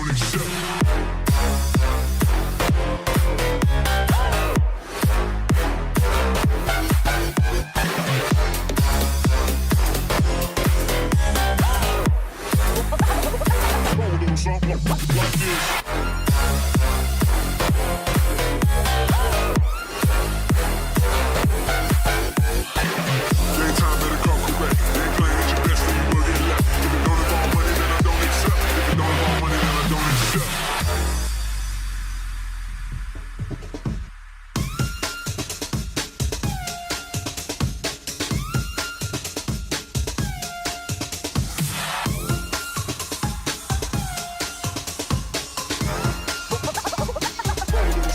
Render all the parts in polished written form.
don't accept. Something like this. Daytime better come correct. They ain't playing at your best and you will get left. If it don't involve money, then I don't accept. If it don't involve money, then I don't accept.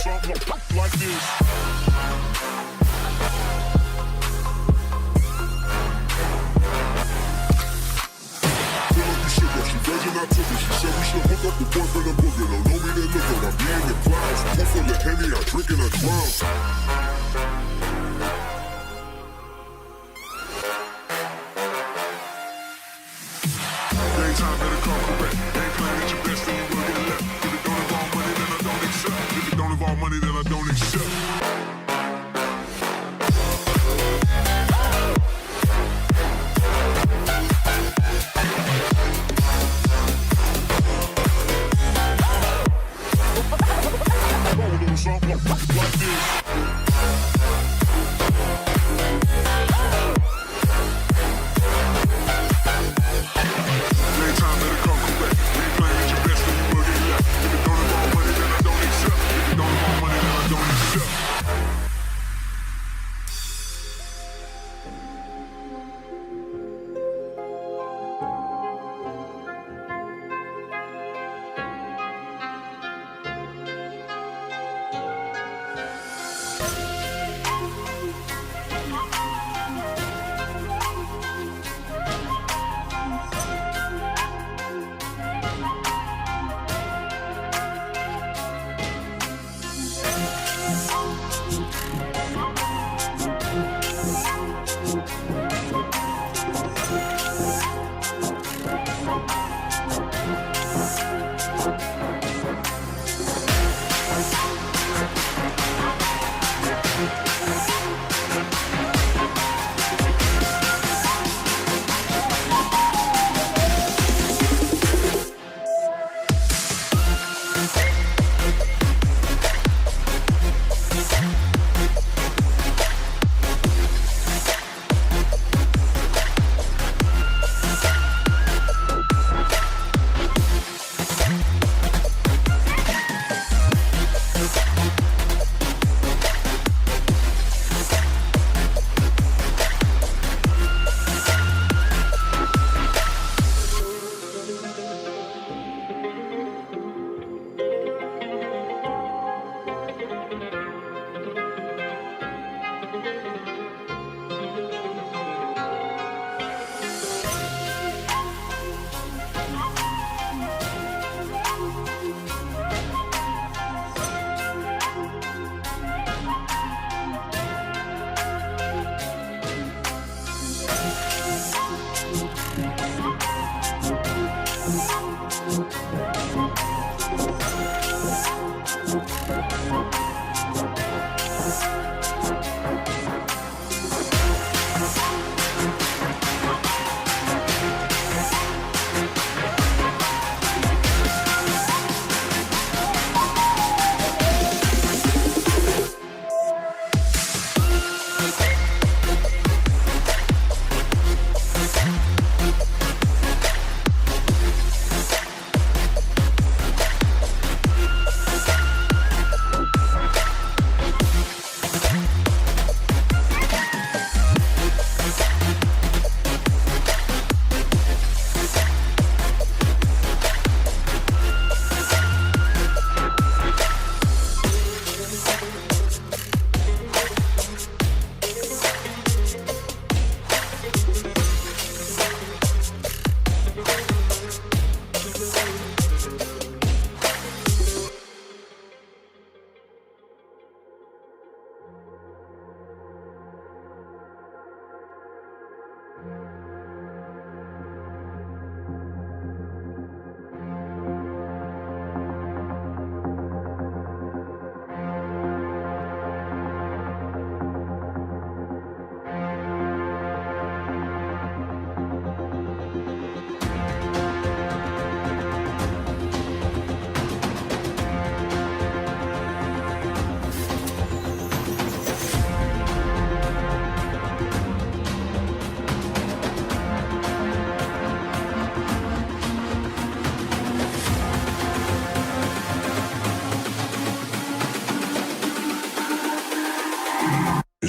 Something like this. I took it. She said we should hook up the boyfriend and boogie. Don't know me, then look at I'm being the clouds. Pool full of Henny, I drink and I drown. Daytime better come correct. Ain't playing at your best and you will get left. If it don't involve money, then I don't accept. If it don't involve money, then I don't accept. Something like this. Daytime better come correct. Ain't playing at your best and you will get left. If it don't involve money, then I don't accept. If it don't involve money, then I don't accept.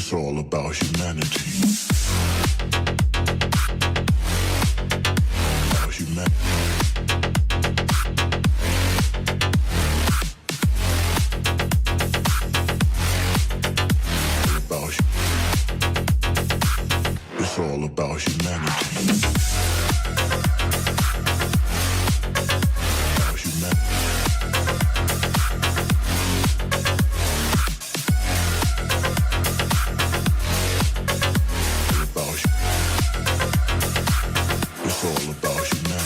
It's all about humanity. About humanity. It's all about humanity. About humanity. It's all about humanity.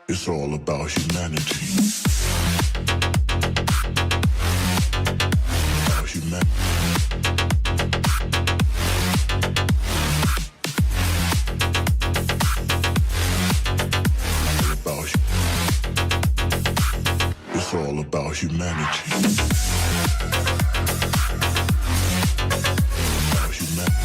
It's all about humanity. About humanity. It's all about humanity. About humanity.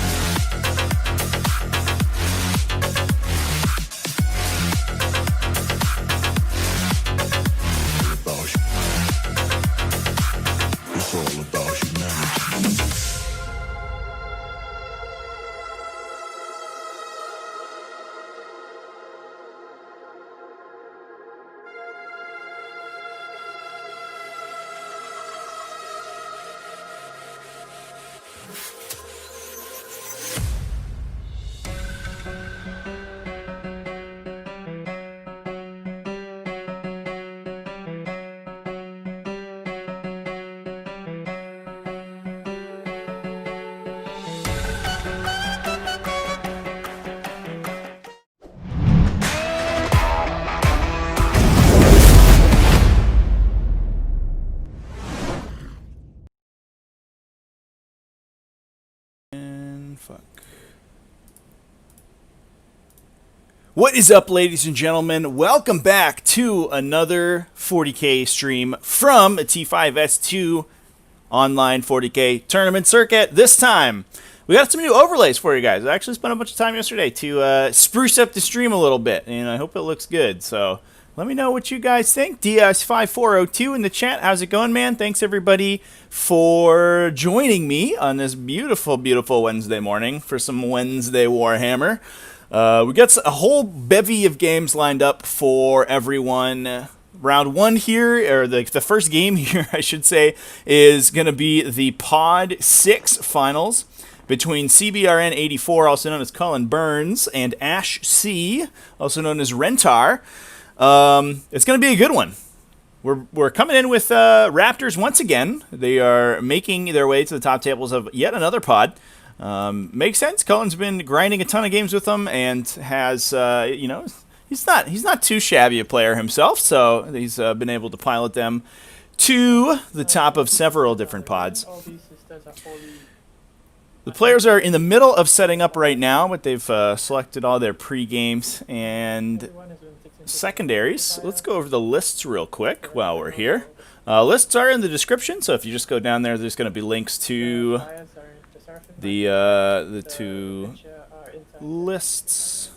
It's all about humanity. Fuck. What is up, ladies and gentlemen? Welcome back to another 40K stream from a T5S2 online 40K tournament circuit. This time, we got some new overlays for you guys. I actually spent a bunch of time yesterday to spruce up the stream a little bit, and I hope it looks good. So let me know what you guys think. DS5402 in the chat. How's it going, man? Thanks, everybody, for joining me on this beautiful, beautiful Wednesday morning for some Wednesday Warhammer. We got a whole bevy of games lined up for everyone. Round one here, or the first game here, I should say, is going to be the Pod 6 finals between CBRN 84, also known as Cullen Burns, and AshC, also known as Rentar. It's going to be a good one. We're coming in with Raptors once again. They are making their way to the top tables of yet another pod. Makes sense. Cullen's been grinding a ton of games with them and has, he's not too shabby a player himself, so he's been able to pilot them to the top of several different pods. The players are in the middle of setting up right now, but they've selected all their pre-games and secondaries. Let's go over the lists real quick while we're here. Lists are in the description, so if you just go down there, there's going to be links to the two lists.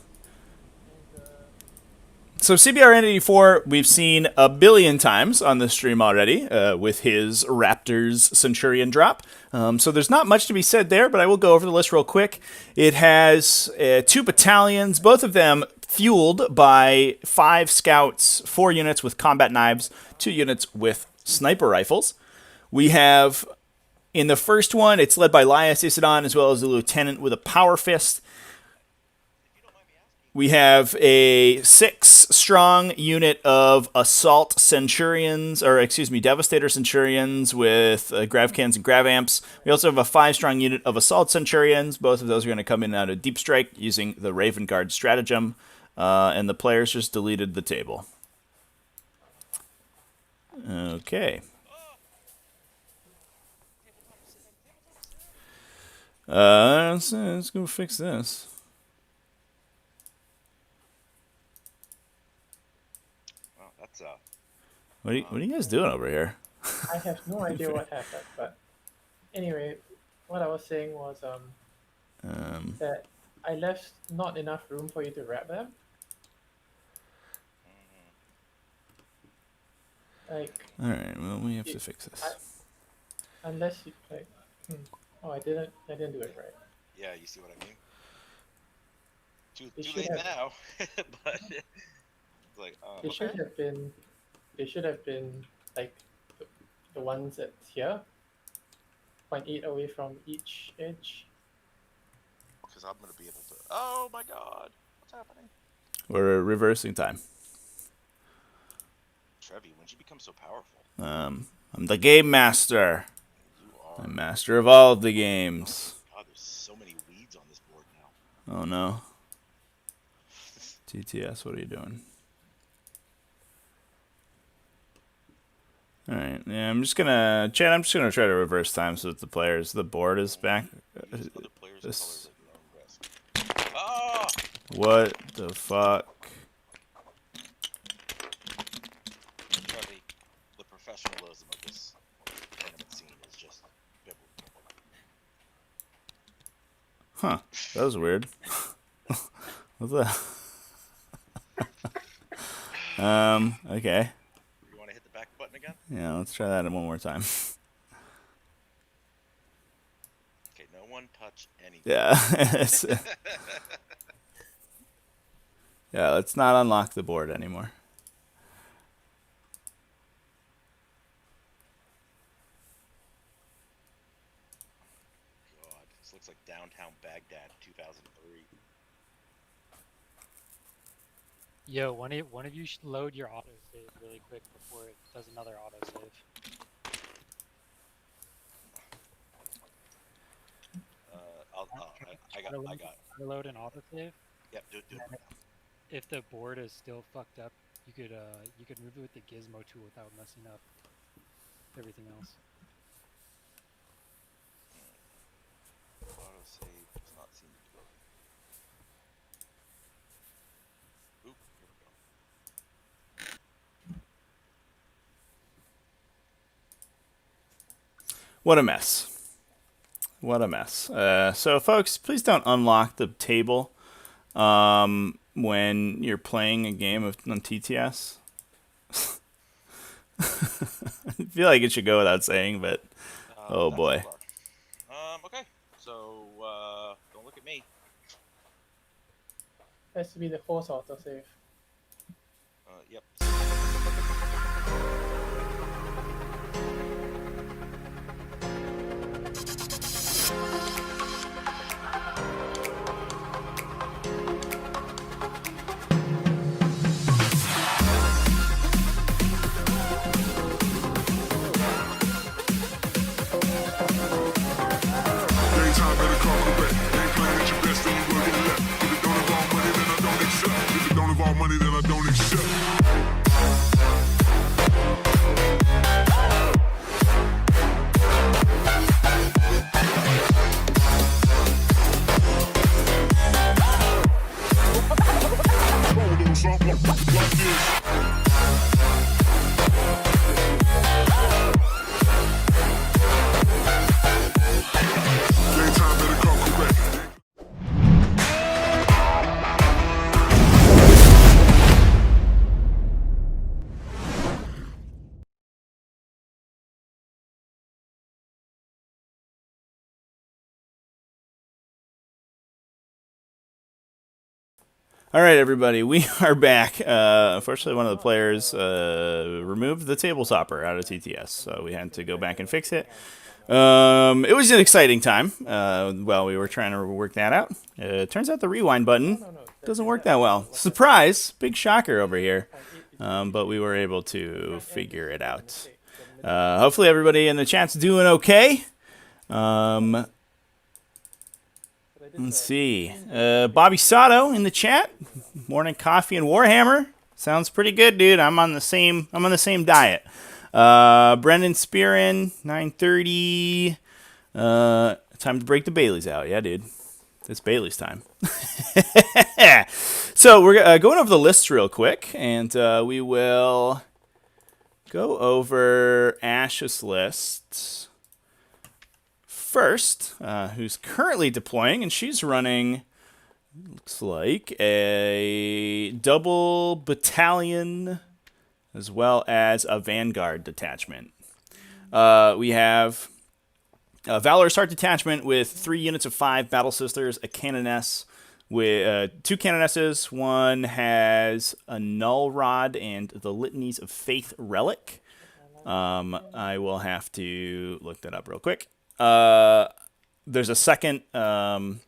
So CBRN84 we've seen a billion times on this stream already with his Raptors Centurion drop. So there's not much to be said there, but I will go over the list real quick. It has 2 battalions, both of them fueled by 5 scouts, 4 units with combat knives, 2 units with sniper rifles. We have, in the first one, it's led by Lias Isidon as well as the lieutenant with a power fist. We have a 6 6-strong unit of Assault Centurions, or excuse me, Devastator Centurions with Grav Cannons and Grav Amps. We also have a 5-strong unit of Assault Centurions. Both of those are going to come in out of Deep Strike using the Raven Guard stratagem. And the players just deleted the table. Okay. Let's go fix this. Well, that's What are you guys doing over here? I have no idea what happened, but anyway, what I was saying was that I left not enough room for you to wrap them. Like, all right. Well, we have to fix this. unless you like, oh, I didn't do it right. yeah. You see what I mean? Too should late have- now, but it's like They should have been. They should have been like the ones that's here. 0.8 away from each edge. because I'm gonna be able to. Oh my God, what's happening? We're reversing time. Trevi, when did you become so powerful? I'm the game master. You are. I'm master of all of the games. God, there's so many weeds on this board now. Oh no. TTS, what are you doing? Alright, yeah, I'm just gonna try to reverse time so that the board is back. Use other players' this- colors at your own risk. Ah! What the fuck? Trevi, the professionalism of this tournament scene is just biblical. Huh, that was weird. What the? Okay. You want to hit the back button again? Yeah, let's try that one more time. Okay, no one touch anything. Yeah. Yeah, let's not unlock the board anymore. God, this looks like downtown Baghdad 2003. Yo, one of you should load your autosave really quick before it does another autosave. I got it. Load an autosave. Yep, do it right now. If the board is still fucked up, you could move it with the gizmo tool without messing up everything else. Autosave does not seem to be working. Oop, here we go. What a mess. What a mess. So, folks, please don't unlock the table when you're playing a game on TTS. I feel like it should go without saying, but oh That's boy. bizarre. Okay, so don't look at me. Has to be the force autosave. Yep. Daytime better come correct. Ain't playing at your best, then you will get left. If it don't involve money, then I don't accept. If it don't involve money, then I don't accept. Roll a little something like this. Daytime better come correct. All right, everybody, we are back. Unfortunately, one of the players removed the table topper out of TTS, so we had to go back and fix it. It was an exciting time. Well, we were trying to work that out. Turns out the rewind button doesn't work that well. Surprise! Big shocker over here. But we were able to figure it out. Hopefully everybody in the chat's doing okay. Let's see. Bobby Sato in the chat. Morning coffee and Warhammer. Sounds pretty good, dude. I'm on the same diet. Brendan Spearin, 9:30. Time to break the Baileys out. Yeah, dude. It's Bailey's time. So we're going over the lists real quick, and we will go over AshC's lists first, who's currently deploying, and she's running, looks like, a double battalion as well as a Vanguard detachment. We have a Valorous Heart detachment with 3 units of 5 Battle Sisters, a Canoness with 2 Canonesses. One has a Null Rod and the Litanies of Faith Relic. I will have to look that up real quick. There's a second Valorous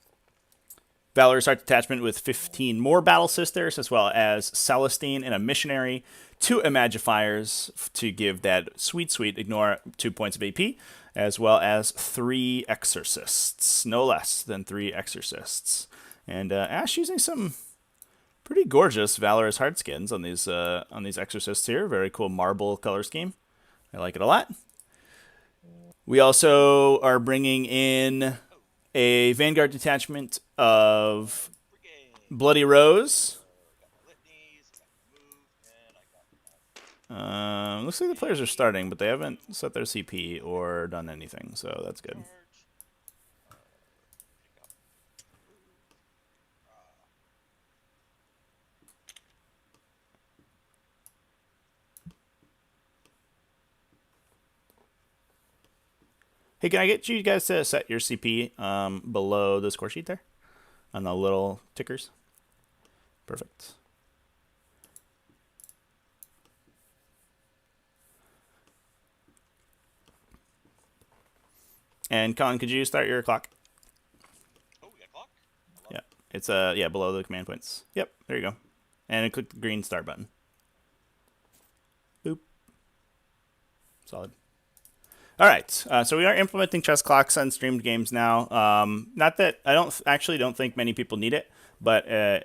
Heart detachment with 15 more Battle Sisters, as well as Celestine and a Missionary, 2 Imagifiers to give that sweet ignore 2 points of AP, as well as 3 Exorcists, no less than 3 Exorcists. And Ash using some pretty gorgeous Valorous Heart skins on these Exorcists here. Very cool marble color scheme. I like it a lot. We also are bringing in a Vanguard detachment of Bloody Rose. Looks like the players are starting, but they haven't set their CP or done anything, so that's good. Hey, can I get you guys to set your CP below the score sheet there? On the little tickers? Perfect. And Colin, could you start your clock? Oh, we got a clock? Yeah. It's below the command points. Yep, there you go. And click the green start button. Boop. Solid. All right, so we are implementing chess clocks on streamed games now. Not that I don't think many people need it, but we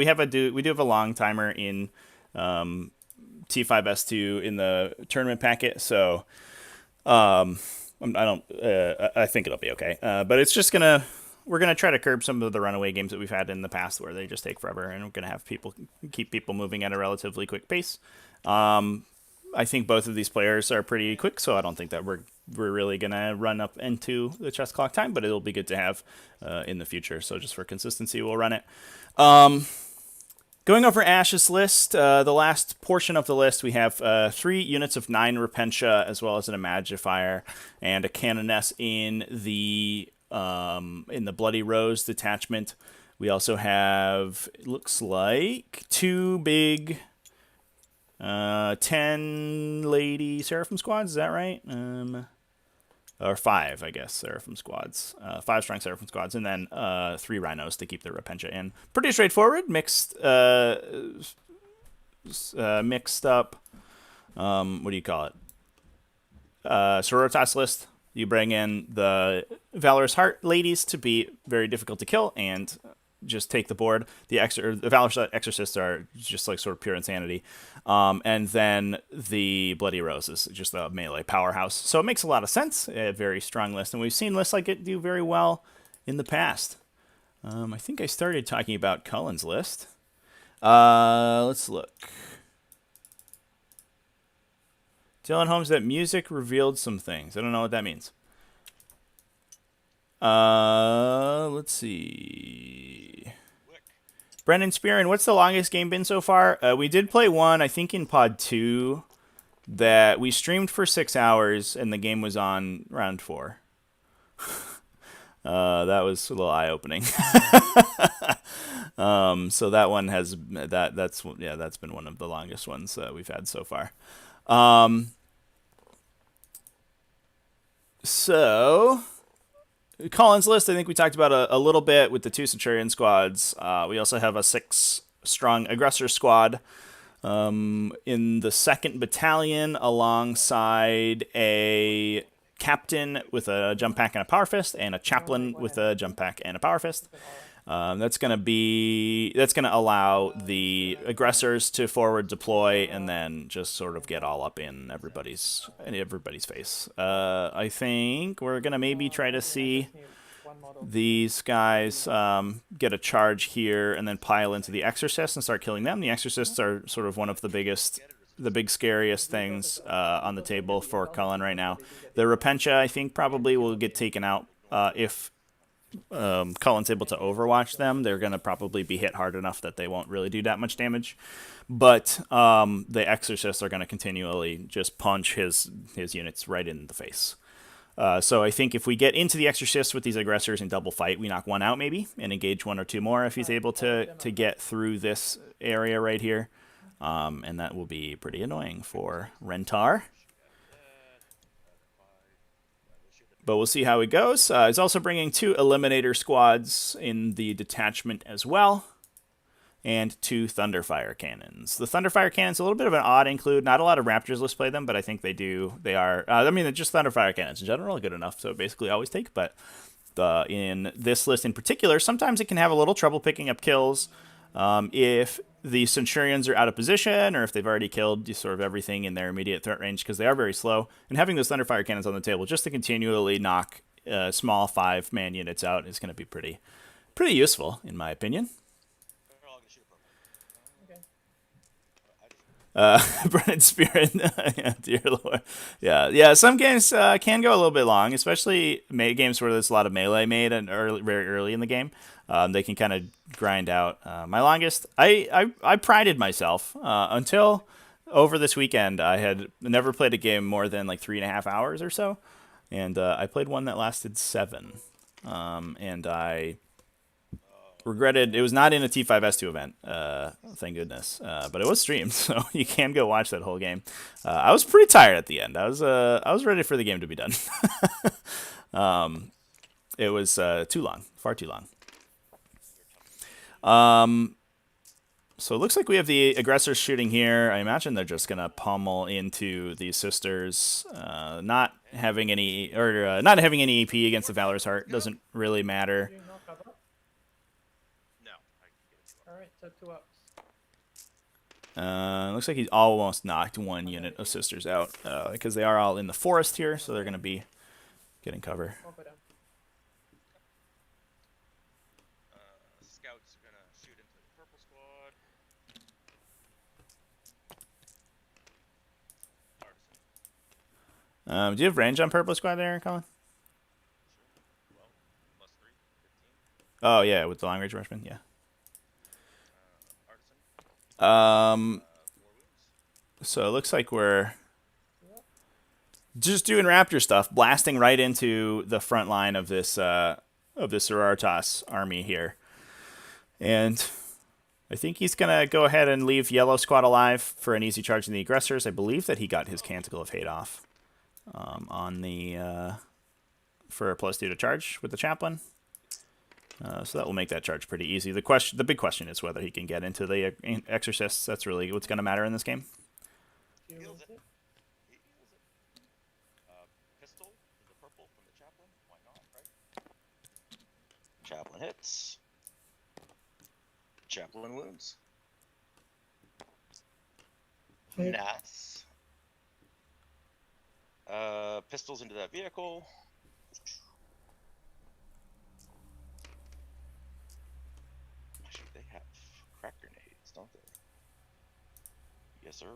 do have a long timer in T5S2 in the tournament packet, so I think it'll be okay. But it's just we're gonna try to curb some of the runaway games that we've had in the past where they just take forever, and we're gonna have keep people moving at a relatively quick pace. I think both of these players are pretty quick, so I don't think that we're really going to run up into the chess clock time, but it'll be good to have in the future. So just for consistency, we'll run it. Going over AshC's list, the last portion of the list, we have 3 units of 9 Repentia, as well as an Imagifier, and a Canoness in the Bloody Rose detachment. We also have, it looks like, 2 big 10 lady Seraphim squads, is that right? Or 5, I guess, Seraphim squads. 5 strong Seraphim squads, and then 3 rhinos to keep the Repentia in. Pretty straightforward, mixed up, what do you call it? Sororitas list. You bring in the Valorous Heart ladies to be very difficult to kill, and just take the board. The Valorous Exorcists are just like sort of pure insanity. And then the Bloody Rose is just a melee powerhouse. So it makes a lot of sense. A very strong list. And we've seen lists like it do very well in the past. I think I started talking about Cullen's list. Let's look. Dylan Holmes, that music revealed some things. I don't know what that means. Let's see. Brendan Spearin, what's the longest game been so far? We did play one, I think in Pod 2, that we streamed for 6 hours, and the game was on round 4. That was a little eye-opening. So that one has that's been one of the longest ones we've had so far. So, Colin's list, I think we talked about a little bit with the 2 Centurion squads. We also have a 6-strong aggressor squad in the 2nd Battalion alongside a captain with a jump pack and a power fist, and a chaplain with a jump pack and a power fist. That's gonna allow the aggressors to forward deploy and then just sort of get all up in everybody's face. I think we're gonna maybe try to see these guys get a charge here and then pile into the Exorcists and start killing them. The Exorcists are sort of one of the big scariest things on the table for Cullen right now. The Repentia, I think, probably will get taken out if Cullen's able to overwatch them. They're going to probably be hit hard enough that they won't really do that much damage. But the Exorcists are going to continually just punch his units right in the face. So I think if we get into the Exorcists with these aggressors in double fight, we knock one out maybe and engage 1 or 2 more if he's able to get through this area right here. And that will be pretty annoying for Rentar. But we'll see how it goes. He's also bringing 2 Eliminator squads in the detachment as well. And 2 Thunderfire cannons. The Thunderfire cannons, a little bit of an odd include. Not a lot of Raptors lists play them, but I think they do. They are, they're just Thunderfire cannons in general, good enough, so basically always take. But in this list in particular, sometimes it can have a little trouble picking up kills if the Centurions are out of position or if they've already killed sort of everything in their immediate threat range, because they are very slow. And having those Thunderfire cannons on the table just to continually knock small 5-man units out is going to be pretty useful, in my opinion. Brennan Spirit, yeah, dear Lord. Yeah. Some games can go a little bit long, especially games where there's a lot of melee made and very early in the game. They can kind of grind out. My longest, I prided myself until over this weekend. I had never played a game more than like 3.5 hours or so, and I played one that lasted 7, and I regretted it was not in a T5S2 event, thank goodness, but it was streamed, so you can go watch that whole game. I was pretty tired at the end. I was ready for the game to be done. It was too long, far too long. So it looks like we have the aggressors shooting here. I imagine they're just gonna pummel into these sisters. Not having any AP against the Valor's Heart doesn't really matter. So 2 ups. Looks like he's almost knocked 1 unit of sisters out because they are all in the forest here, so they're going to be getting cover. Scouts are gonna shoot into the purple squad. Do you have range on purple squad there, Colin? Well, +3, 15. Oh yeah, with the long range rushman, yeah. So it looks like we're just doing Raptor stuff, blasting right into the front line of this Sororitas army here. And I think he's going to go ahead and leave Yellow Squad alive for an easy charge in the aggressors. I believe that he got his Canticle of Hate off on the for a +2 to charge with the Chaplain. So that will make that charge pretty easy. The big question is whether he can get into the Exorcists. That's really what's going to matter in this game. Heals it. He heals it. Pistol in the purple from the Chaplain. Why not, right? Chaplain hits. Chaplain wounds. Okay. Nice. Pistols into that vehicle. Actually, they have crack grenades, don't they? Yes, sir.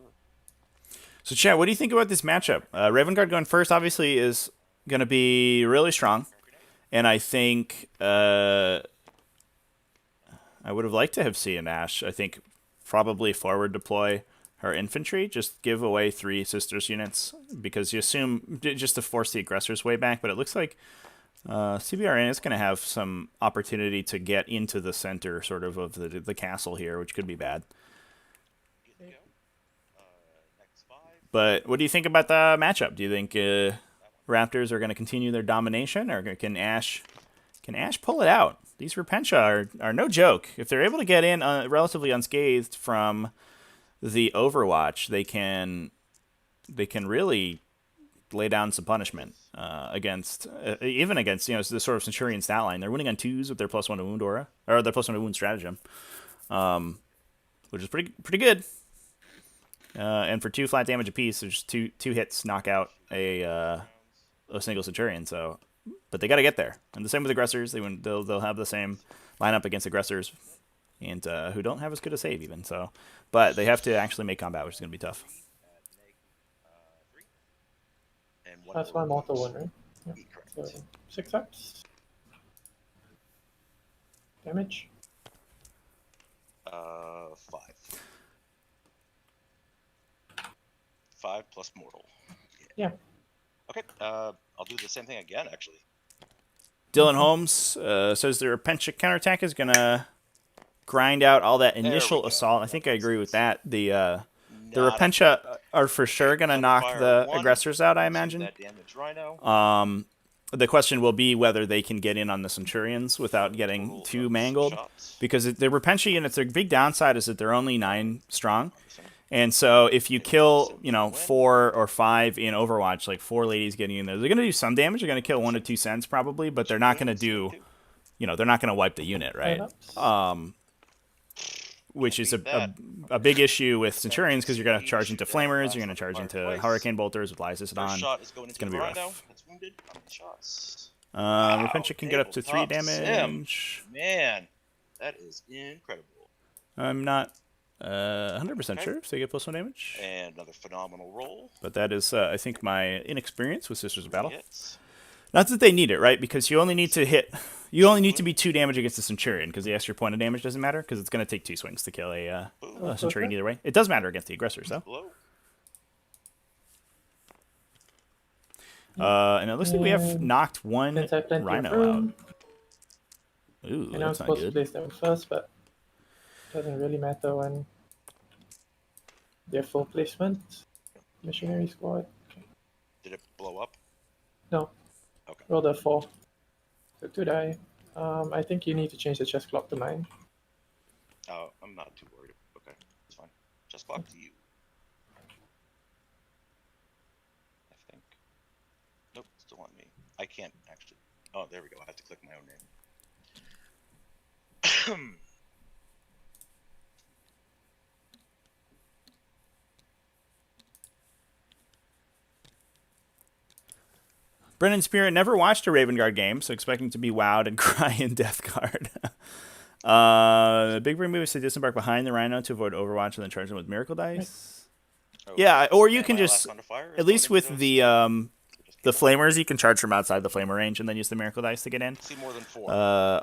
So, Chad, what do you think about this matchup? Raven Guard going first obviously is going to be really strong. And I think I would have liked to have seen Ash, I think, probably forward deploy her infantry, just give away 3 sisters units, because you assume just to force the aggressors way back, but it looks like CBRN is going to have some opportunity to get into the center sort of the castle here, which could be bad. But what do you think about the matchup? Do you think Raptors are going to continue their domination, or can Ash pull it out? These Repentia are no joke. If they're able to get in relatively unscathed from the Overwatch, they can really lay down some punishment against the sort of Centurion stat line. They're winning on 2s with their +1 to wound aura, or their +1 to wound stratagem, which is pretty good. And for 2 flat damage apiece, there's two hits knock out a single Centurion. So, but they got to get there. And the same with aggressors. They'll have the same lineup against aggressors, and who don't have as good a save even. So, but they have to actually make combat, which is going to be tough. That's my mortal one, right? Yeah. So 6 ups. Damage. 5. 5 plus mortal. Yeah. Okay. I'll do the same thing again, actually. Dylan Holmes says the Repentia counterattack is gonna grind out all that initial assault. I think I agree with that. The Repentia are for sure gonna knock the aggressors out, I imagine. That damage Rhino. The question will be whether they can get in on the Centurions without getting too mangled, because the Repentia units, their big downside is that they're only 9 strong. And so if you kill, 4 or 5 in Overwatch, like 4 ladies getting in there, they're going to do some damage. They're going to kill 1 to 2 cents probably, but they're not going to do, they're not going to wipe the unit, right? Which is a big issue with Centurions, because you're going to charge into Flamers, you're going to charge into Hurricane Bolters with Lysis on. It's going to be rough. Repentia can get up to 3 damage. Man, that is incredible. I'm not 100% sure if they get +1 damage. And another phenomenal roll. But that is, I think, my inexperience with Sisters of Battle. Not that they need it, right? Because you only need to be 2 damage against the Centurion, because the extra point of damage doesn't matter, because it's going to take 2 swings to kill a Centurion either way. It does matter against the aggressors, though. And it looks like we have knocked 1 Rhino out. Ooh, and I'm that's not supposed to good. place them first, but it doesn't really matter when they're full placement. Missionary squad. Okay. Did it blow up? No. Okay. Roll a 4. So 2 die. I think you need to change the chest clock to 9. Oh, I'm not too worried. Okay, it's fine. Chest clock to you. I think. Nope, still on me. I can't actually. Oh, there we go. I have to click my own name. Brennan Spirit never watched a Raven Guard game, so expecting to be wowed and cry in Death Guard. Big Brain Move is to disembark behind the Rhino to avoid Overwatch and then charge them with Miracle Dice. Oh, yeah, or you can just, at least with the Flamers, you can charge from outside the Flamer range and then use the Miracle Dice to get in. See more than 4.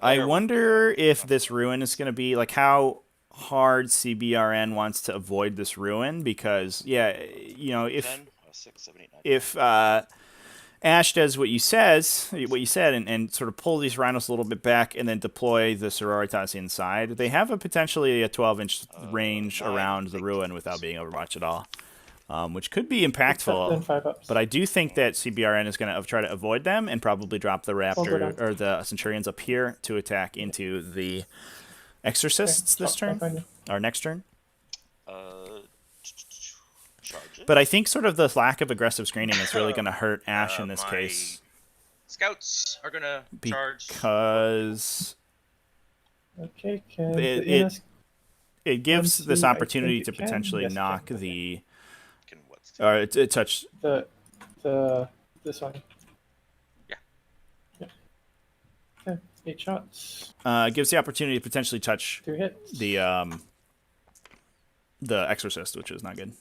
I wonder if this Ruin is going to be, like, how hard CBRN wants to avoid this Ruin, because, yeah, if 10, 6, 7, 8, 9, if Ash does what you said, and sort of pull these Rhinos a little bit back and then deploy the Sororitas inside, they have potentially a 12-inch range around the Ruin without being Overwatch at all, which could be impactful. But I do think that CBRN is going to try to avoid them and probably drop the Raptor or the Centurions up here to attack into the Exorcists this turn, or next turn. But I think sort of the lack of aggressive screening is really going to hurt Ash in this case. Scouts are going to charge. Because it gives this opportunity to potentially knock the... Or it touch... This one. Yeah. Okay, 8 shots. It gives the opportunity to potentially touch 2 hits. the Exorcist, which is not good.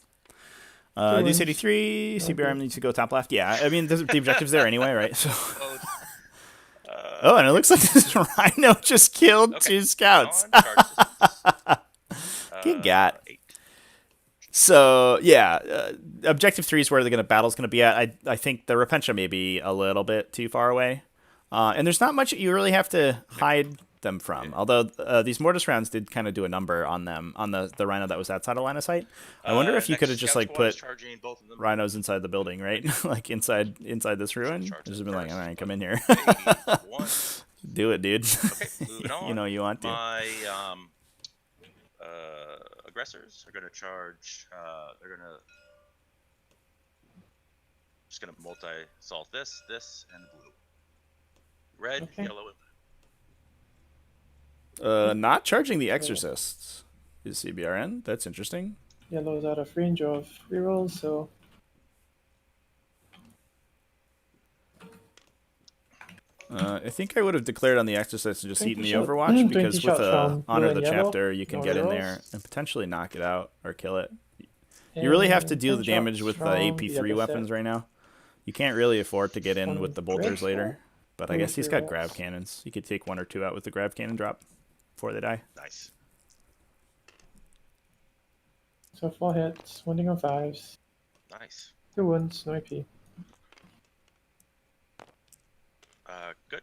Deuce 83, CBRM needs to go top left. Yeah, I mean, the objective's there anyway, right? So. And it looks like this Rhino just killed 2 scouts. Good God. So, yeah, objective 3 is where the battle's going to be at. I think the Repentia may be a little bit too far away. And there's not much you really have to hide them from. Although these mortis rounds did kind of do a number on them, on the rhino that was outside of line of sight. I wonder if you could have just like put rhinos inside the building, right? Like inside this ruin. Just been like, all right, come in here. Do it, dude. Okay, moving on. You know you want to. My aggressors are gonna charge. They're gonna just gonna multi-assault this, and blue. Red, Okay. yellow, and Not charging the exorcists is CBRN. That's interesting. Yellow's out of range of rerolls, so I think I would have declared on the exorcist and just 20 eaten the shot- Overwatch 20 because with shots from Honor blue the and yellow, Chapter, you can no get in rerolls. there and potentially knock it out or kill it. You really have to And deal the 10 damage shots with the from AP3 other weapons set. right now. You can't really afford to get in From with the bolters later. Breakfall? But I Blue guess he's got rerolls. grav cannons. You could take 1 or 2 out with the grav cannon drop before they die. nice. So 4 hits, wounding on 5s, Nice. 2 wounds, no AP. Good.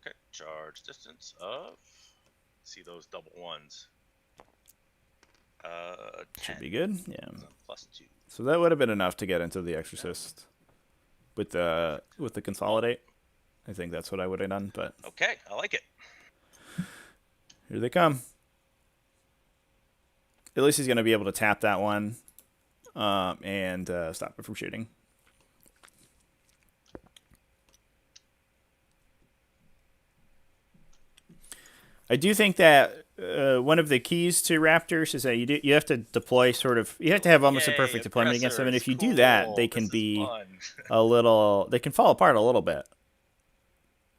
Okay, charge distance of. See those double ones. 10 Should be good. Yeah. +2. So that would have been enough to get into the exorcist with the consolidate. I think that's what I would have done, but Okay, I like it. here they come. At least he's going to be able to tap that one and stop it from shooting. I do think that one of the keys to Raptors is that you have to deploy you have to have almost a Yay, perfect deployment against them, and if you do aggressors, that, cool, they can this is be fun. they can fall apart a little bit.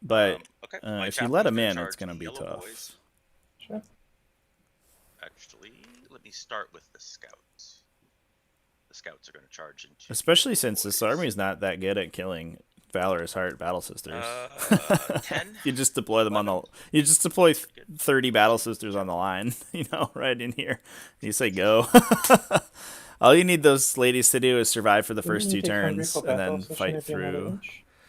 But Okay, my if you let chaplain's them gonna in, charge it's going to the be yellow tough. boys. Sure. Actually, let me start with the scouts. The scouts are going to charge into. Especially since this army is not that good at killing Valorous Heart Battle Sisters. 10. You just deploy them on the. You just deploy 30 Battle Sisters on the line, right in here. You say go. All you need those ladies to do is survive for the first 2 turns and then fight through.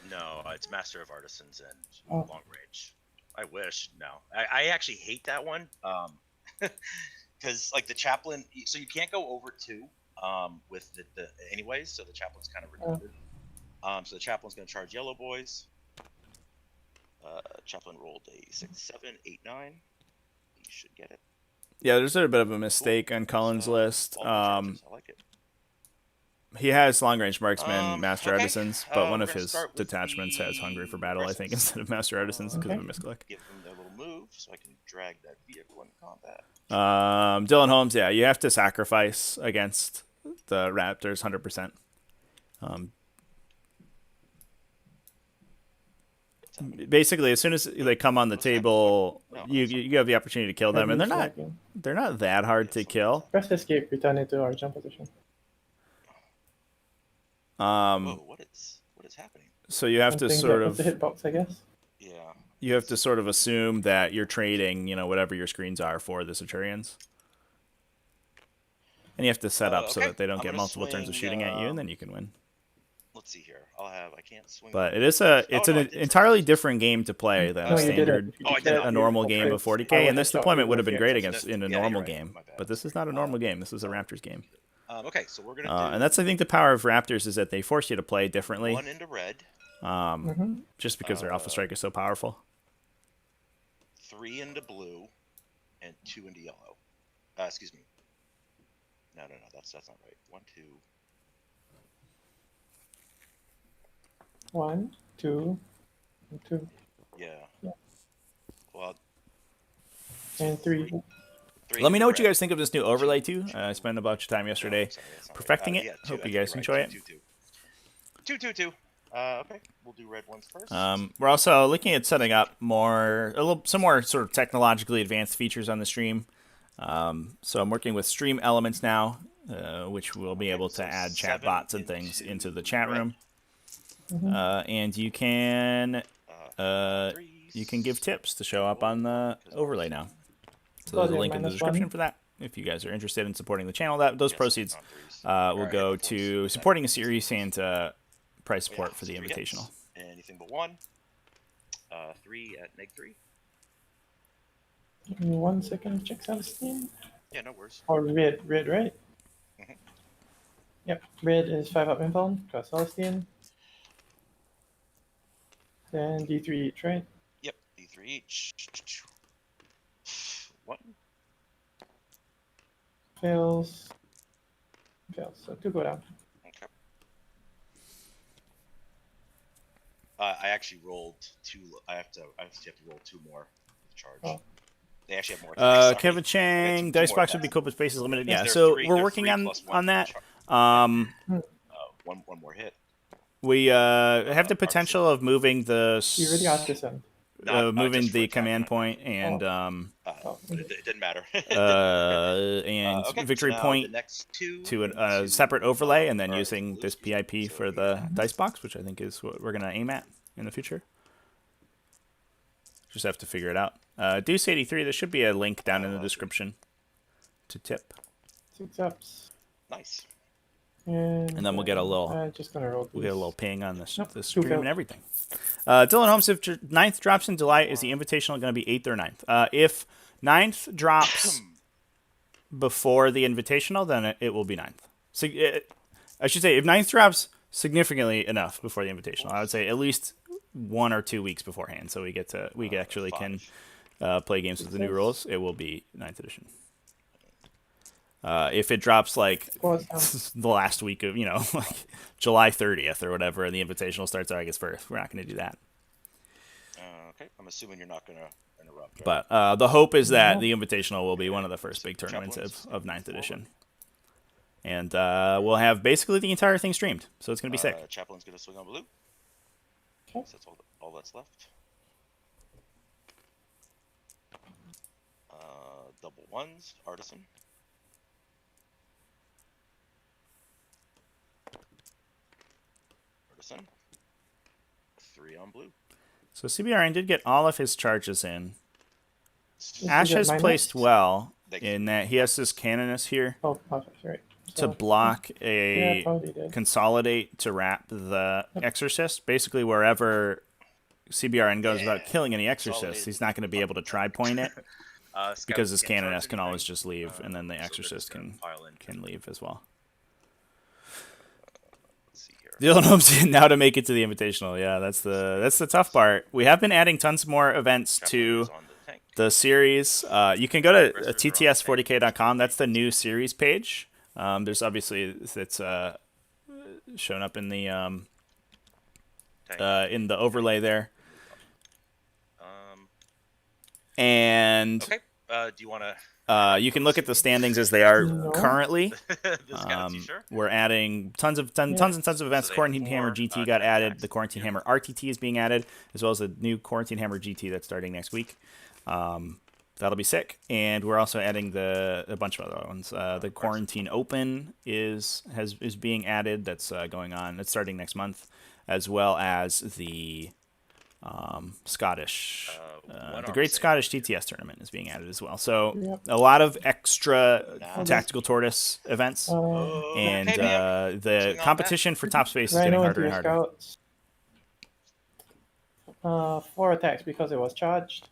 No, it's Master of Artisans and Oh. long range. I wish. No, I actually hate that one. Because like the chaplain, so you can't go over 2 with the anyways. So the chaplain's kind of redundant. So the chaplain's going to charge yellow boys. Chaplain rolled a 6, 7, 8, 9. He should get it. Yeah, there's a bit of a mistake on Cullen's list. I like it. He has long range marksman, master okay. artisans, but one We're of gonna his start with detachments has the hungry for battle, I think, instead of master artisans because of a misclick. Give them their little move so I can drag that vehicle in combat. Dylan Holmes, yeah, you have to sacrifice against the Raptors 100%. Basically, as soon as they come on the table, you have the opportunity to kill them, and they're not that hard to kill. Press escape, return it to our jump position. Whoa, what is happening? So you have to Something sort that of was the hitbox, I guess. Yeah. you have to sort of assume that you're trading, whatever your screens are for the Centurions. And you have to set up so okay. that they don't I'm get gonna multiple turns of swing, shooting at you, and then you can win. Let's see here. I can't swing. But it's an entirely different game to play than No, a you standard, didn't. You did a normal game of 40k. And this deployment would have been great against in a Yeah, normal you're right. game, My bad. but this is not a normal game. This is a Raptors game, Okay, so we're gonna do and that's I think the power of Raptors is that they force you to play differently, 1 into red, just because their Alpha Strike is so powerful. 3 into blue, and 2 into yellow. Excuse me. No, that's not right. 1, 2. 1, 2, and 2, Yeah. Yeah. Well, and 3. 3 Let me know what into you red. guys think of this new overlay too. I spent a bunch of time yesterday Sorry, that's not perfecting right. it. Yeah, Hope you that's guys right. enjoy it. 2, 2, 2. 2. Okay, we'll do red ones first. We're also looking at setting up some more sort of technologically advanced features on the stream. So I'm working with stream elements now, which will be able to add chat 7 bots and things into the chat red. room. And you can give tips to show up on the overlay now. So there's a link in the description for that. If you guys are interested in supporting the channel, those proceeds will go to supporting a series and prize support for the invitational. Anything but 1. 3 at -3. Give me 1 second to check Celestine. Yeah, no worries. Or red, right? Mhm. Yep, red is 5 up inbound, got Celestine. Then D3 each, right? Yep, D3 each. 1. Fails. Fails, so 2 go down. Okay. I actually rolled 2. I have to roll 2 more with charge. Oh. They actually have more attacks. Sorry. Kevin Chang, dice box would be cool, but space is limited. Yeah, so we're they're working 3 on plus 1 that. One more hit. We have the potential of moving the You already asked this one. moving just for the attack command and point and but it didn't matter. and Okay, victory so now point the next 2 to a into, separate overlay, and then or using blue, this excuse me. PIP So for you the have- dice box, which I think is what we're gonna aim at in the future. Just have to figure it out. Deuce 83. There should be a link down in the description to tip, 6 ups. Nice. And then we'll get a little I'm just gonna roll we'll get a little ping on this Nope, this two stream failed. and everything. Dylan Holmes, if 9th drops in July, is the invitational going to be 8th or 9th? If 9th drops before the invitational, then it will be 9th. So I should say, if 9th drops significantly enough before the invitational, I would say at least 1 or 2 weeks beforehand, so we actually can play games with the new rules. It will be 9th edition. If it drops like the last week of, like July 30th or whatever, and the invitational starts August 1st, we're not going to do that. Okay, I'm assuming you're not going to interrupt. Right? But the hope is that the invitational will be one of the first big tournaments of 9th edition. And we'll have basically the entire thing streamed, so it's going to be sick. Chaplain's going to swing on blue. Okay. So that's all that's left. Double 1s, Artisan. Artisan. 3 on blue. So CBRN did get all of his charges in. Is Ash it has minus? placed well Thank you. in that he has this Canoness here Oh, perfect, right. to So, block yeah, a probably did. consolidate to wrap the Exorcist. Basically, wherever CBRN goes without killing any Exorcists, he's not going to be able to try point it because his Canoness can always just leave, and then the so Exorcist they're just gonna pile in. can leave as well. Let's see here. Dylan Holmes now to make it to the Invitational. Yeah, that's the tough part. We have been adding tons more events Chaplain to is on the tank. the series. You can go to tts40k.com. That's the new series page. There's obviously it's shown up in the overlay there. And Okay. Do you want to? you can look at the standings as they are No. currently. This kind of t-shirt. We're adding tons of events. So they Quarantine have Hammer more, GT got added. attacks. The Quarantine Hammer RTT is being added, as well as the new Quarantine Hammer GT that's starting next week. That'll be sick. And we're also adding a bunch of other ones. The Quarantine Open is being added. That's going on. It's starting next month, as well as the Scottish, the Great Scottish TTS Tournament is being added as well. So Yep. a lot of extra Tactical Tortoise events, and okay, ma'am. the Swing on competition for top space is getting Rhino harder into and your harder. scouts. 4 attacks because it was charged.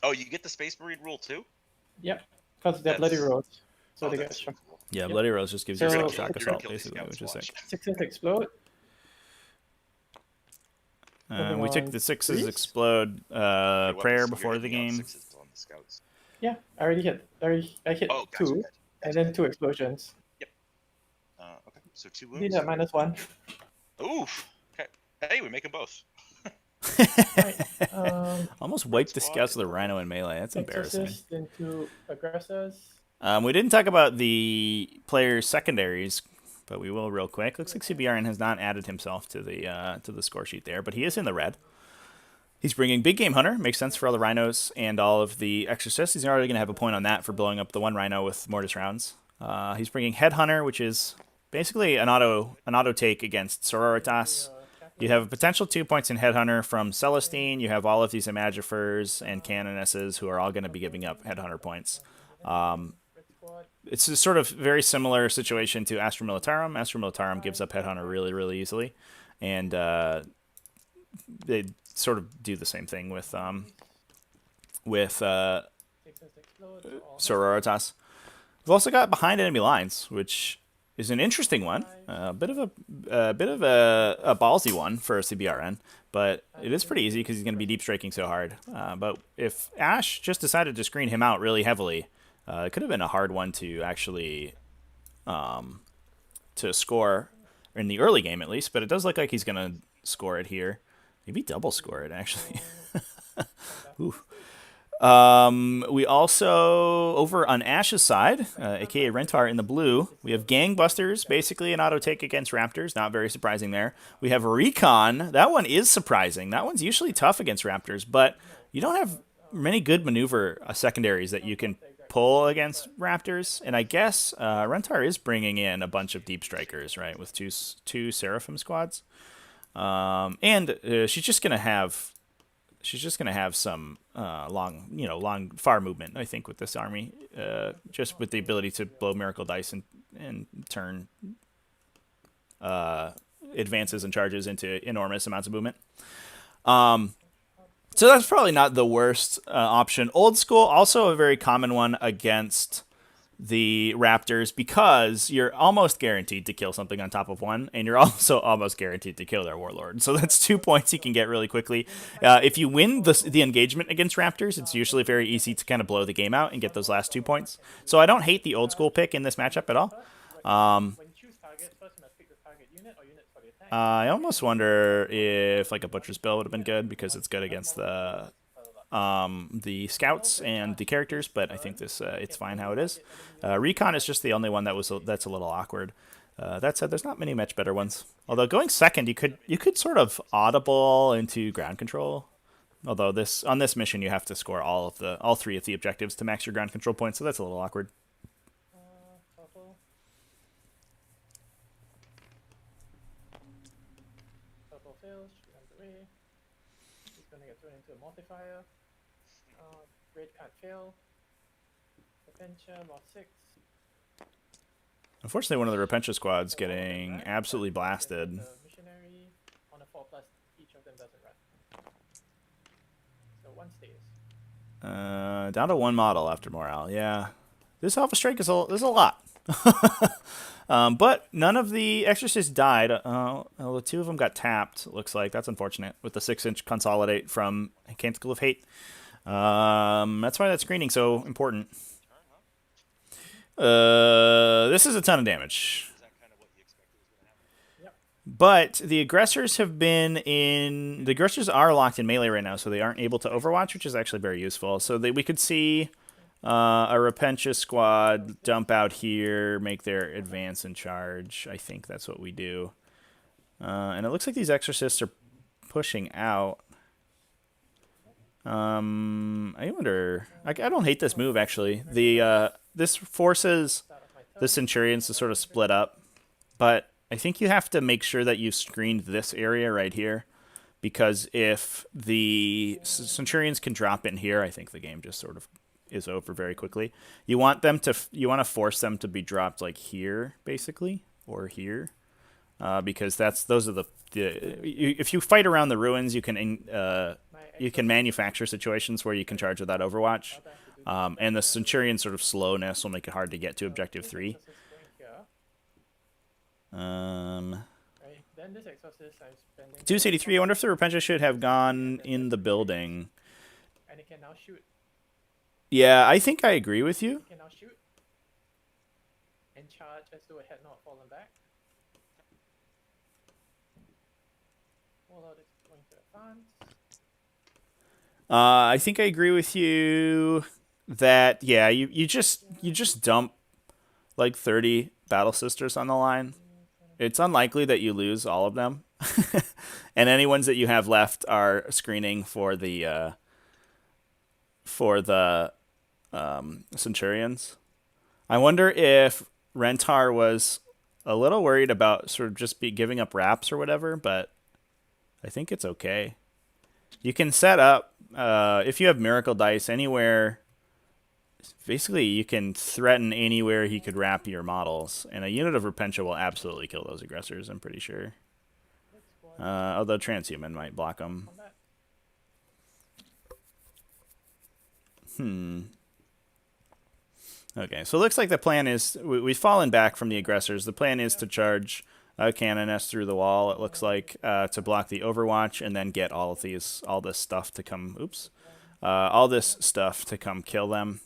Oh, you get the Space Marine rule too? Yep, because they're bloody That's- roads. So Oh, they get that's extra. so cool. Yeah, Yep. Bloody Rose just gives you So- a You're shock gonna assault, kill these basically, which is scouts, sick. watch. 6 explode. We took the 6s Threes? explode Your prayer weapons, before you're the hitting on game. 6s on the scouts. Yeah, I already hit. I hit Oh, gotcha, 2, gotcha, and then 2 explosions. Okay, so 2 Need wounds. that -1. Oof. Okay. Hey, we make them both. Right. Almost wiped the Squad. scouts with a Rhino in melee. That's embarrassing. Exorcist into aggressors. We didn't talk about the players' secondaries, but we will real quick. Looks like CBRN has not added himself to the score sheet there, but he is in the red. He's bringing Big Game Hunter. Makes sense for all the Rhinos and all of the Exorcists. He's already going to have a point on that for blowing up the one Rhino with Mortis rounds. He's bringing Headhunter, which is basically an auto take against Sororitas. You have a potential 2 points in Headhunter from Celestine. You have all of these Imagifers and Canonesses who are all going to be giving up Headhunter points. It's a sort of very similar situation to Astra Militarum. Astra Militarum gives up Headhunter really, really easily. And they sort of do the same thing with with 6 and 6 loads. Sororitas. We've also got behind enemy lines, which is an interesting one. A bit of a ballsy one for a CBRN, but it is pretty easy because he's going to be deep striking so hard. But if Ash just decided to screen him out really heavily, it could have been a hard one to actually to score in the early game at least. But it does look like he's going to score it here. Maybe double score it actually. Ooh. We also, over on Ash's side, aka Rentar in the blue, we have Gangbusters, basically an auto take against Raptors, not very surprising there. We have Recon, that one is surprising. That one's usually tough against Raptors, but you don't have many good maneuver secondaries that you can pull against Raptors, and I guess Rentar is bringing in a bunch of deep strikers, right, with two Seraphim squads. And she's just going to have some long, far movement, I think, with this army, just with the ability to blow Miracle Dice and turn advances and charges into enormous amounts of movement. So that's probably not the worst option. Old School, also a very common one against the Raptors because you're almost guaranteed to kill something on top of one, and you're also almost guaranteed to kill their Warlord. So that's 2 points you can get really quickly. If you win the engagement against Raptors, it's usually very easy to kind of blow the game out and get those last 2 points. So I don't hate the Old School pick in this matchup at all. I almost wonder if like a Butcher's Bill would have been good because it's good against the scouts and the characters, but I think this it's fine how it is. Recon is just the only one that's a little awkward. That said, there's not many much better ones. Although going second, you could sort of audible into ground control. Although on this mission you have to score all 3 of the objectives to max your ground control points, so that's a little awkward. Fails, she runs away. He's gonna get thrown into a multiplier. Red card fail. Repentia lost 6. Unfortunately, one of the Repentia squads getting absolutely blasted. Missionary on a 4+, each of them doesn't run. So 1 stays. Down to 1 model after morale. Yeah, this Alpha Strike is a lot. But none of the Exorcists died. The 2 of them got tapped, it looks like. That's unfortunate, with the 6-inch Consolidate from Canticle of Hate. That's why that screening's so important. This is a ton of damage. But the aggressors the aggressors are locked in melee right now, so they aren't able to overwatch, which is actually very useful. So we could see a Repentia squad dump out here, make their advance and charge. I think that's what we do. And it looks like these Exorcists are pushing out. I wonder... I don't hate this move, actually. This forces the Centurions to sort of split up. But I think you have to make sure that you've screened this area right here. Because if the Centurions can drop in here, I think the game just sort of is over very quickly. You want to force them to be dropped like here, basically, or here, because those are if you fight around the ruins, you can manufacture situations where you can charge without Overwatch, and the Centurion sort of slowness will make it hard to get to Objective 3. Then this Exorcist I'm spending 283. I wonder if the Repentia should have gone in the building. and it can now shoot. Yeah, I think I agree with you. It can now shoot and charge as though it had not fallen back. Warlord is going to advance. I think I agree with you that yeah, you just dump like 30 Battle Sisters on the line. It's unlikely that you lose all of them, and any ones that you have left are screening for the Centurions. I wonder if Rentar was a little worried about sort of just giving up wraps or whatever, but I think it's okay. You can set up, if you have Miracle Dice anywhere, basically you can threaten anywhere he could wrap your models, and a unit of Repentia will absolutely kill those aggressors, I'm pretty sure. Although Transhuman might block them. Okay, so it looks like the plan is we've fallen back from the aggressors. The plan is to charge a Canoness through the wall. It looks like to block the Overwatch and then get all this stuff to come. Oops, all this stuff to come kill them.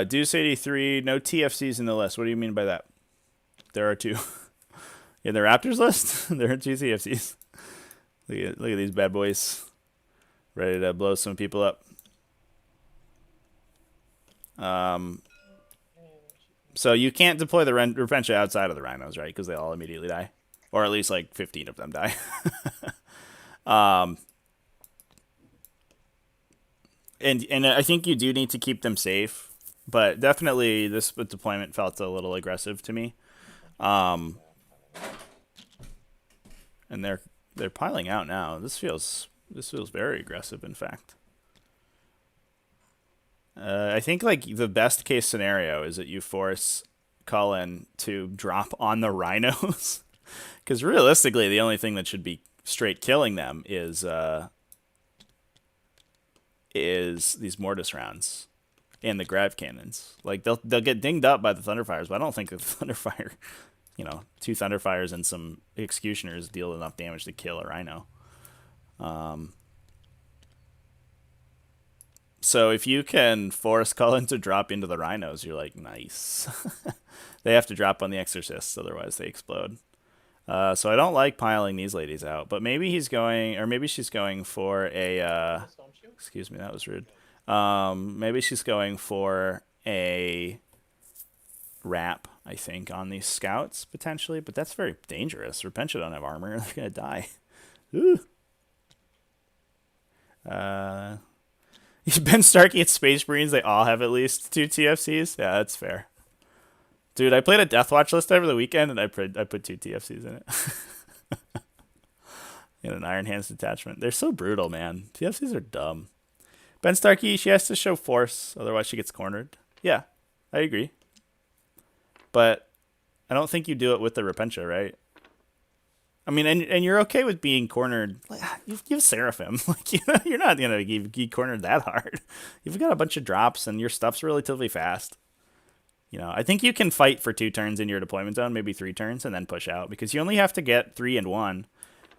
Deuce 83, no TFCs in the list. What do you mean by that? There are 2. In the Raptors list, there are 2 TFCs. Look at these bad boys. Ready to blow some people up. So you can't deploy the Repentia outside of the Rhinos, right? Because they all immediately die. Or at least like 15 of them die. And I think you do need to keep them safe. But definitely this deployment felt a little aggressive to me. And they're piling out now. This feels very aggressive, in fact. I think like the best case scenario is that you force Cullen to drop on the Rhinos, because realistically the only thing that should be straight killing them is these Mortis rounds and the grav cannons. Like they'll get dinged up by the Thunderfires, but I don't think the Thunderfire, 2 Thunderfires and some Executioners deal enough damage to kill a Rhino. So if you can force Cullen to drop into the Rhinos, you're like, nice. They have to drop on the Exorcists, otherwise they explode. So I don't like piling these ladies out, but maybe he's going, or maybe she's going for a, excuse me, that was rude. Maybe she's going for a wrap, I think, on these scouts, potentially, but that's very dangerous. Repentia don't have armor, they're going to die. Ooh. Ben Starkey at Space Marines, they all have at least 2 TFCs? Yeah, that's fair. Dude, I played a Deathwatch list over the weekend, and I put 2 TFCs in it. And an Iron Hands detachment. They're so brutal, man. TFCs are dumb. Ben Starkey, she has to show force, otherwise she gets cornered. Yeah, I agree. But I don't think you do it with the Repentia, right? I mean, and you're okay with being cornered. Like, you have Seraphim. Like, you're not going to get cornered that hard. You've got a bunch of drops, and your stuff's relatively fast. I think you can fight for 2 turns in your deployment zone, maybe 3 turns, and then push out. Because you only have to get 3 and 1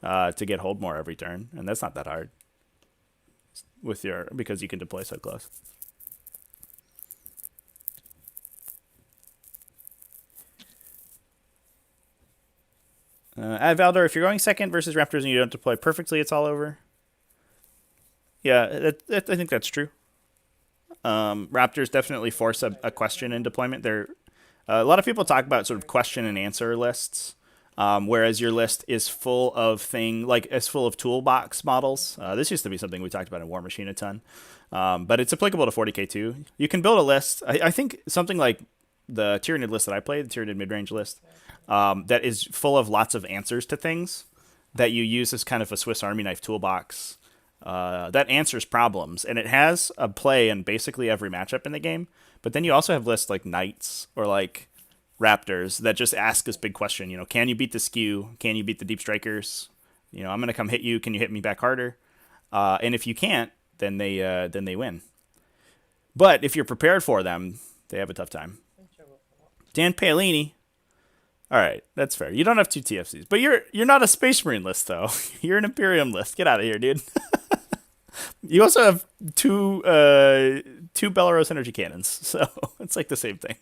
to get hold more every turn. And that's not that hard. Because you can deploy so close. At Valdor, if you're going second versus Raptors and you don't deploy perfectly, it's all over. Yeah, I think that's true. Raptors definitely force a question in deployment. A lot of people talk about sort of question and answer lists, whereas your list is full of full of toolbox models. This used to be something we talked about in War Machine a ton, but it's applicable to 40k too. You can build a list. I think something like the Tyranid list that I played, the Tyranid mid-range list, that is full of lots of answers to things that you use as kind of a Swiss Army knife toolbox that answers problems. And it has a play in basically every matchup in the game. But then you also have lists like Knights or like Raptors that just ask this big question, can you beat the skew? Can you beat the deep strikers? I'm going to come hit you. Can you hit me back harder? And if you can't, then they win. But if you're prepared for them, they have a tough time. Dan Paolini. All right, that's fair. You don't have 2 TFCs, but you're not a Space Marine list though. You're an Imperium list. Get out of here, dude. You also have 2 Belarus energy cannons, so it's like the same thing.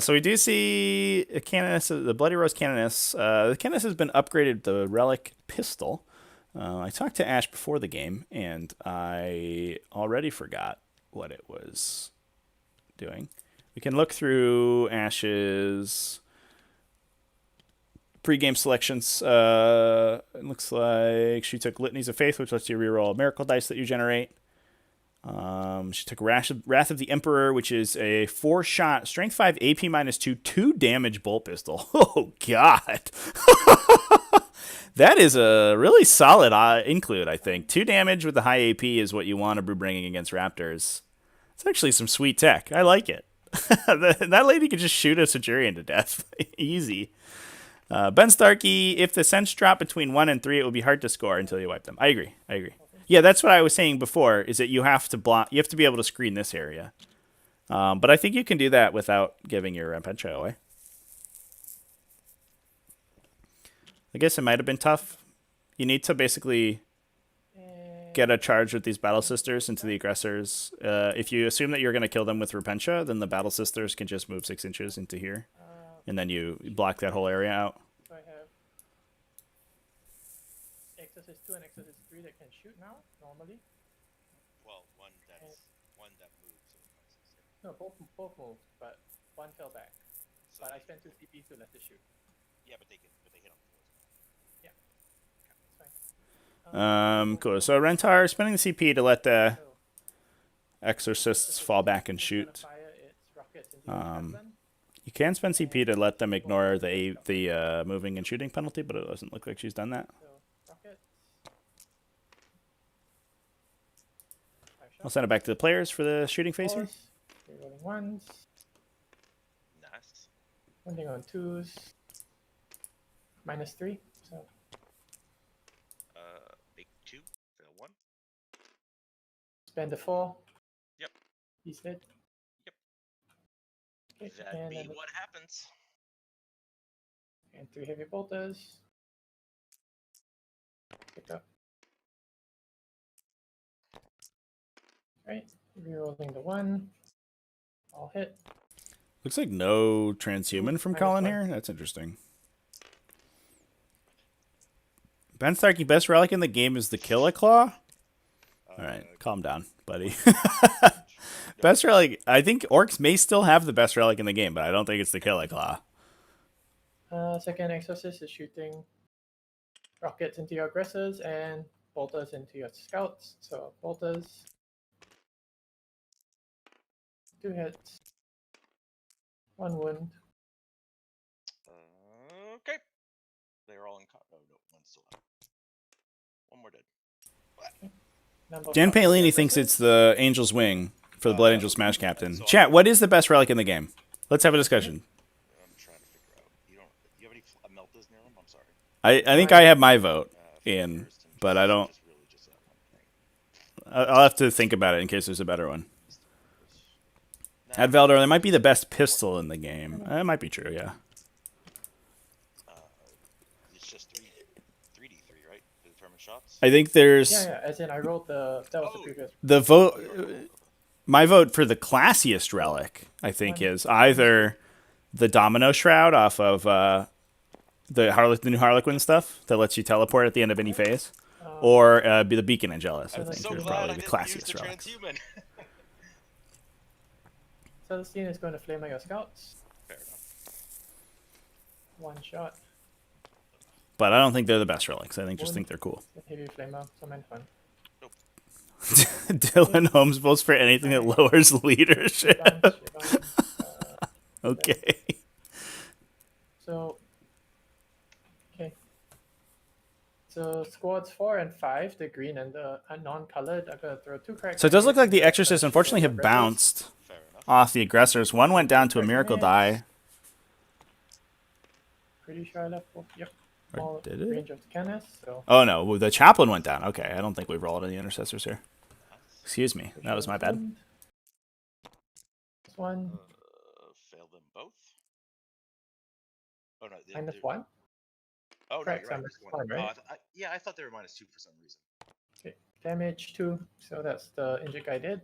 So we do see a Canoness, the Bloody Rose Canoness. The Canoness has been upgraded to the Relic Pistol. I talked to Ash before the game, and I already forgot what it was doing. We can look through Ash's pre-game selections. It looks like she took Litanies of Faith, which lets you reroll miracle dice that you generate. She took Wrath of the Emperor, which is a 4-shot, strength 5, AP -2, 2 damage bolt pistol. Oh, God. That is a really solid include, I think. 2 damage with the high AP is what you want to be bringing against Raptors. It's actually some sweet tech. I like it. That lady could just shoot a Centurion to death. Easy. Ben Starkey, if the cents drop between 1 and 3, it will be hard to score until you wipe them. I agree. Yeah, that's what I was saying before, is that you have to block. You have to be able to screen this area. But I think you can do that without giving your Rampencha away. I guess it might have been tough. You need to basically get a charge with these Battle Sisters into the aggressors. If you assume that you're going to kill them with Repentia, then the Battle Sisters can just move 6 inches into here. And then you block that whole area out. So I have Exorcist 2 and Exorcist 3 that can shoot now, normally. Well, one that moves. No, both moved, but one fell back. So But I spent 2 CP to let it shoot. Yeah, but they hit on the floor. Yeah, that's fine. Cool. So Rentar spending the CP to let the So, Exorcists fall back and shoot. fire its rockets into your Kaplan. You can spend CP to let them ignore the moving and shooting penalty, but it doesn't look like she's done that. So, rockets. I'll send it back to the players for the shooting phase here. Rerolling ones. Nice. Landing on 2s. -3. So Big 2, fail 1. spend the 4. Yep. He's hit. Yep. Okay, That'd and be then what happens. and 3 heavy bolters. Pick up. Right, rerolling the 1. All hit. Looks like no transhuman from Minus Colin 1. here. That's interesting. Ben Starkey, best relic in the game is the Killiclaw? Alright, calm down, buddy. Best relic, I think Orcs may still have the best relic in the game, but I don't think it's the Killiclaw. Second Exorcist is shooting rockets into your aggressors and bolters into your scouts. So bolters. 2 hits. 1 wound. Okay. They're all in. Oh no, one's still out. One more dead. Number Dan 5 Paolini aggressors. thinks it's the Angel's Wing for the Blood Angel Smash Captain. Chat, what is the best relic in the game? Let's have a discussion. I'm trying to figure out. You have any meltas near them? I'm sorry. I think I have my vote in, but I don't. Just really just that one thing. I'll have to think about it in case there's a better one. At Veldor, that might be the best pistol in the game. That might be true, yeah. It's just 3d3, right? To determine shots. I think there's Yeah, as in I rolled that was the previous. the vote. My vote for the classiest relic, I think, is either the Domino Shroud off of the new Harlequin stuff that lets you teleport at the end of any phase, or be the Beacon Angelus. I I'm think so are glad probably I the didn't use classiest the relics. transhuman. Celestine is going to flame at your scouts. Fair enough. 1 shot. But I don't think they're the best relics. I just think they're cool. Heavy flamer. So many fun. Dylan Holmes votes for anything that lowers leadership. Shivan, Okay. So, okay. So squads 4 and 5, the green and the non-colored, are gonna throw 2 cracks. So it does look like the Exorcists unfortunately have bounced Fair enough. off the aggressors. One went down to a miracle die. Pretty sure I left both. Yep. Or All did it? range of the Canis. So Oh no, the chaplain went down. Okay, I don't think we've rolled any intercessors here. Excuse me, that was my bad. This one Fail them both. Oh no. -1. Oh no, Correct, you're right. so there's minus one. one, right? Yeah, I thought they were -2 for some reason. Okay. Damage 2. So that's the injured guy did.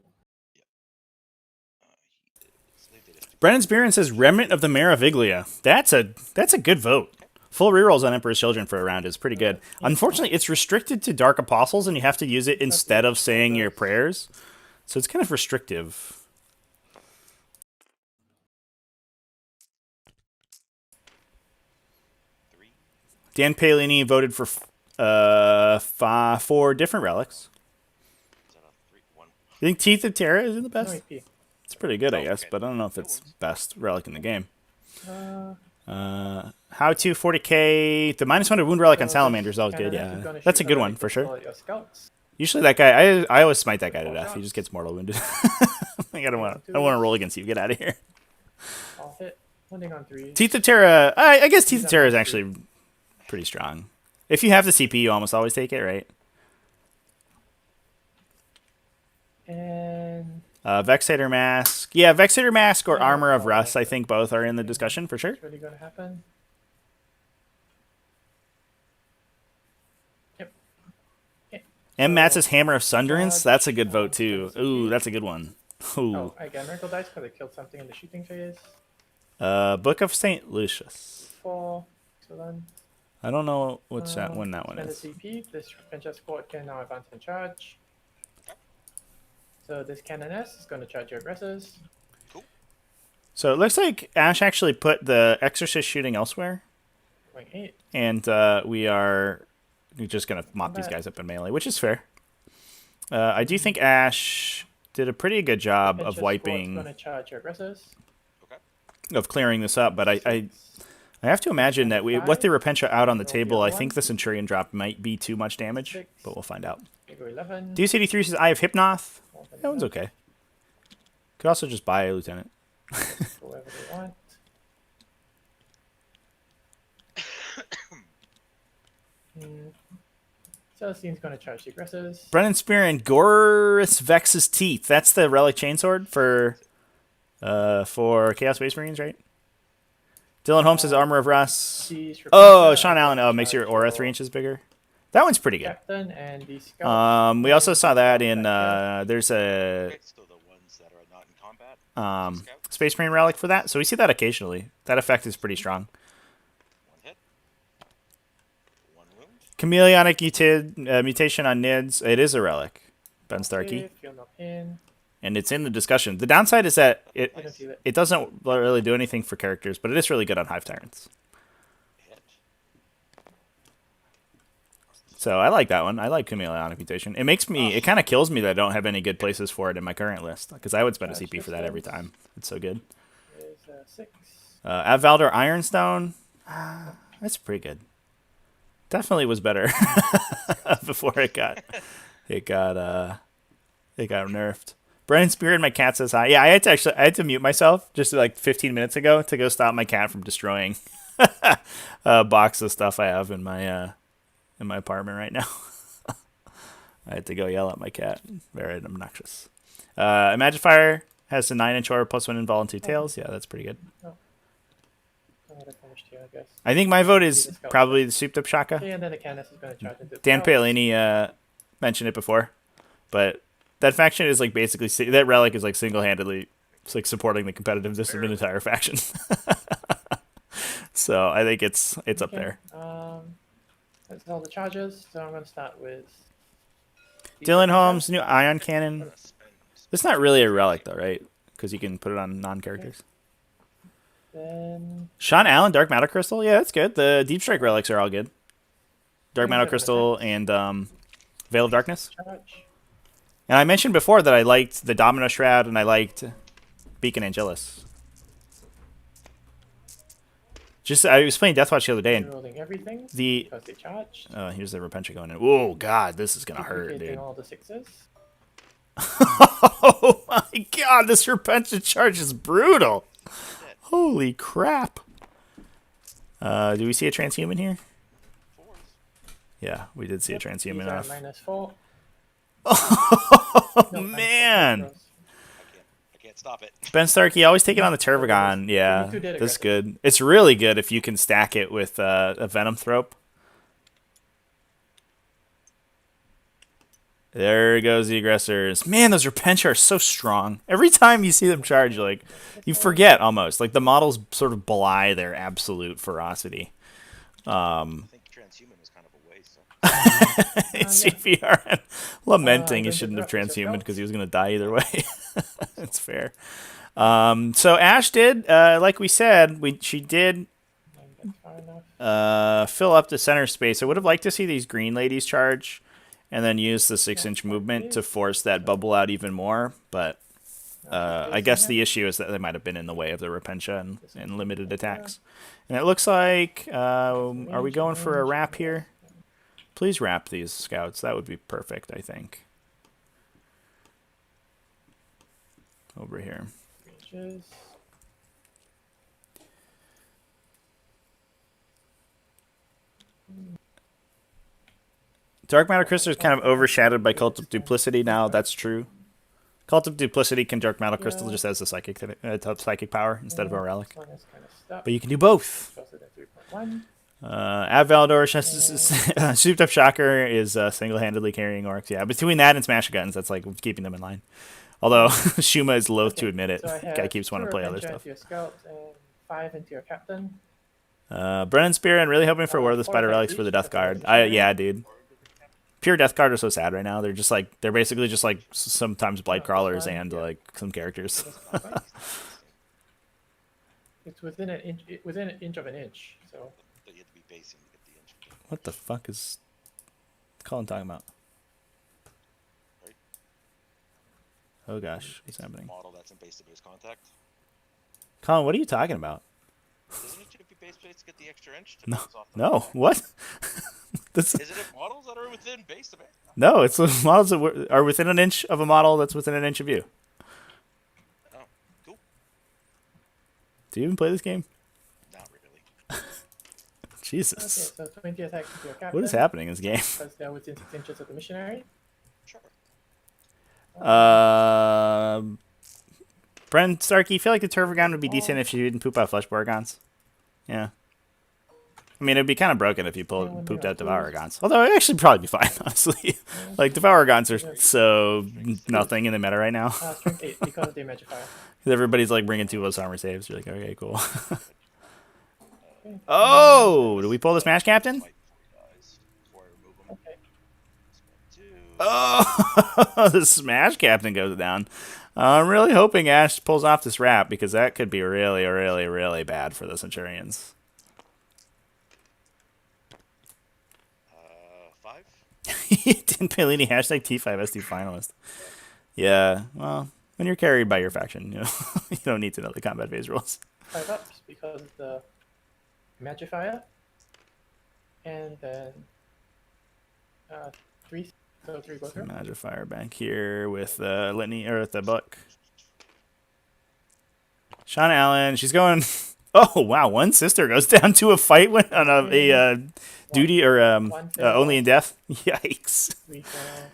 Brennan Spearin says Remnant of the Maraviglia. That's a good vote. Full rerolls on Emperor's Children for a round is pretty good. Unfortunately, it's restricted to Dark Apostles, and you have to use it instead of saying your prayers. So it's kind of restrictive. Dan Paolini voted for 4 different relics. I think Teeth of Terra isn't the No best. AP. It's pretty good, I guess, okay. but I don't know if it's best relic in the game. Uh, How to 40k. The -100 wound relic on so Salamander is always Canada good, is yeah. gonna That's a shoot good the one, right for pistol sure. at your scouts. Usually that guy, I always smite that guy to death. He just gets mortal wounded. I don't want to roll against you. Get out of here. I'll hit. Hunting on 3. Teeth of Terra. I guess Teeth These of are Terra is my actually pretty strong. If you have the CP, you almost always take it, right? And Vexator Mask. Yeah, Vexator Mask or Yeah, Armor of that's all Rust, I right. think both are in the discussion for sure. what's really going to happen? Yep. Okay. M. So, Matz's Hammer of Sunderance. Charge, That's a good vote too. spell Ooh, CP. that's a good one. Ooh. Oh, I get Miracle Dice because I killed something in the shooting phase. Book of St. Lucius. 4. Excellent. I don't know what's that when that one Spend is. the CP. This Venture Squad can now advance and charge. So this Canoness is going to charge your aggressors. So it looks like Ash actually put the Exorcist shooting elsewhere, Going 8. and we're just gonna mop these guys up in melee, which is fair. I do think Ash did a pretty good job of Going wiping, to charge your aggressors. of clearing this up, but I have to imagine that with the Repentia out on the table, I think the Centurion drop might be too much damage, but we'll find out. Go 11. Deuce 83 says, I have Hypnoth. That one's okay. Could also just buy a Lieutenant. Go wherever they want. Celestine's going to charge the aggressors. Brennan Spear and Gorus Vex's Teeth. That's the Relic Chainsword for Chaos Space Marines, right? Dylan Holmes says Armor of Rust. Oh, Sean Allen. Oh, makes your aura 3 inches bigger. That one's pretty good. Captain and the Scout. We also saw that in there's a Still the ones that are not in combat. Space Marine relic for that. So we see that occasionally. That effect is pretty strong. One hit. One wound. Chameleonic mutation on Nids. It is a relic. Ben Starkey. Feel no pain. And it's in the discussion. The downside is that I don't feel it. it doesn't really do anything for characters, but it is really good on Hive Tyrants. Hit. So I like that one. I like Chameleonic mutation. It makes me. It kind of kills me that I don't have any good places for it in my current list, because I would spend a CP for that every time. It's so good. There's 6. Avaldor Ironstone. That's pretty good. Definitely was better before it got nerfed. Brennan Spear, my cat says hi. Yeah, I had to mute myself just like 15 minutes ago to go stop my cat from destroying a box of stuff I have in my apartment right now. I had to go yell at my cat. Very obnoxious. Imagifier has a 9-inch aura plus 1 invul and 2 tails. Yeah, that's pretty good. I think my vote is probably the souped up Shaka. Okay, and then the Canoness is going to charge into Dan Paolini mentioned it before, but that faction is like basically that relic is like single-handedly like supporting the competitiveness of an entire faction. So I think it's up there. That's all the charges. So I'm going to start with Dylan Holmes, new ion cannon. It's not really a relic though, right? Because you can put it on non-characters. Then Sean Allen, Dark Matter Crystal. Yeah, that's good. The Deep Strike relics are all good. Dark Matter Crystal and Veil of Darkness. charge. And I mentioned before that I liked the Domino Shroud and I liked Beacon Angelus. I was playing Deathwatch the other day and Rolling everything the because they charged. here's the Repentia going in. Oh god, this is gonna hurt, Duplicating dude. all the 6s. Oh my god, this Repentia charge is brutal. Holy crap. Do we see a transhuman here? Yeah, we did see a transhuman These are off. -4. Oh No, man. I can't stop it. Ben Starkey always taking on the Tervagon. Yeah, You two did it, that's guys. good. It's really good if you can stack it with a Venom Thrope. There goes the aggressors. Man, those Repentia are so strong. Every time you see them charge, you forget almost. Like the models sort of belie their absolute ferocity. I think transhuman was kind of a waste. So. It's CPR lamenting he then shouldn't have the Raptors are transhuman out. because he was going to die either way. That's fair. So Ash did, like we said, she did Far enough. fill up the center space. I would have liked to see these green ladies charge and then use the 6-inch movement to force that bubble out even more. But I guess the issue is that they might have been in the way of the Repentia and limited attacks. And it looks like, are we going for a wrap here? Please wrap these scouts. That would be perfect, I think. Over here. Ranges. Dark Matter Crystal is kind of overshadowed by Cult of Duplicity now. That's true. Cult of Duplicity can Dark Matter Crystal just as a psychic power instead of a relic. But you can do both. Ab Valador, Souped Up Shocker is single-handedly carrying orcs. Yeah, between that and Smash Guns, that's like keeping them in line. Although Shuma is loath to admit it. Guy keeps wanting to play other stuff. Into your scout and 5 into your captain. Brennan Spear and really hoping for War of the Spider Relics for the Death Guard. Yeah, dude. Pure Death Guard are so sad right now. They're basically just like sometimes Blight Crawlers and like some characters. It's within an inch of an inch. So. But you have to be basing to get the inch. What the fuck is Colin talking about? Right. Oh gosh, what's happening? Model that's in base-to-base contact. Colin, what are you talking about? Isn't it to be base-to-base to get the extra inch? To No, bounce off the no, model? what? Isn't it models that are within base-to-base? No, it's models that are within an inch of a model that's within an inch of you. Oh, cool. Do you even play this game? Not really. Jesus. Okay, so 20 attacks into your captain. What is happening in this game? Because they're within 6 inches of the missionary. Sure. Bren Starkey, you feel like the Turvagon would be decent if you didn't poop out Flesh Borgons? Yeah. I mean, it'd be kind of broken if you pooped out Devouragons. Although it'd actually probably be fine, honestly. Like, Devouragons are so nothing in the meta right now. Strength 8 because of the Magnifier. Everybody's like bringing 2 armor saves. You're like, okay, cool. Oh! Do we pull the Smash Captain? Okay. Oh! The Smash Captain goes down. I'm really hoping Ash pulls off this wrap because that could be really, really, really bad for the Centurions. 5? Didn't Pellini hashtag T5S2 finalist. Yeah, well, when you're carried by your faction, you know, you don't need to know the combat phase rules. 5 ups because of the Magnifier. And then 3. So 3 go through. Magnifier back here with Litany or with the Buck. Shauna Allen, she's going. Oh wow! One sister goes down to a fight on a duty or only in death. Yikes! 3 fails.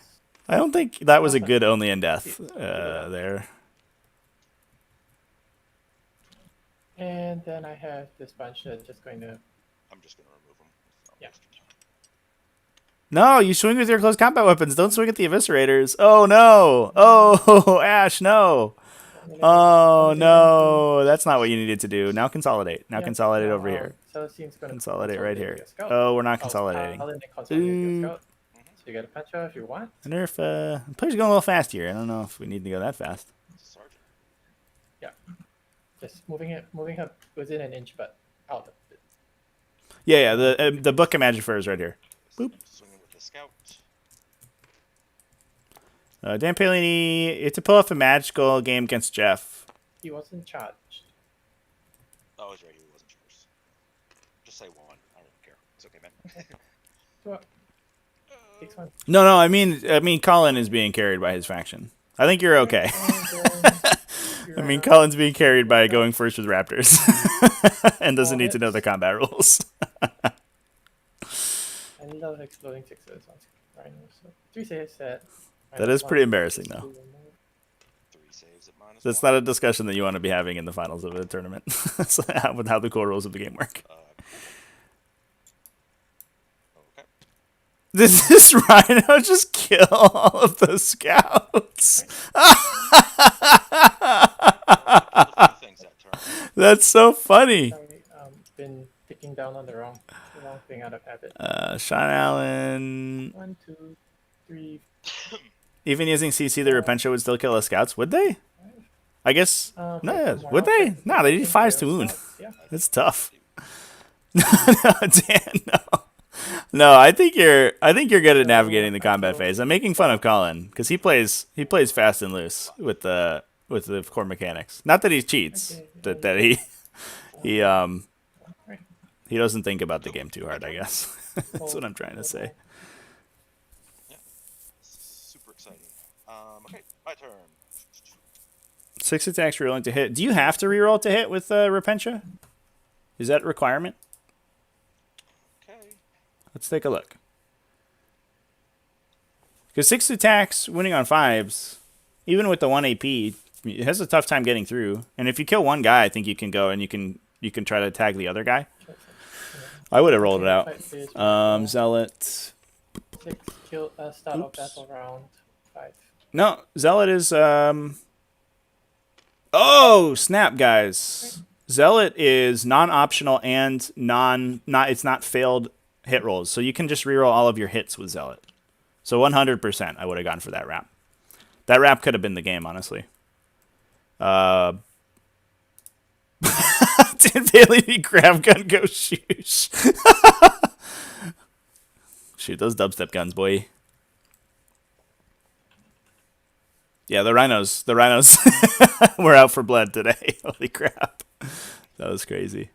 I don't think that was a good only in death there. And then I have this bunch that's just going to. I'm just going to remove them. Yeah. No, you swing with your close combat weapons. Don't swing at the eviscerators. Oh no! Oh Ash, no! Oh no! That's not what you needed to do. Now consolidate. Now consolidate over here. Celestine's going to Consolidate right here. Oh, we're not consolidating. So you get a punch if you want. I wonder if players going a little fast here. I don't know if we need to go that fast. Sergeant. Yeah. Just moving her within an inch, but out of it. Yeah. The Book of Magic Fur is right here. Boop. Swinging with the scout. Dan Palini, you have to pull off a magical game against Jeff. He wasn't charged. Oh, he's right. He wasn't yours. Just say 1. I don't care. It's okay, man. So, takes 1. No. I mean, Colin is being carried by his faction. I think you're okay. I mean, Colin's being carried by going first with Raptors and doesn't need to know the combat rules. I love exploding 6s on Rhino. So 3 saves set. That is pretty embarrassing, though. 3 saves at -1. That's not a discussion that you want to be having in the finals of a tournament. With how the core rules of the game work. Okay. Does this Rhino just kill all of the scouts? Things that turn. That's so funny. Been picking down on the wrong thing out of habit. Sean Allen. 1, 2, 3. Even using CC, the Repentia would still kill the scouts, would they? I guess. No, would they? No, they need 5s to wound. Yeah. It's tough. No, Dan, no. No, I think you're good at navigating the combat phase. I'm making fun of Colin because he plays fast and loose with the core mechanics. Not that he cheats, that he doesn't think about the game too hard, I guess. That's what I'm trying to say. Yeah. Super exciting. Okay, my turn. 6 attacks rerolling to hit. Do you have to reroll to hit with Repentia? Is that a requirement? Okay. Let's take a look. Because 6 attacks, winning on 5s, even with the 1 AP, it has a tough time getting through. And if you kill one guy, I think you can go and you can try to tag the other guy. I would have rolled it out. Zealot. 6 kill start of battle round 5. No, Zealot is oh, snap, guys. Zealot is non-optional and it's not failed hit rolls. So you can just reroll all of your hits with Zealot. So 100% I would have gone for that wrap. That wrap could have been the game, honestly. Did Bailey grab gun go shoot? Shoot those dubstep guns, boy. Yeah, the rhinos were out for blood today. Holy crap. That was crazy.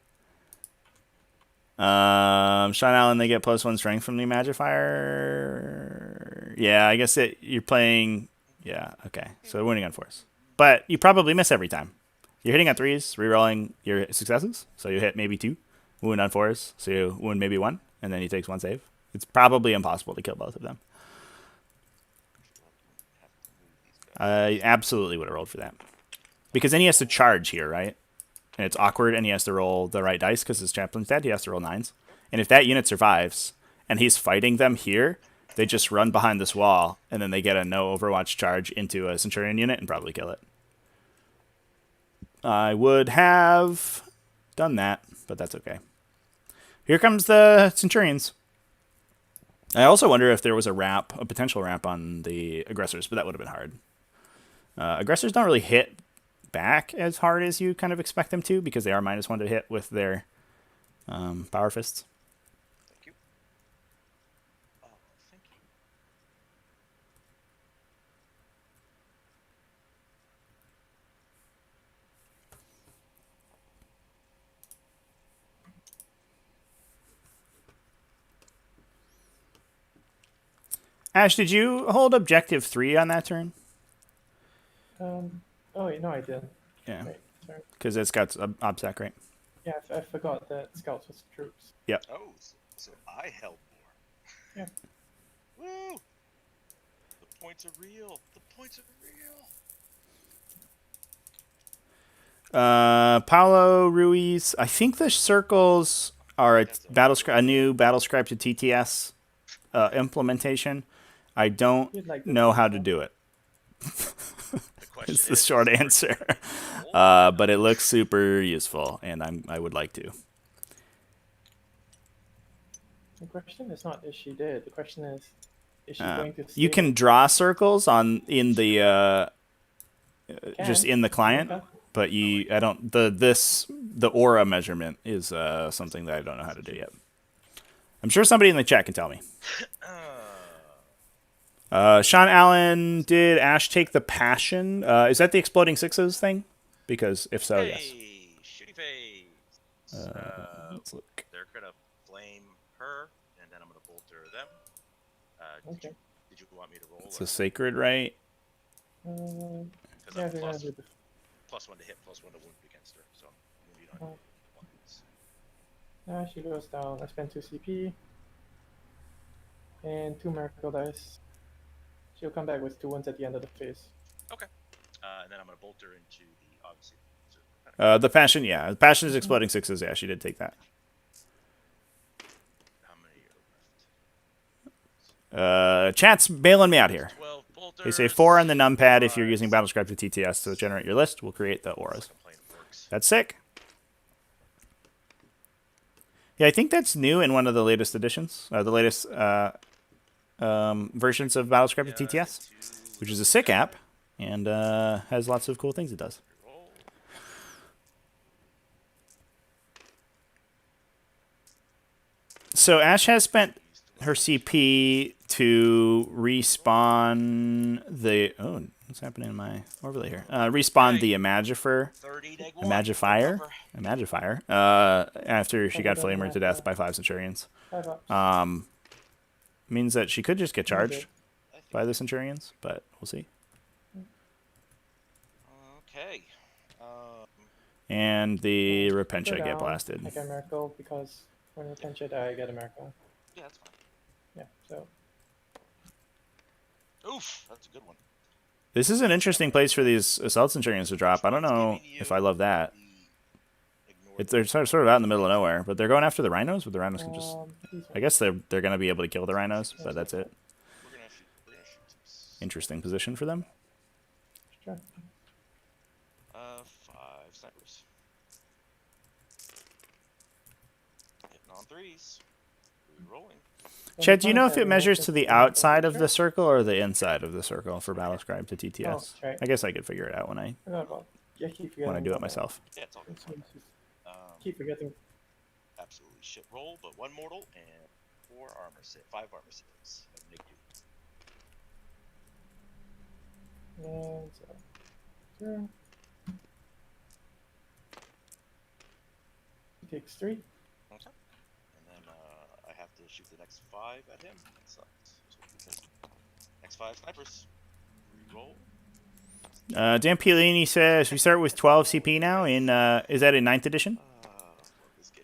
Sean Allen, they get +1 strength from the Magifier. Yeah, I guess you're playing. Yeah, okay. So winning on 4s. But you probably miss every time. You're hitting on 3s, rerolling your successes. So you hit maybe 2, wound on 4s, so you wound maybe 1, and then he takes 1 save. It's probably impossible to kill both of them. I absolutely would have rolled for that. Because then he has to charge here, right? And it's awkward, and he has to roll the right dice because his chaplain's dead. He has to roll 9s. And if that unit survives, and he's fighting them here, they just run behind this wall, and then they get a no Overwatch charge into a Centurion unit and probably kill it. I would have done that, but that's okay. Here comes the Centurions. I also wonder if there was a potential wrap on the aggressors, but that would have been hard. Aggressors don't really hit back as hard as you kind of expect them to because they are -1 to hit with their power fists. Thank you. Oh, thank you. Ash, did you hold objective 3 on that turn? Oh wait, no, I didn't. Yeah. Wait, sorry. Because it's got obstac, right? Yeah, I forgot that scouts was troops. Yep. Oh, so I held more. Yeah. Woo! The points are real. The points are real. Paulo Ruiz. I think the circles are a new battle script to TTS implementation. I don't know how to do it. It's the short answer. But it looks super useful, and I would like to. The question is not is she dead. The question is she going to stay? You can draw circles in the just in the client, Okay. but the aura measurement is something that I don't know how to do yet. I'm sure somebody in the chat can tell me. Sean Allen, did Ash take the passion? Is that the exploding 6s thing? Because if so, yes. Shooty face. Let's look. They're gonna flame her, and then I'm gonna bolter them. Okay. Did you want me to roll? It's a sacred right. Because Yeah, I'm we're gonna do +1 to hit, +1 to wound against her. So I'm gonna be on ones. She goes down. I spend 2 CP. And 2 miracle dice. She'll come back with 2 wounds at the end of the phase. Okay. And then I'm gonna bolter into the obviously. The passion, yeah. The passion is exploding 6s. Yeah, she did take that. How many are left? Chat's bailing me out here. 12 bolters. They say 4 on the numpad if you're using Battlescript to TTS to generate your list. We'll create the auras. That's sick. Yeah, I think that's new in one of the latest editions. The latest versions of Battlescript to TTS, which is a sick app and has lots of cool things it does. So Ash has spent her CP to respawn the... Oh, what's happening in my overlay here? Respawn the Imagifier. After she got flamered to death by 5 Centurions. Means that she could just get charged by the Centurions, but we'll see. Okay. And the Repentia get blasted. I get a miracle because when Repentia die, I get a miracle. Yeah, that's fine. Yeah, so. Oof, that's a good one. This is an interesting place for these assault centurions to drop. I don't know if I love that. They're sort of out in the middle of nowhere, but they're going after the rhinos. But the rhinos can just, I guess they're going to be able to kill the rhinos, but that's it. We're gonna shoot some. Interesting position for them. Sure. 5 snipers. Hitting on 3s. Re-rolling. Chad, do you know if it measures to the outside of the circle or the inside of the circle for Battlescribe to TTS? Oh, right. I guess I could figure it out when I keep forgetting do it about myself. Yeah, it's all good. Keep forgetting. Absolutely shit roll, but 1 mortal and 4 armor save, 5 armor saves. And make do. And turn. He takes 3. Okay. And then I have to shoot the next 5 at him. That sucks. So next 5 snipers. Re-roll. Dan Piolini says we start with 12 CP now. Is that in 9th edition? Love this game.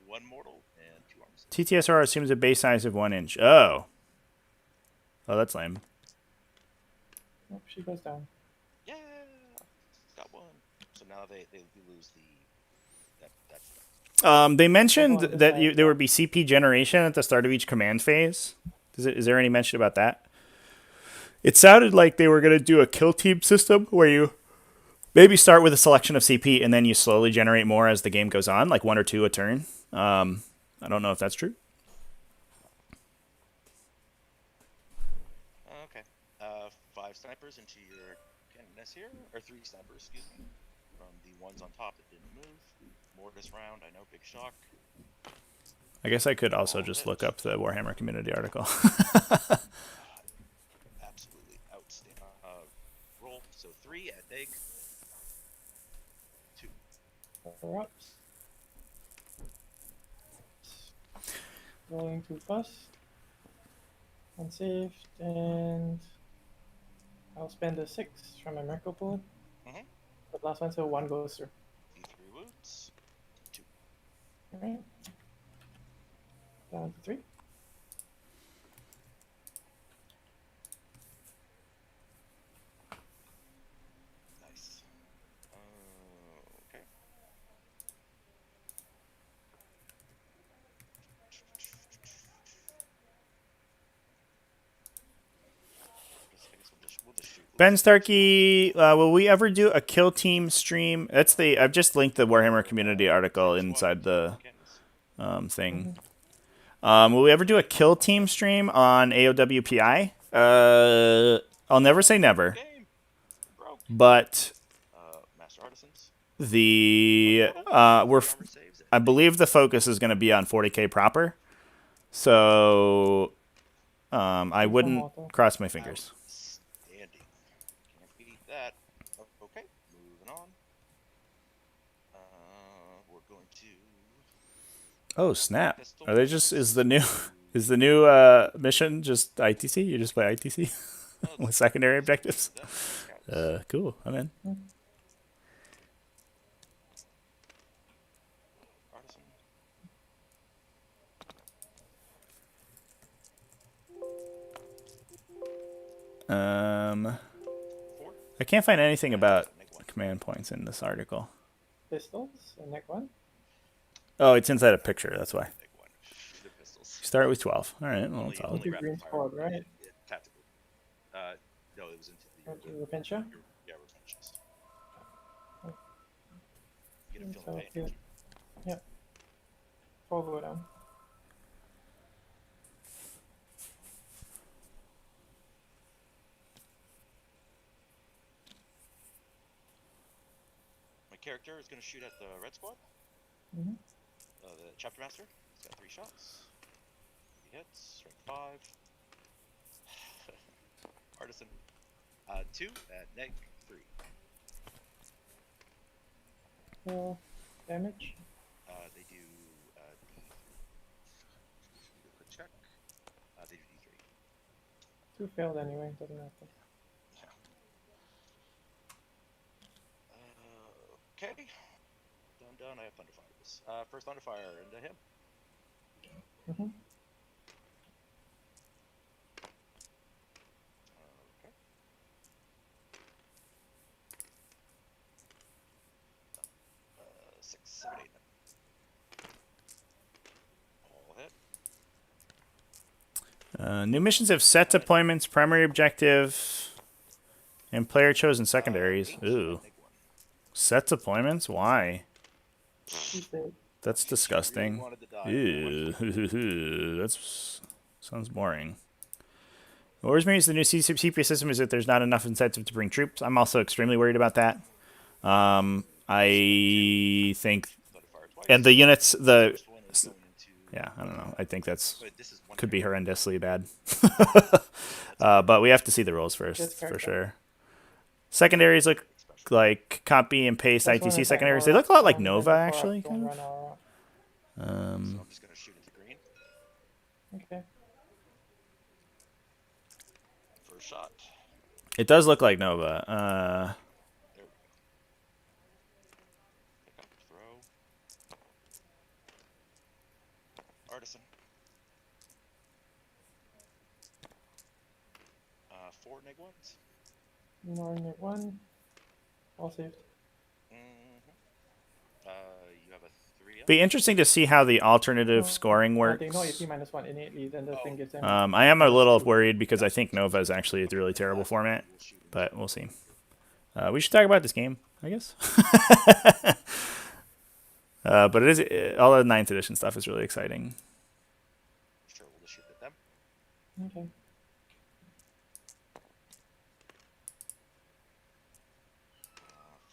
1 mortal and 2 armor saves. TTSR assumes a base size of 1 inch. Oh, that's lame. Oh, she goes down. Yeah, got 1. So now they lose the They mentioned that there would be CP generation at the start of each command phase. Is there any mention about that? It sounded like they were going to do a kill team system where you maybe start with a selection of CP and then you slowly generate more as the game goes on, like 1 or 2 a turn. I don't know if that's true. Okay. 5 snipers into your canoness here, or 3 snipers, excuse me. From the ones on top that didn't move. Mortis round, I know, big shock. I guess I could also just look up the Warhammer community article. Absolutely outstanding. Roll, so 3 at egg. 2. Corrupts. Rolling 2 plus. Unsaved, and I'll spend a 6 from my miracle pool. The last one, so 1 goes through. D3 wounds. 2. Alright. Down to 3. Nice. Okay. We'll just shoot. Ben Starkey, will we ever do a kill team stream? I've just linked the Warhammer community article inside the thing. Will we ever do a kill team stream on AOWPI? I'll never say never, but Master Artisans. I believe the focus is going to be on 40k proper, so I wouldn't cross my fingers. Outstanding. Can't beat that. Okay, moving on. We're going to. Oh snap! Are they just is the new mission just ITC? You just play ITC with secondary objectives? Cool. I'm in. I can't find anything about command points in this article. Pistols, and neck 1. Oh, it's inside a picture. That's why. Start with 12. All right. Well, that's all. Green squad, right? Tactical. No, it was into the Repentia? Yeah, Repentious. Get a feeling of pain. Yep. 4 go down. My character is going to shoot at the red squad. Mm-hmm. The chapter master. He's got 3 shots. He hits. Strike 5. Artisan. 2 at neg 3. 4 damage. They do D3. Quick check. They do D3. 2 failed anyway, doesn't matter. Okay. Done. I have Thunderfires. First Thunderfire into him. Mm-hmm. New missions have set deployments, primary objective, and player chosen secondaries. Ooh. Set deployments? Why? He's dead. That's disgusting. Wanted to die. Ew. That's sounds boring. What worries me is the new CP system is that there's not enough incentive to bring troops. I'm also extremely worried about that. I think, and the units, yeah, I don't know. I think that's could be horrendously bad. But we have to see the rules first, for sure. Secondaries look like copy and paste ITC secondaries. They look a lot like Nova, actually. Kind of. So I'm just gonna shoot into green. Okay. First shot. It does look like Nova. There we go. Pick up, throw. Artisan. 4 neg ones. Ignoring one. All saved. You have a 3 up. Be interesting to see how the alternative scoring works. They ignore your T-1 innately, then the thing gets them. I am a little worried because I think Nova is actually a really terrible format, but we'll see. We should talk about this game, I guess. But it is all the 9th edition stuff is really exciting. Sure, we'll just shoot at them. Okay.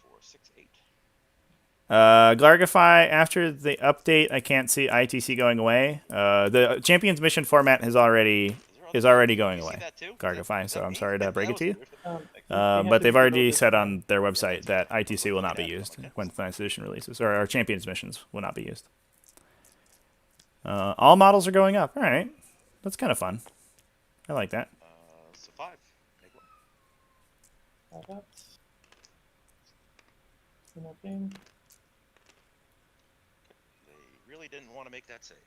4, 6, 8. Glargify, after the update, I can't see ITC going away. The Champions Mission format is already going away. Glargify, so I'm sorry to break it to you. But they've already said on their website that ITC will not be used when the 9th edition releases, or our Champions Missions will not be used. All models are going up. All right. That's kind of fun. I like that. So 5. Make one. That's nothing. They really didn't want to make that save.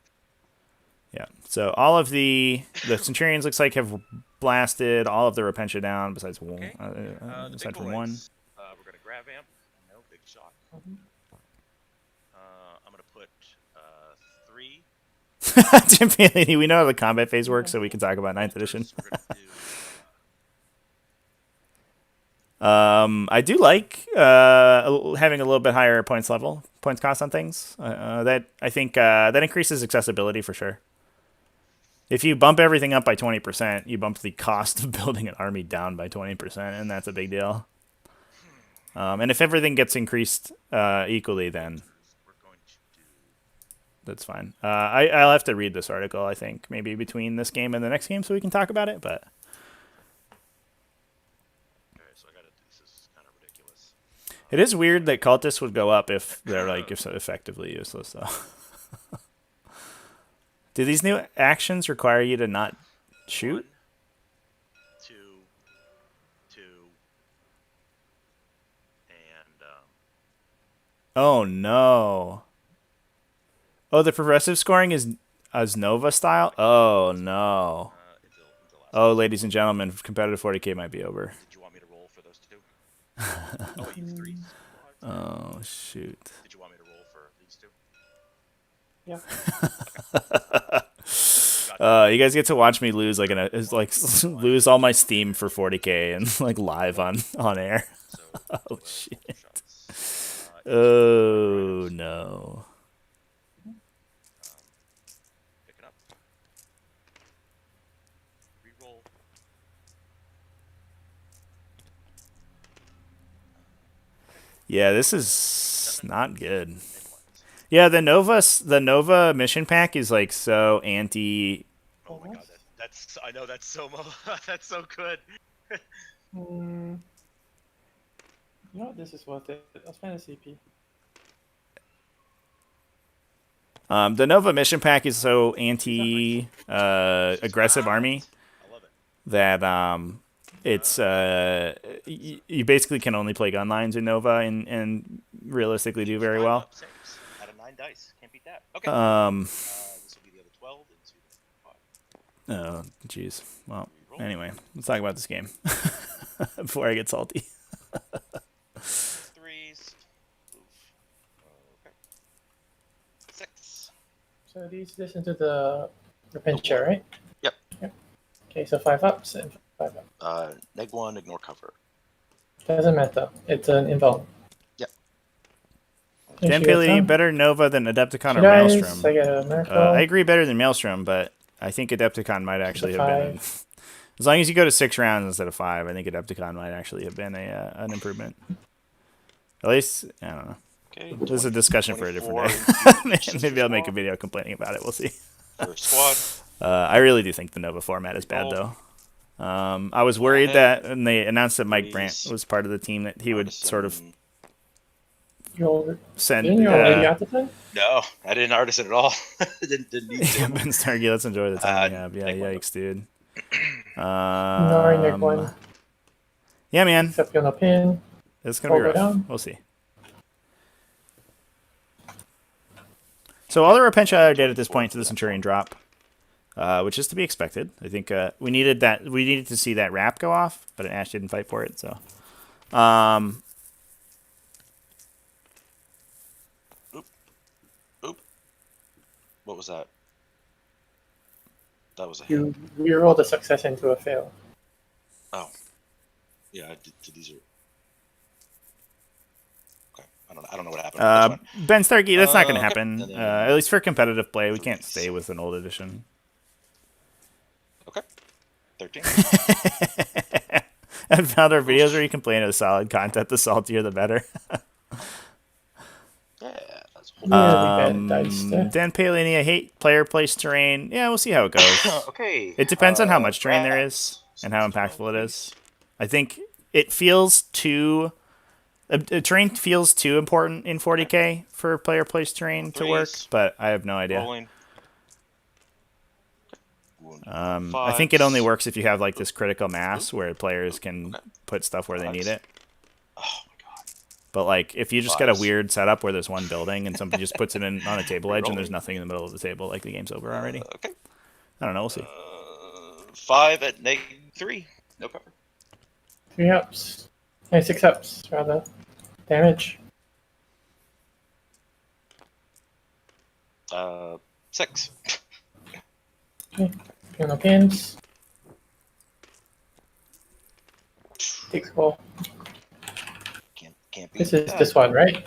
Yeah. So all of the Centurions looks like have blasted all of the Repentia down besides one. Okay. Aside from one. We're gonna grab amp. No big shot. Mhm. I'm gonna put 3. Champion, we know how the combat phase works, so we can talk about 9th edition. We're gonna do, I do like having a little bit higher points cost on things. That I think that increases accessibility for sure. If you bump everything up by 20%, you bump the cost of building an army down by 20%, and that's a big deal. And if everything gets increased equally, then we're going to do. that's fine. I'll have to read this article, I think, maybe between this game and the next game so we can talk about it, but... Okay, so I gotta do this. Is kind of ridiculous. It is weird that cultists would go up if they're like effectively useless, though. Do these new actions require you to not shoot? 1, 2, 2, and Oh no! Oh, the progressive scoring is as Nova style. Oh no! until last. Oh, ladies and gentlemen, competitive 40K might be over. Did you want me to roll for those 2? Oh, you 3. Oh shoot! Did you want me to roll for these 2? Yeah. You guys get to watch me lose lose all my Steam for 40K and like live on air. So, Oh shit! Oh no! Pick it up. Reroll. Yeah, this is not good. Yeah, the Nova mission pack is like so anti. Oh my god, that's I know that's so that's so good. You know what? This is worth it. I'll spend a CP. The Nova mission pack is so anti aggressive army I love it. that it's you basically can only play gun lines in Nova and realistically do very well. Saves out of 9 dice, can't beat that. Okay. This will be the other 12 into 5. Oh, jeez. Well, anyway, let's talk about this game before I get salty. 3s. Oof. Okay. 6. So these listen to the Repentia, right? Yep. Okay, so 5 ups and 5 ups. Neg 1, ignore cover. Doesn't matter. It's an invuln. Yep. Dan Paley, better Nova than Adepticon or Maelstrom. I get a miracle. I agree better than Maelstrom, but I think Adepticon might actually have been... As long as you go to 6 rounds instead of 5, I think Adepticon might actually have been an improvement. At least, I don't know. Okay, This is a discussion for a different day. Maybe I'll make a video complaining about it. We'll see. First squad. I really do think the Nova format is bad, though. I was worried that when they announced that Mike Brandt was part of the team, that he would sort of send... Didn't you already got the thing? No, I didn't artisan at all. didn't need to. Yeah, Ben Starkey, let's enjoy the time we have. Yeah, yikes, dude. Ignoring Nick 1. Yeah, man. Except you're on a pin. It's going to be rough. Down. We'll see. So all the Repentia I did at this point to the Centurion drop, which is to be expected. I think we needed that. We needed to see that wrap go off, but Ash didn't fight for it. So, Oop. What was that? That was a hit. You rerolled a success into a fail. Oh. Yeah, I did these are... Okay. I don't know what happened. Ben Starkey, that's not going to okay. happen. At least for competitive play, we can't stay with an old edition. Okay. 13. I've found our videos where you complain of solid content. The saltier, the better. Yeah, that's Dan Palini, I hate player place terrain. Yeah, we'll see how it goes. Okay. It depends on how much terrain there is and how impactful it is. I think it feels too... terrain feels too important in 40k for player place terrain to work, but I have no idea. I think it only works if you have like this critical mass where players can put stuff where they need it. Oh my god. But like if you just get a weird setup where there's one building and somebody just puts it in on a table edge and there's nothing in the middle of the table, like the game's over already. Okay. I don't know, we'll see. 5 at -3. No cover. 3 ups. 6 ups, rather. Damage. 6. Okay. Piano pins. Take skull. Can't be. This is this one, right?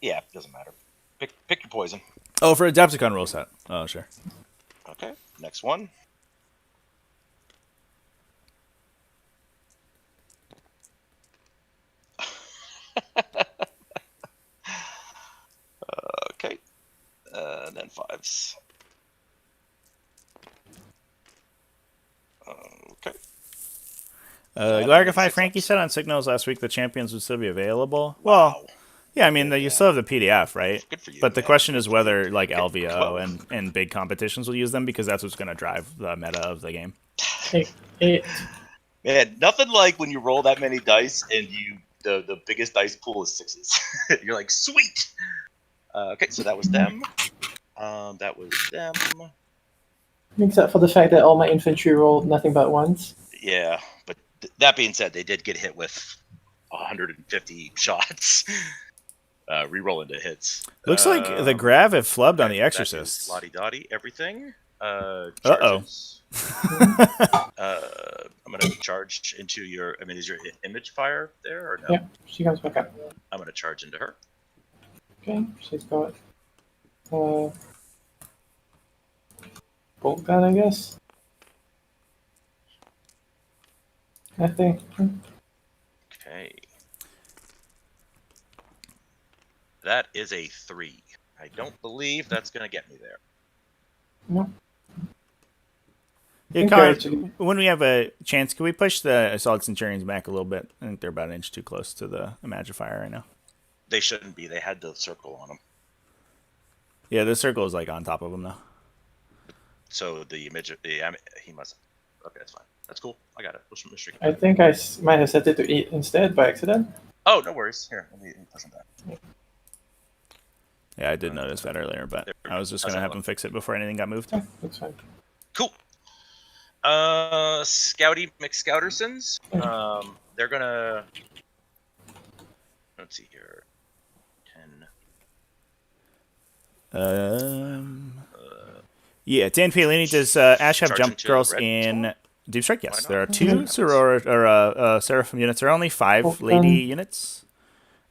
Yeah, doesn't matter. Pick your poison. Oh, for Adepticon rule set. Oh, sure. Okay. Next one. Okay. And then 5s. Okay. Largify Frankie said on Signals last week the champions would still be available. Well, yeah, I mean, you still have the PDF, right? Good for you, but the man. question is whether like LVO and big competitions will use them because that's what's going to drive the meta of the game. Take 8. Man, nothing like when you roll that many dice and the biggest dice pool is 6s. You're like, sweet. Okay, so that was them. That was them. Except for the fact that all my infantry rolled nothing but 1s. Yeah, but that being said, they did get hit with 150 shots. Reroll into hits. Looks like the Grav have flubbed on the Exorcist. Lottie Dottie, everything. Uh-oh. I'm going to charge into your... I mean, is your image fire there or no? Yeah, she comes back up. I'm going to charge into her. Okay, she's got... bolt gun, I guess? I think. Okay. That is a 3. I don't believe that's going to get me there. No. Yeah, Connor, when we have a chance, can we push the Assault Centurions back a little bit? I think they're about an inch too close to the Imagifier right now. They shouldn't be. They had the circle on them. Yeah, the circle is like on top of them now. So the image, he must. Okay, that's fine. That's cool. I got it. Push mystery. I think I might have set it to 8 instead by accident. Oh, no worries. Here, let me push him back. Yeah, I did notice that earlier, but I was just going to have them fix it before anything got moved. Yeah, that's fine. Cool. Scouty McScoutersons. They're gonna. Let's see here. 10. Yeah, Dan Palini, does Ash have Charge jump into girls red in Deep Strike, yes. not? There are 2 Seraphim units. There are only 5 Open. lady units,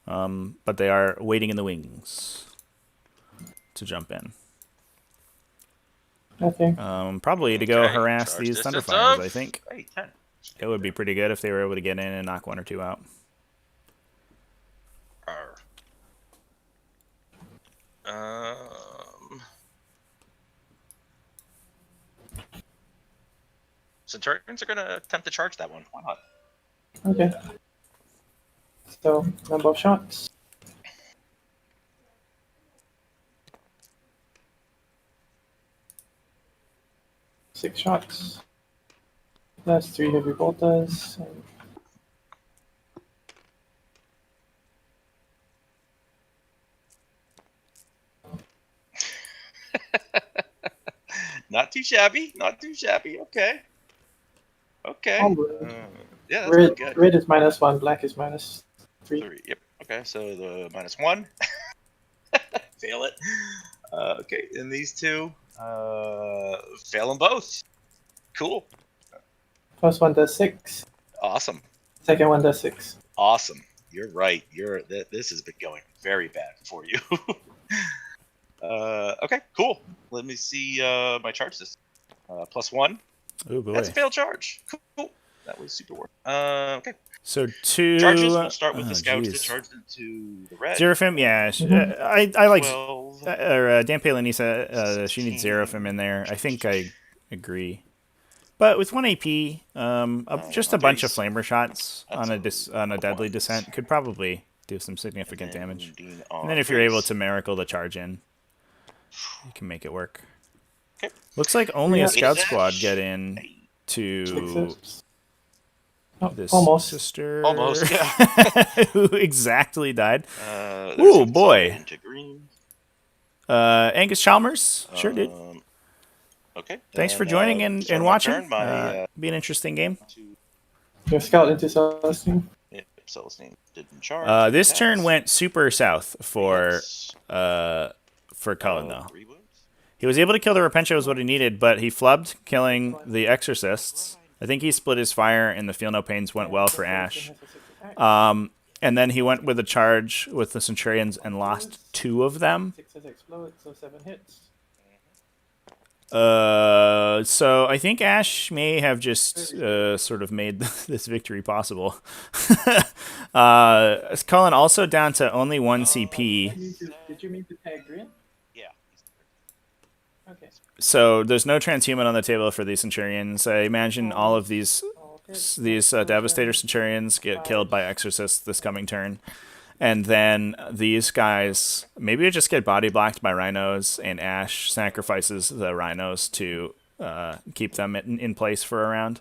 but they are waiting in the wings to jump in. Okay. Probably to go Okay, harass charge these distance Thunderfires, of- I think. Hey, 10. It would be pretty good if they were able to get in and knock 1 or 2 out. Arr. Centurions are gonna attempt to charge that one. Why not? Okay. So, number of shots. Six shots. That's 3 heavy bolters. Not too shabby. Not too shabby. Okay. Okay. Yeah, that's Red, pretty good. red is -1, black is -3. 3. Yep. Okay, so the -1. Fail it. Okay, and these 2 fail them both. Cool. First one does 6. Awesome. Second one does 6. Awesome. You're right. This has been going very bad for you. Okay, cool. Let me see my charge system. +1. Oh boy. That's a failed charge. Cool. That was super work. Okay. So 2 Charges. We'll start with the scouts geez. that charged into the red. Seraphim, yeah. I like 12. Dan Palanisa. She needs Seraphim in there. I think I agree. But with 1 AP, just a okay, bunch of so flamer shots on a that's deadly ones. descent could probably do some significant And then damage. Dean And then if you're able offers. to miracle the charge in, you can make it work. Okay. Looks like only Yeah. a scout Is squad that- get in to Sixes. Oh, this almost. sister. Almost, yeah. who exactly died. There's Ooh, some boy. into green. Angus Chalmers, sure dude. Okay. Thanks for then, joining and start my watching. turn, my, Be an interesting game. Your scout into Celestine. Yep, Celestine didn't charge. This Pass. turn went super south for Yes. Cullen though. 3 wounds. He was able to kill the Repentia was what he needed, but he flubbed killing the Exorcists. I think he split his fire, and the Feel No Pains went well for Ash. And then he went with a charge with the Centurions and lost 2 of them. 6 has exploded, so 7 hits. So I think Ash may have just sort of made this victory possible. Cullen also down to only 1 CP. Did you mean to tag green? Yeah. Okay. So there's no transhuman on the table for these Centurions. I imagine all of these Devastator Centurions get killed by Exorcists this coming turn. And then these guys, maybe just get body blocked by Rhinos, and Ash sacrifices the Rhinos to keep them in place for a round.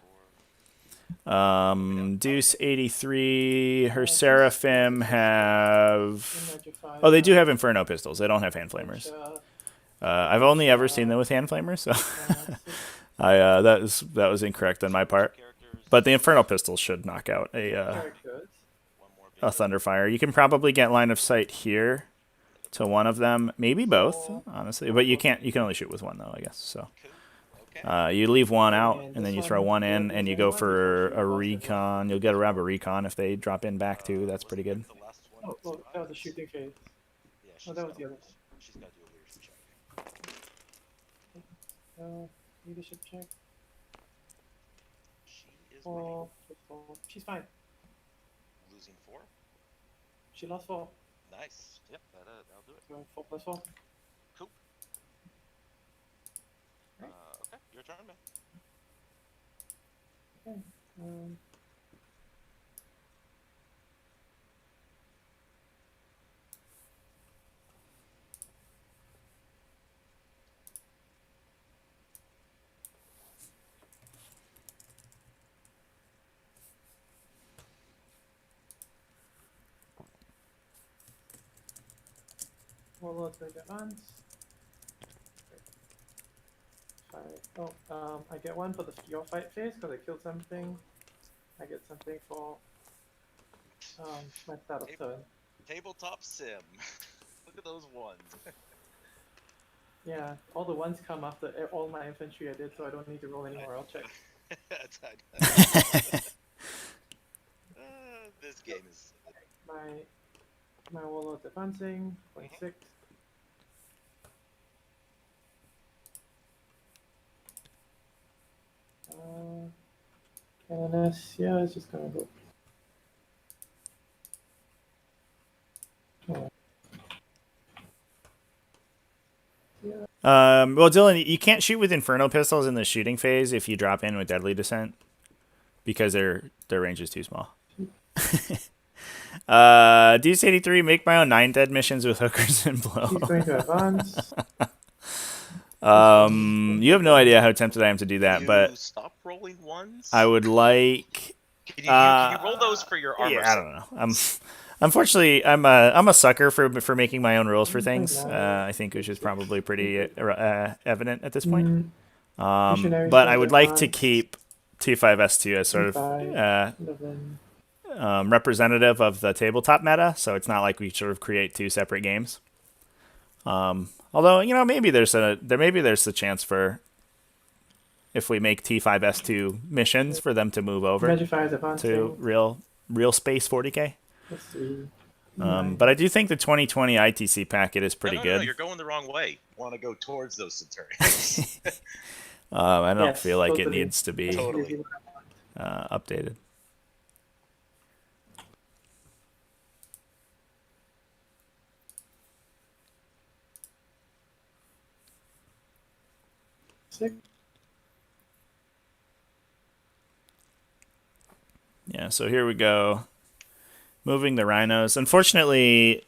Deuce 83, her Seraphim have... Oh, they do have Inferno pistols. They don't have hand flamers. I've only ever seen them with hand flamers, so that was incorrect on my part. But the Inferno pistols should knock out a Thunderfire. You can probably get line of sight here to one of them, maybe both, honestly. But you can't. You can only shoot with one though, I guess. So you leave one out, and then you throw one in, and you go for a recon. You'll get a grab a recon if they drop in back too. That's pretty good. Oh, that was a shooting phase. Oh, that was the other one. She's got to do a leadership check. Leadership check. She is 4. She's fine. losing 4. She lost 4. Nice. Yep, that'll do it. So 4 plus 4. Cool. Okay, your turn, man. Okay. Warlord's going to advance. I get 1 for your fight phase because I killed something. I get something for my start of turn. Tabletop sim. Look at those ones. Yeah, all the ones come after all my infantry I did, so I don't need to roll anymore. I'll check. This game is. My warlord advancing. 0.6. LNS, yeah, it's just gonna go. Oh. Well, Dylan, you can't shoot with Inferno pistols in the shooting phase if you drop in with Deadly Descent because their range is too small. Deuce 83, make my own 9 dead missions with hookers and blow. He's going to advance. You have no idea how tempted I am to do that, You but stop rolling ones. I would like. Can you roll those for your armor? Yeah, I don't know. Unfortunately, I'm a sucker for making my own rules for things. I think which is probably pretty evident at this point. But I would like to keep T5S2 as sort of representative of the tabletop meta, so it's not like we sort of create 2 separate games. Although maybe there's the chance for if we make T5S2 missions for them to move over to real space 40K. But I do think the 2020 ITC packet is pretty good. No, you're going the wrong way. You want to go towards those Centurions. I don't feel like it needs to be Totally. updated. Yeah, so here we go. Moving the rhinos. Unfortunately,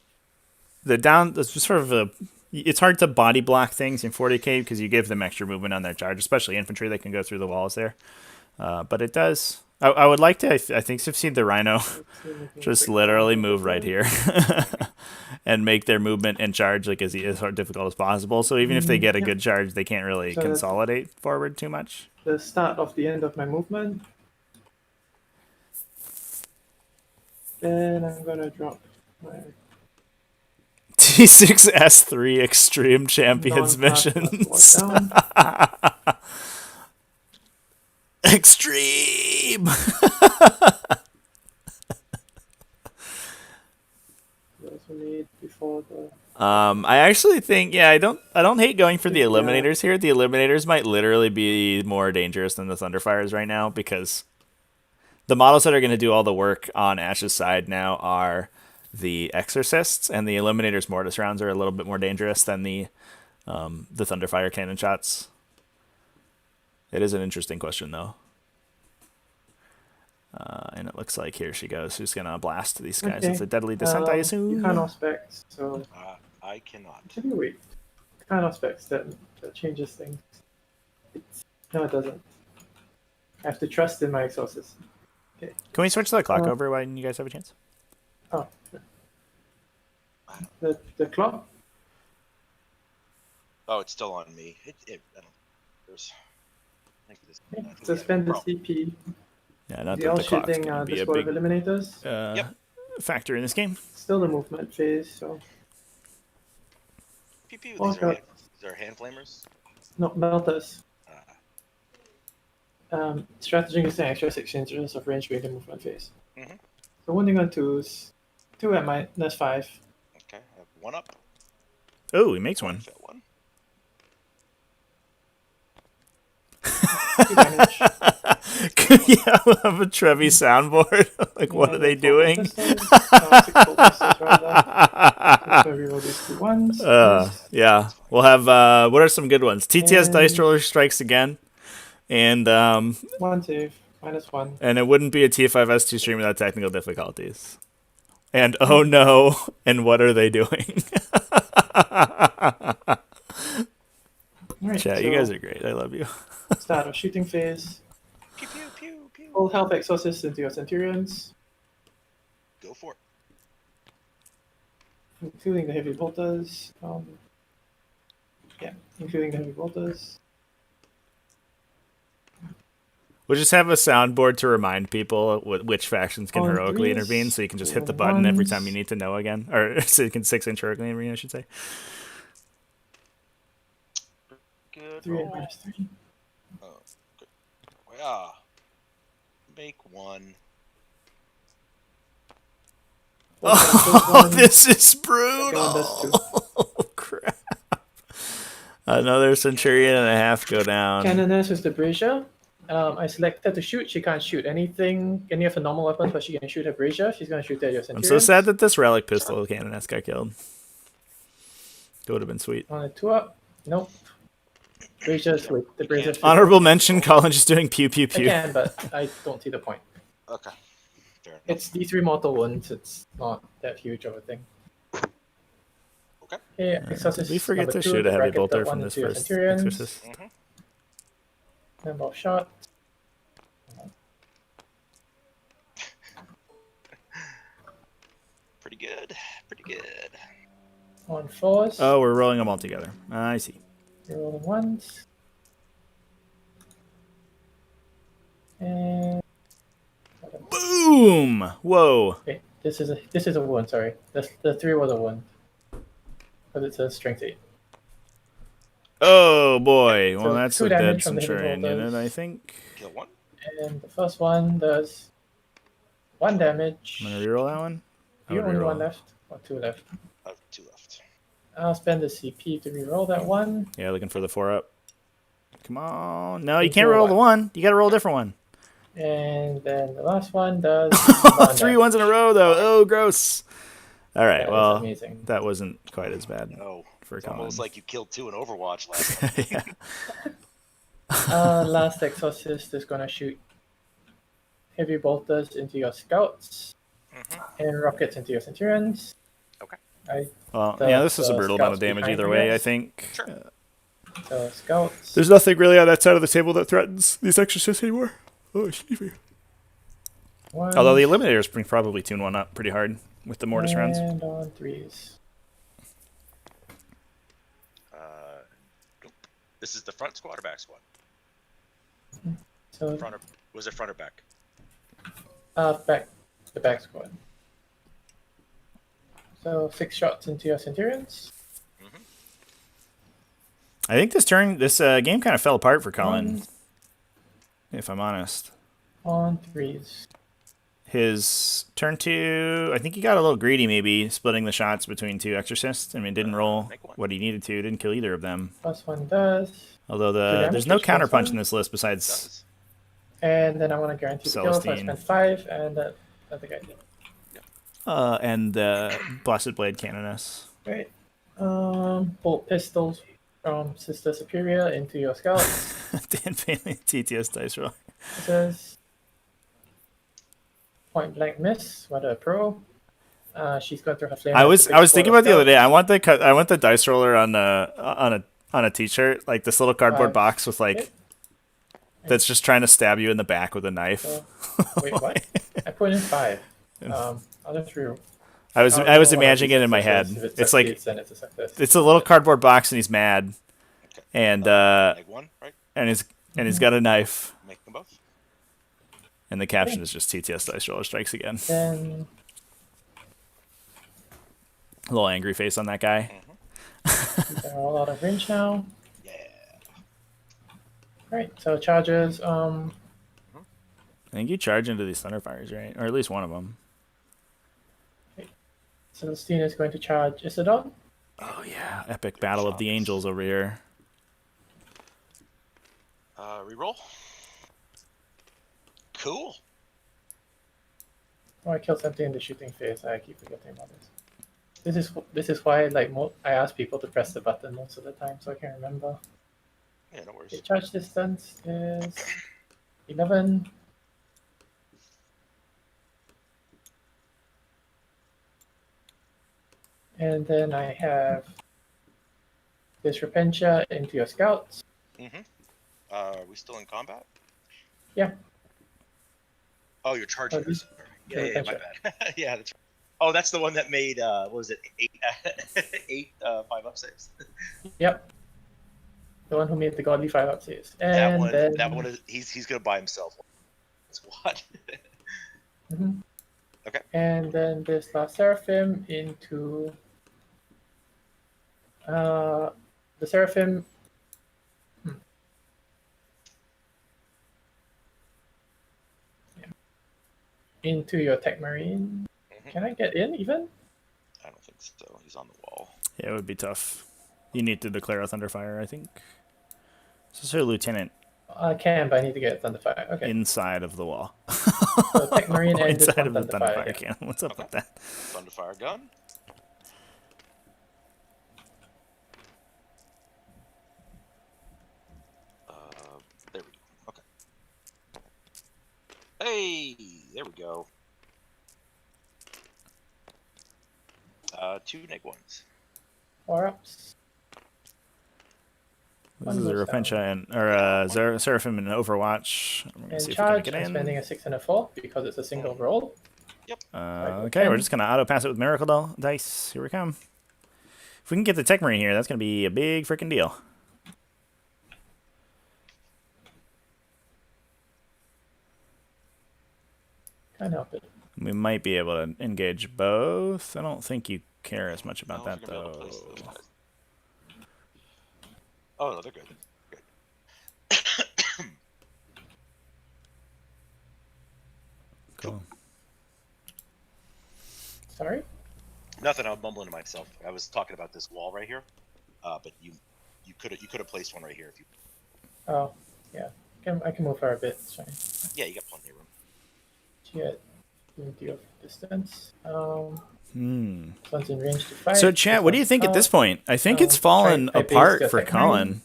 it's hard to body block things in 40K because you give them extra movement on their charge, especially infantry that can go through the walls there. But it does. I would like to, I think I've seen the rhino just literally move right here and make their movement and charge like as difficult as possible. So even if they get a good charge, they can't really consolidate forward too much. The start of the end of my movement. Then I'm gonna drop my T5S2 Extreme Champions missions. Extreme. I actually think I don't hate going for the eliminators here. The eliminators might literally be more dangerous than the Thunderfires right now because the models that are going to do all the work on AshC's side now are the Exorcists, and the Eliminator's Mortis rounds are a little bit more dangerous than the Thunderfire cannon shots. It is an interesting question, though. And it looks like here she goes. Who's going to blast these guys? It's a Deadly Descent, I assume? You can't specs, so... I cannot. Can you wait? You can't specs that changes things. No, it doesn't. I have to trust in my exorcist. Okay. Can we switch the clock over when you guys have a chance? Oh, sure. The clock? Oh, it's still on me. Suspend the CP. Yeah, not that the clock's going to be a big eliminators. Factor in this game. Still the movement phase, so... Pew pew, these are hand flamers? No, melters. Strategy is an extra 6 inches of range during the movement phase. So wounding on 2s, 2 at -5. Okay, I have 1 up. Oh, he makes one. Yeah, we'll have a Trevi soundboard. Like, what are they doing? Yeah, we'll have. What are some good ones? TTS Dice Roller Strikes Again. And 1 save, -1. And it wouldn't be a T5S2 stream without technical difficulties. And oh no, and what are they doing? Right, Chat, you guys are great. I love you. Start of shooting phase. Pew pew pew pew. Full health exorcist into your Centurions. Go for it. Including the heavy bolters. Including the heavy bolters. We'll just have a soundboard to remind people which factions can heroically intervene, so you can just hit the button every time you need to know again. Or so you can 6-inch heroically intervene, I should say. Good 3 and -3. Oh, good. Yeah. Make one. Oh, this is Second one does two. brutal. Oh, crap. Another centurion and a half go down. Canoness is the brazier. I selected to shoot. She can't shoot anything, any of the normal weapons, but she can shoot her brazier. She's going to shoot at your I'm centurions. so sad that this relic pistol canoness got killed. It would have been sweet. On a 2-up. Nope. Brazier's with the brazier. Honorable mention, Colin just doing pew pew I pew. can, but I don't see the point. Okay. Fair enough. It's D3 mortal wounds. It's not that huge of a thing. Okay. Okay, Exorcist We forget number to 2, shoot a heavy bracket bolter that from one this into your first centurions. exorcist. Number of shots. Pretty good. Pretty good. On 4s. Oh, we're rolling them all together. I see. You're rolling 1s. And Boom! Whoa. okay, this is a wound. Sorry, the 3 was a wound, but it's a strength 8. Oh boy. Well, So that's 2 a dead damage from the heavy centurion bolters. unit, I think. Kill one. And the first one does 1 damage. I'm gonna reroll that one. I You would only reroll. 1 left or 2 left. I have 2 left. I'll spend the CP to reroll that one. Yeah, looking for the 4-up. Come on. No, you Just can't roll roll the one. 1. You gotta roll a different one. And then the last one does 3 1 ones in a row, though. Oh, gross. All right, That is well, amazing. that wasn't quite as bad No. for It's Colin. almost like you killed 2 in Overwatch last time. Yeah. Last Exorcist is gonna shoot heavy bolters into your scouts and rockets into your centurions. Okay. Well, The- yeah, this is a the brutal amount of scouts damage behind either you way, I guys? think. Sure. So scouts. There's nothing really on that side of the table that threatens these exorcists anymore. Oh, excuse me. One, Although the Eliminators can probably tune one up pretty hard with the Mortis rounds. and on 3s. This is the front squad or back squad? So Front or was it front or back? back the back squad. So 6 shots into your centurions. I think this game kind of fell apart for Colin, One if I'm honest. on 3s. His turn 2, I think he got a little greedy maybe, splitting the shots between 2 exorcists. I mean, didn't roll Make one. what he needed to, didn't kill either of them. First one does. Although damage there's no each first counterpunch one? in this list besides Does. And then I want to guarantee the kill, so I Celestine. spent 5, and that I think I did. and the Blessed Blade Canoness. Great. Bolt pistols from Sister Superior into your scouts. Dan Bailey, TTS dice roll. This is point blank miss. What a pro. She's going through her flame. I was thinking about the other day. I want the dice roller on a t-shirt, like this little cardboard 5. box with like Okay. that's just trying to stab you in the back with a knife. So, wait, what? I put in 5. I'll just re- I was I'll roll imagining it in my success. head. If it It's like succeeds, then it's a success. it's a little cardboard box and he's mad, and Make one, right? and he's got a knife, Make them both. and the caption is just TTS dice roller strikes again. Then A little angry face on that guy. these are all out of range now. Yeah. Right, so charges. I think you charge into these thunderfires, right? Or at least one of them. Celestine is going to charge Isidon. Oh yeah, epic battle of the angels over here. Reroll. Cool. Oh, I killed something in the shooting phase. I keep forgetting about this. This is why I ask people to press the button most of the time, so I can remember. Yeah, no worries. Okay, charge distance is 11. And then I have this Repentia into your scouts. Are we still in combat? Yeah. Oh, you're charging. Oh, these- Yeah, my bad. Yeah, that's right. Oh, that's the one that made what was it, 8 5-up saves. Yep. The one who made the godly 5-up saves. And That one is he's gonna buy himself one. Squad. Mhm. Okay. And then this last Seraphim into the Seraphim. into your Tech Marine. Can I get in even? I don't think so. He's on the wall. Yeah, it would be tough. You need to declare a Thunderfire, I think. So, Lieutenant I can, but I need to get Thunderfire. Okay. inside of the wall. So Tech Marine and this inside one of the Thunderfire. Thunderfire Yeah. cannon. What's up Okay. with that? Thunderfire gun. There we go. Okay. Hey, there we go. 2 neg-1s. 4 ups. This is a goes down. Repentia and Seraphim in Overwatch. I'm gonna And see if we can charge, get I'm in. spending a 6 and a 4 because it's a single roll. Okay, we're just gonna auto pass it with Miracle Dice. Here we come. If we can get the Tech Marine here, that's gonna be a big freaking deal. Can't help it. We might be able to engage both. I don't think you care as much about that You're gonna be able to though. place those guys. Oh no, they're good. Good. Cool. Sorry? Nothing. I'm mumbling to myself. I was talking about this wall right here, but you could have placed one right here if you. Oh, yeah. I can move her a bit. It's fine. Yeah, you got plenty of room. She had plenty of distance. Hmm. One's in range to fight. So, chat, what do you think at this point? I think it's fallen I based apart the for Tech Marine. Colin.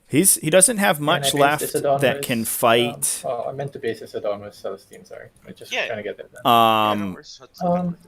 He doesn't have much And I left based Isidon that with, can fight. I meant to base Isidon with Celestine, sorry. I'm just Yeah. trying to get that done. Yeah, no worries.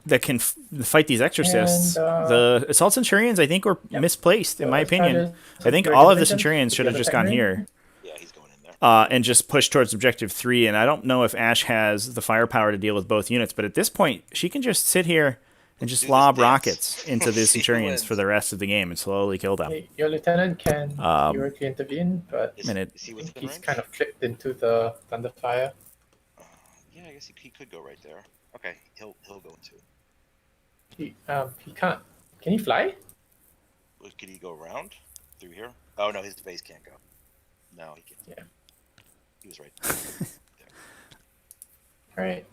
That can fight these exorcists. And, The Assault Centurions, I think, were misplaced, in So my as opinion. charges, I think your all of the division, Centurions if should you have have a just Tech gone Marine. here Yeah, he's going in there. and just pushed towards Objective 3. And I don't know if Ash has the firepower to deal with both units, but at this point, she can just sit here and just Do this lob dance. rockets into the See who Centurions wins. for the rest of the game and slowly kill them. Hey, your lieutenant can theoretically intervene, but Is, And it- is he I within think he's range? kind of flipped into the Thunderfire. Yeah, I guess he could go right there. Okay, he'll go into. He can't. Can he fly? Could he go around through here? Oh no, his base can't go. No, he can't. Yeah. He was right. Alright.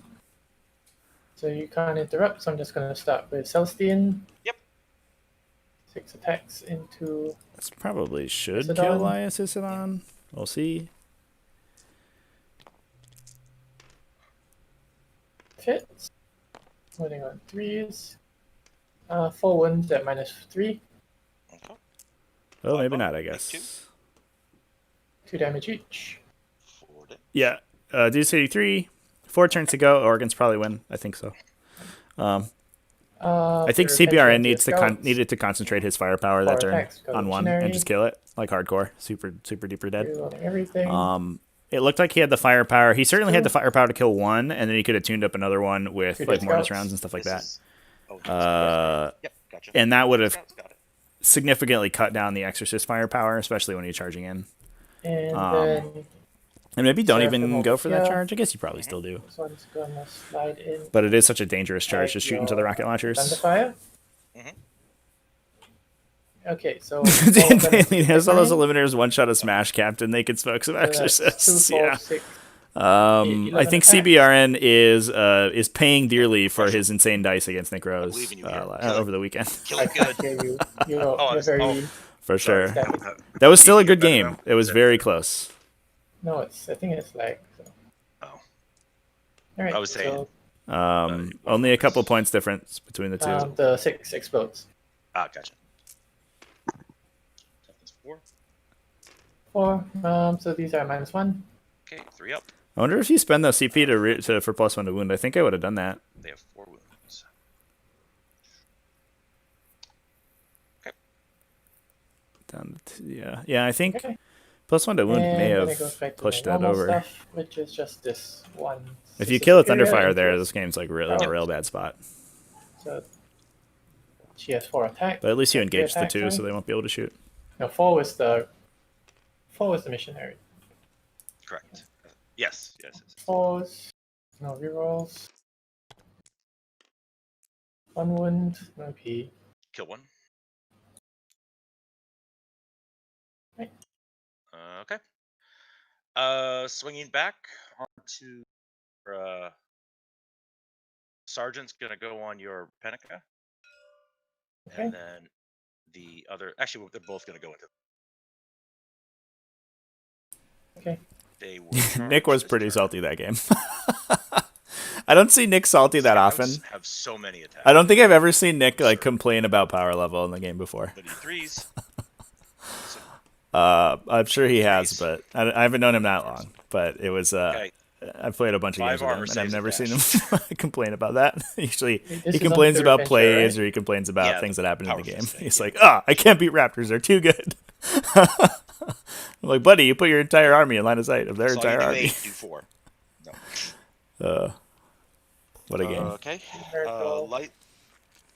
So you can't interrupt, so I'm just gonna start with Celestine. Yep. 6 attacks into This probably should Isidon. kill Elias Isidon. We'll see. hits. Running on 3s. 4 wounds at -3. Okay. Oh, maybe not, I Take guess. 2 damage each. 4 damage. Yeah. Do City 3. 4 turns to go. Oregon's probably win. I think so. I think for CBRN Repentia needed to concentrate his firepower that 4 turn attacks, on 1 Missionary. and just kill it. Like hardcore. Super duper dead. Reloading everything. It looked like he had the firepower. He certainly had the firepower to kill 1, and then he could have tuned up another one with Two like dead Mortis scouts. rounds and stuff like that. This is- oh, yep, gotcha. And that would have Scouts got it. significantly cut down the Exorcist firepower, especially when you're charging in. And and then maybe don't Seraphim even over go for that here. charge. I guess you probably still do. this one's gonna slide in. But it is such a dangerous charge to Like shoot into the your rocket launchers. Thunderfire. Mhm. Okay, so There's all those eliminators one-shot a Smash Captain. They could smoke some Exorcists. Yeah. I 11 think attacks. CBRN is paying dearly for his insane dice against Nick believe Rose in you here. over the weekend. Kill I it can't good. hear you. You're, Oh, you're I'm- very. oh. For sure. Sorry. That was still a good Better game. now. It was very close. No, I think it's like. So. Oh. All right. I was saying. Only a couple points difference between the two. So, the 6 explodes. Ah, gotcha. That's 4. 4. So these are -1. Okay, 3 up. I wonder if you spend the CP for +1 to wound. I think I would have done that. They have 4 wounds. Okay. Down to, yeah. I think Okay. +1 to wound may And then it have goes back to pushed the that normal over. Stuff, which is just this one. If you Sister kill a Superior Thunderfire there, into- this game's like really Oh. a real bad spot. So she has 4 attacks. But at least you Three engage the attacks, 2, right? so they won't be able to shoot. No, 4 was the missionary. Correct. Yes. 4s. No rerolls. 1 wound. No P. Kill 1. Right. Okay. Swinging back onto Sergeant's gonna go on your Penica, Okay. and then the other. Actually, they're both gonna go into. Okay. They were Nick was charged this pretty turn. salty that game. I don't see Nick salty that often. Scouts have so many attacks. I don't think I've ever seen Nick like complain about power level in the game before. But he threes. I'm sure he has, Threes. but I haven't known him that long. But it was Okay. I've played a bunch of 5 games with him, armor and I've saves never a seen dash. him complain about that. Usually, This he is complains on about third plays, adventure, or he complains about Yeah, things the that happen in the power game. fist thing, He's yeah. like, I can't beat Raptors; they're too good. I'm like, buddy, you put your entire army in line of sight of their Saw you entire do army. 8, do 4. No. What a game! Okay. Miracle.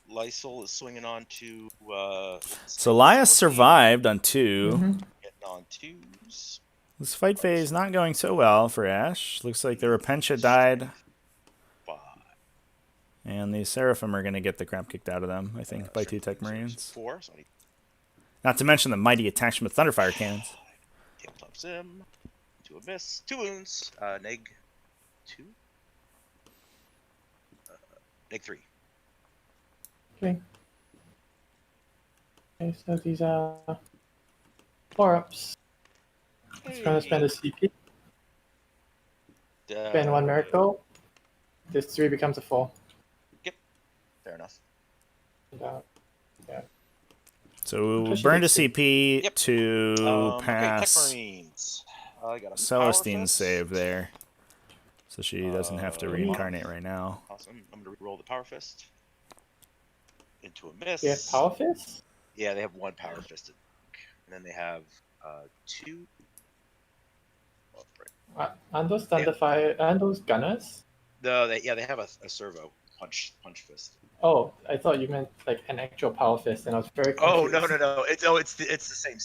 Lysol is swinging on to. So Elias survived on 2. Mhm. Getting on 2s. This fight phase not going so well for Ash. Looks like the Repentia died, 5. and the Seraphim are going to get the crap kicked out of them, I think, by 2 Tech Marines. 4. So I need Not to mention the mighty attachment Thunderfire cannons. tabletop sim. 2 a miss. 2 wounds. Neg 2. Neg 3. Okay. Okay, so these are 4-ups. It's going to spend a CP. Spend 1 miracle. This 3 becomes a 4. Fair enough. And, So Push it burn to at two. CP Yep. to Okay, Tech pass Marines. I got a Celestine's Power Fist. save there. So she doesn't have to reincarnate right now. Awesome. I'm going to reroll the Power Fist. Into a miss. you have Power Fist? Yeah, they have 1 Power Fist. And then they have 2. Oh, right. Aren't those Thunderfire? Aren't those gunners? No, they have a servo punch fist. Oh, I thought you meant like an actual Power Fist, and I was very Oh confused. no! It's the same.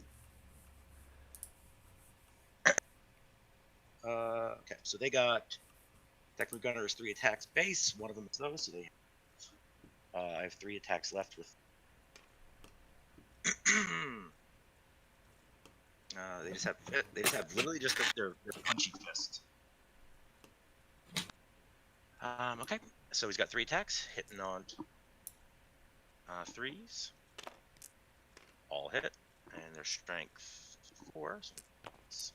Okay, so they got Technical Gunners 3 attacks base. One of them is those, so they. I have 3 attacks left with. They just have literally just their punchy fist. Okay, so he's got 3 attacks, hitting on 3s. All hit, and their strength 4. So it's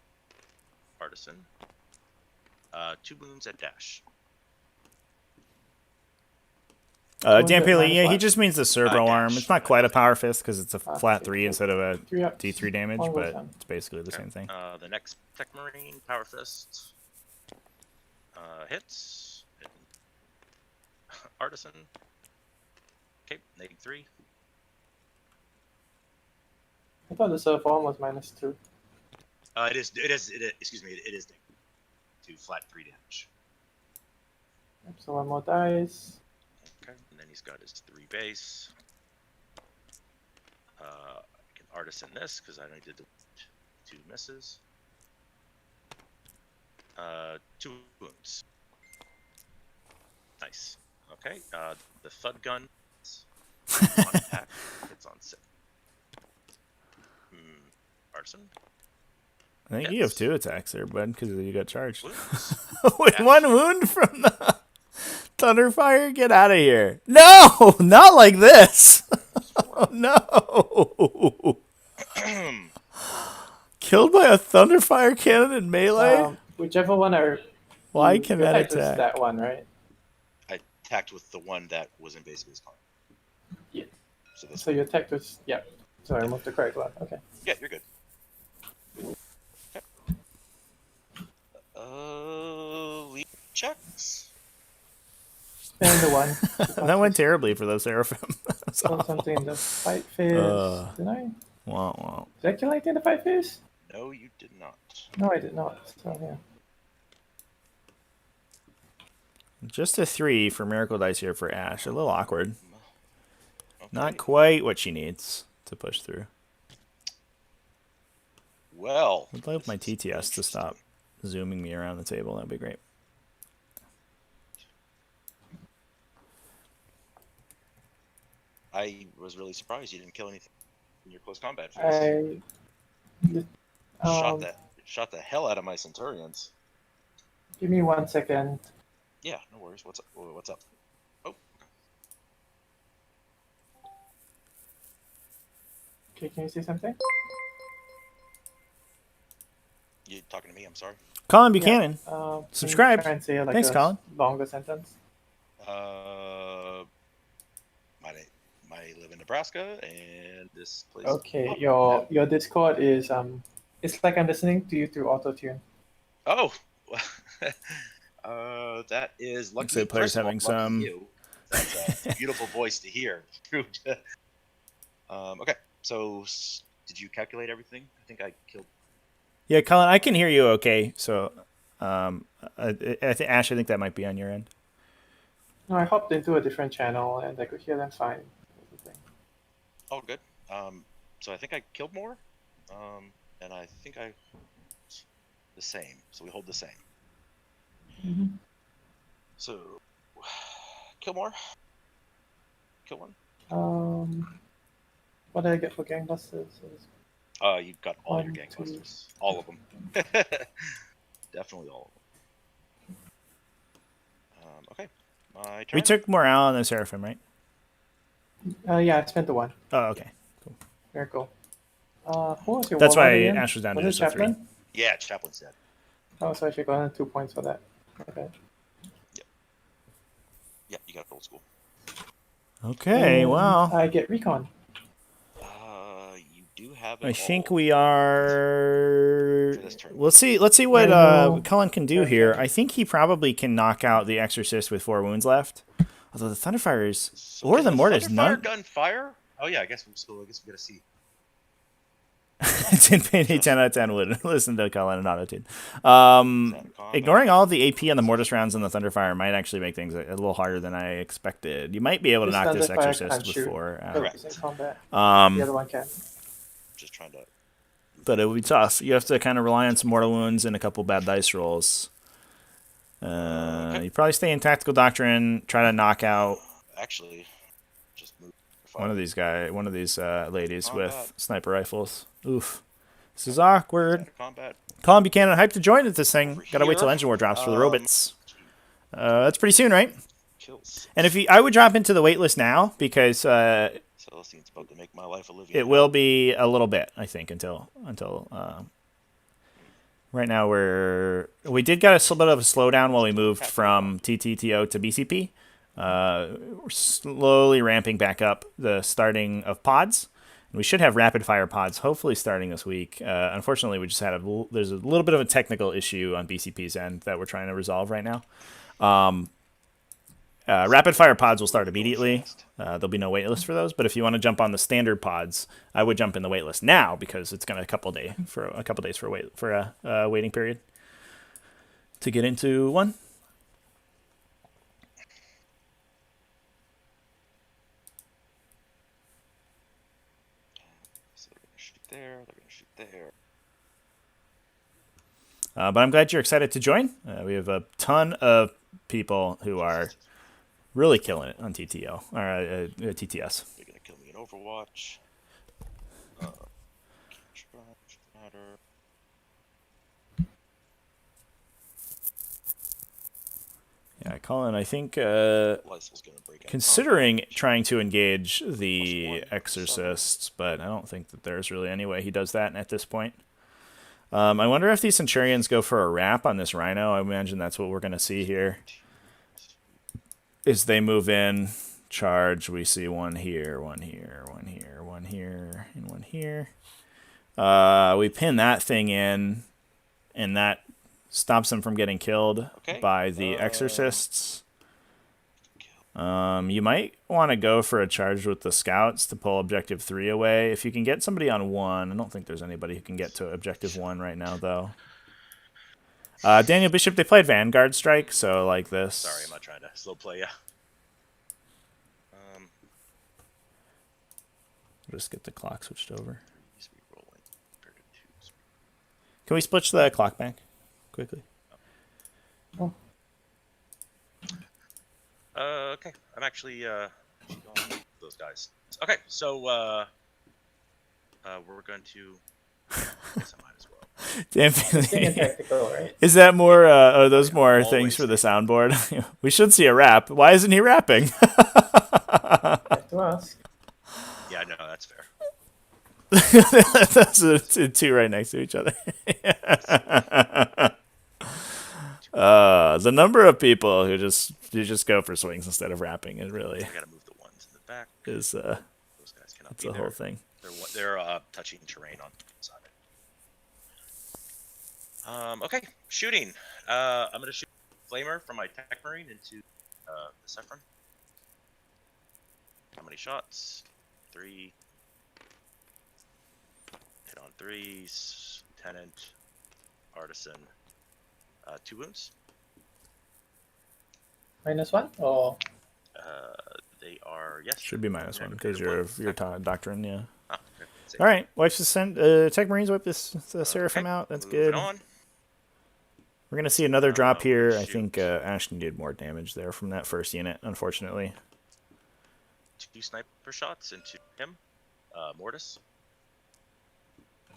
Artisan. 2 wounds at dash. Dan Paley, minus yeah, he what? just means the servo Dash. arm. It's not quite a power fist because it's a flat 3 3. instead of a 3 ups. D3 damage, One goes but down. it's basically the same thing. The next Tech Marine Power Fist hits. Artisan. Okay, neg 3. I thought the serve arm was -2. It is. Excuse me. It is neg 2 flat 3 damage. So 1 more dice. Okay, and then he's got his 3 base. I can Artisan this because I only did the 2 misses. 2 wounds. Nice. Okay, the Thud Gun on attack. It's on 6. Artisan. I think you have 2 attacks there, bud, because you got charged. Wounds. With 1 wound from the Thunderfire? Get out of here. No! Not like this! Oh, no! Killed by a Thunderfire cannon in melee? Whichever one are. Why you can that attacked with attack? that one, right? I attacked with the one that was in base card. Yeah. So this So you attacked with. Yeah. Sorry, I removed the correct one. Okay. Yeah, you're good. Okay. Lead checks. Spend the 1. That went terribly for those Seraphim. That's Put awful. something in the fight phase. Did I? Wow, wow. Did I collect in the fight phase? No, you did not. No, I did not. So yeah. Just a 3 for Miracle Dice here for Ash. A little awkward. Okay. Not quite what she needs to push through. Well. I'd like my this is TTS to stop zooming me around the table. That'd be great. I was really surprised you didn't kill anything in your close combat phase. Shot the hell out of my Centurions. Give me 1 second. Yeah, no worries. What's up? What's up? Okay, can you say something? You talking to me? I'm sorry. Colin Buchanan. Can you Subscribe. try and say like Thanks, a Colin. longer sentence. I live in Nebraska, and this place. Okay, your Discord is it's like I'm listening to you through autotune. Oh, that is lucky. Looks like players first of all, having lucky some- You. That's a beautiful voice to hear. Okay, so did you calculate everything? I think I killed. Yeah, Colin, I can hear you okay. So, I think Ash, I think that might be on your end. No, I hopped into a different channel and I could hear them fine. Oh, good. So I think I killed more. And I think the same. So we hold the same. Mm-hmm. So kill more. Kill one. What did I get for gangbusters? You got all your 1, 2. gangbusters. All of them. Definitely all of them. Okay. My turn. We took morale on the Seraphim, right? Yeah, I spent the 1. Oh, okay. Cool. Very cool. Who was your That's why warlord again? Ash was down to Was just it a 3. Chaplain? Yeah, Chaplain's dead. Oh, so I should go on 2 points for that. Okay. Yeah, you got old school. Okay, And well, I get recon. You do have. I think we are. For this turn. Let's see what I know. Cullen can do here. I think he probably can knock out the Exorcist with 4 wounds left. Although the Thunderfire is, So or can the Mortis, Thunderfire none. gun fire? Oh yeah, I guess we gotta see. It's in Payday 10 out of 10 would listen to Cullen and Autotune. Ignoring all of the AP on the Mortis rounds and the Thunderfire might actually make things a little harder than I expected. You might be able to knock this Thunderfire Exorcist can't with shoot. 4. Correct. It's in combat. The Um, other one can. Just trying to. but it would be tough. You have to kind of rely on some mortal wounds and a couple bad dice rolls. You probably stay in Tactical Doctrine, try to knock out Actually, just move. one of these ladies with Combat. sniper rifles. Oof. This is awkward. Combat. Colin Buchanan, hyped to join at this thing. Over Gotta wait till here. Engine War drops for the robots. That's pretty soon, right? Kills. And I would drop into the waitlist now because Celestine's about to make my life a living. it will be a little bit, I think, until right now we did get a little bit of a slowdown while we moved from TTTO to BCP. We're slowly ramping back up the starting of pods. We should have rapid fire pods hopefully starting this week. Unfortunately, we just had there's a little bit of a technical issue on BCP's end that we're trying to resolve right now. Rapid fire pods will start immediately. There'll be no waitlist for those. But if you want to jump on the standard pods, I would jump in the waitlist now because it's going to a couple days for a waiting period to get into one. So they're gonna shoot there. They're gonna shoot there. But I'm glad you're excited to join. We have a ton of people who are really killing it on TTO or TTS. They're gonna kill me in Overwatch. Matter. Yeah, Colin, I think Lysel's gonna break out. considering trying to engage the Exorcists, but I don't think that there's really any way he does that at this point. I wonder if these Centurions go for a wrap on this Rhino. I imagine that's what we're going to see here. Is they move in, charge, we see one here, one here, one here, one here, and one here. We pin that thing in, and that stops them from getting killed by the Exorcists. You might want to go for a charge with the Scouts to pull Objective 3 away. If you can get somebody on 1, I don't think there's anybody who can get to Objective 1 right now, though. Daniel Bishop, they played Vanguard Strike, so like this. Sorry, I'm not trying to slow play ya. Just get the clock switched over. Needs to be rolling. Can we switch the clock back quickly? Oh. Okay, I'm actually going with those guys. Okay, so we're going to. I guess I might as well. Damn, Staying in tactical, right? is that more? Are those more Always things for the soundboard? We should see a rap. Why isn't he rapping? Have to ask. Yeah, no, that's fair. Those are two right next to each other. The number of people who just go for swings instead of wrapping is really I gotta move the ones in the back. is Those guys cannot it's be a there. whole thing. They're touching terrain on the side. Okay, shooting. I'm gonna shoot flamer from my tech marine into the Saffron. How many shots? 3. Hit on 3s. Tenant. Artisan. 2 wounds. -1 or They are, yes. Should be -1 because you're doctrine, yeah. Oh, okay. All right, wipe the Tech Marines wipe this Seraphim out. That's moving good. on. We're gonna see another drop we're here. gonna I shoot. think AshC did more damage there from that first unit, unfortunately. 2 sniper shots into him. Mortis.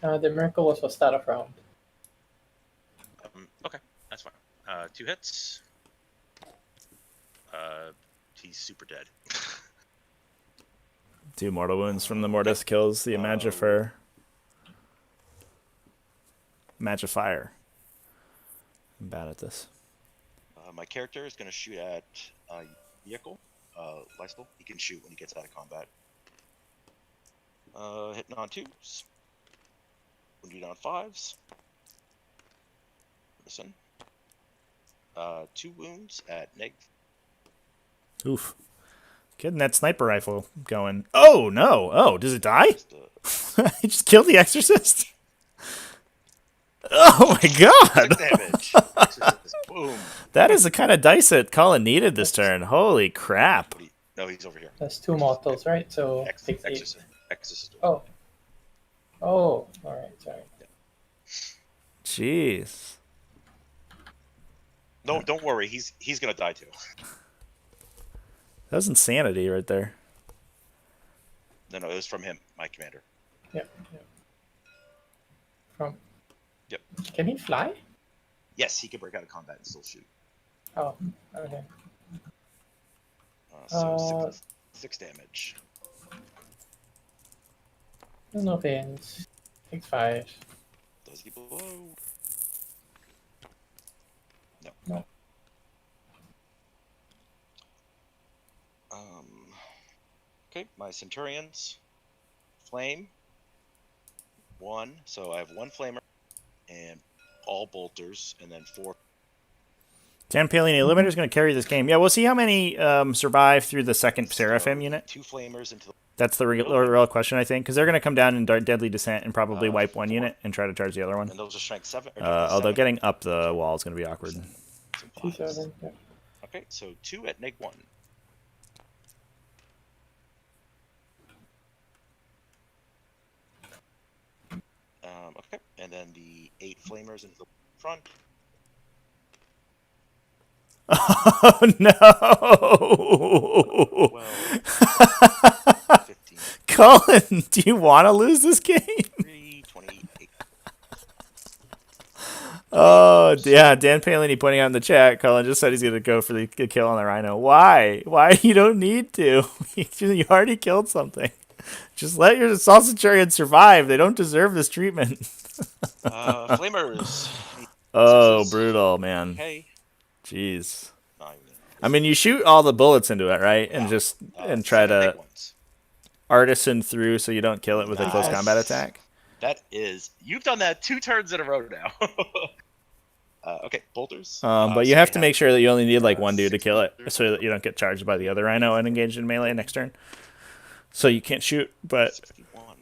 the miracle was for start of round. Okay, that's fine. 2 hits. He's super dead. 2 mortal wounds from the Mortis kills the Magifer. Magifier. I'm bad at this. My character is going to shoot at vehicle. Lysel. He can shoot when he gets out of combat. Hitting on 2s. Wounded on 5s. Listen. 2 wounds at neg. Oof. Getting that sniper rifle going. Oh, no. Oh, does it die? He just killed the Exorcist? Oh, my God. 6 damage. Exorcist. Boom. That is the kind of dice that Colin needed this turn. Holy crap. No, he's over here. That's 2 mortals, right? So 6, 8. Exorcist. Oh. Oh, alright, sorry. Jeez. No, don't worry. He's gonna die too. That was insanity right there. No, it was from him, my commander. Yep. From. Yep. Can he fly? Yes, he can break out of combat and still shoot. Oh, okay. So 6 damage. No pains. 6-5. Does he blow? No. No. Okay, my Centurions. Flame. 1. So I have 1 flamer and all bolters, and then 4. Dan Palini, Illuminator's going to carry this game. Yeah, we'll see how many survive through the second Seraphim unit. 2 flamers into the. That's the real question, I think, because they're going to come down in Deadly Descent and probably wipe one 4. unit and try to charge the other one. And those are strength 7. Although getting up the wall is going to be awkward. So 2-7. Yep. Okay, so 2 at neg 1. Okay, and then the 8 flamers into the front. Oh, no! 12, 15, Colin, do you want to lose this game? 3, 28. Oh, yeah, Dan Palini pointing out in the chat, Colin just said he's going to go for the kill on the Rhino. Why? Why? You don't need to. You already killed something. Just let your Assault Centurion survive. They don't deserve this treatment. Flamers. Oh, brutal, man. Hey. Jeez. No, I mean, you shoot all the bullets into it, right? And just and try to artisan through so you don't kill it with a close combat attack. That is, you've done that 2 turns in a row now. Okay, bolters. But you have to make sure that you only need like 1 dude to kill it, so that you don't get charged by the other Rhino and engaged in melee next turn. So you can't shoot, but 61.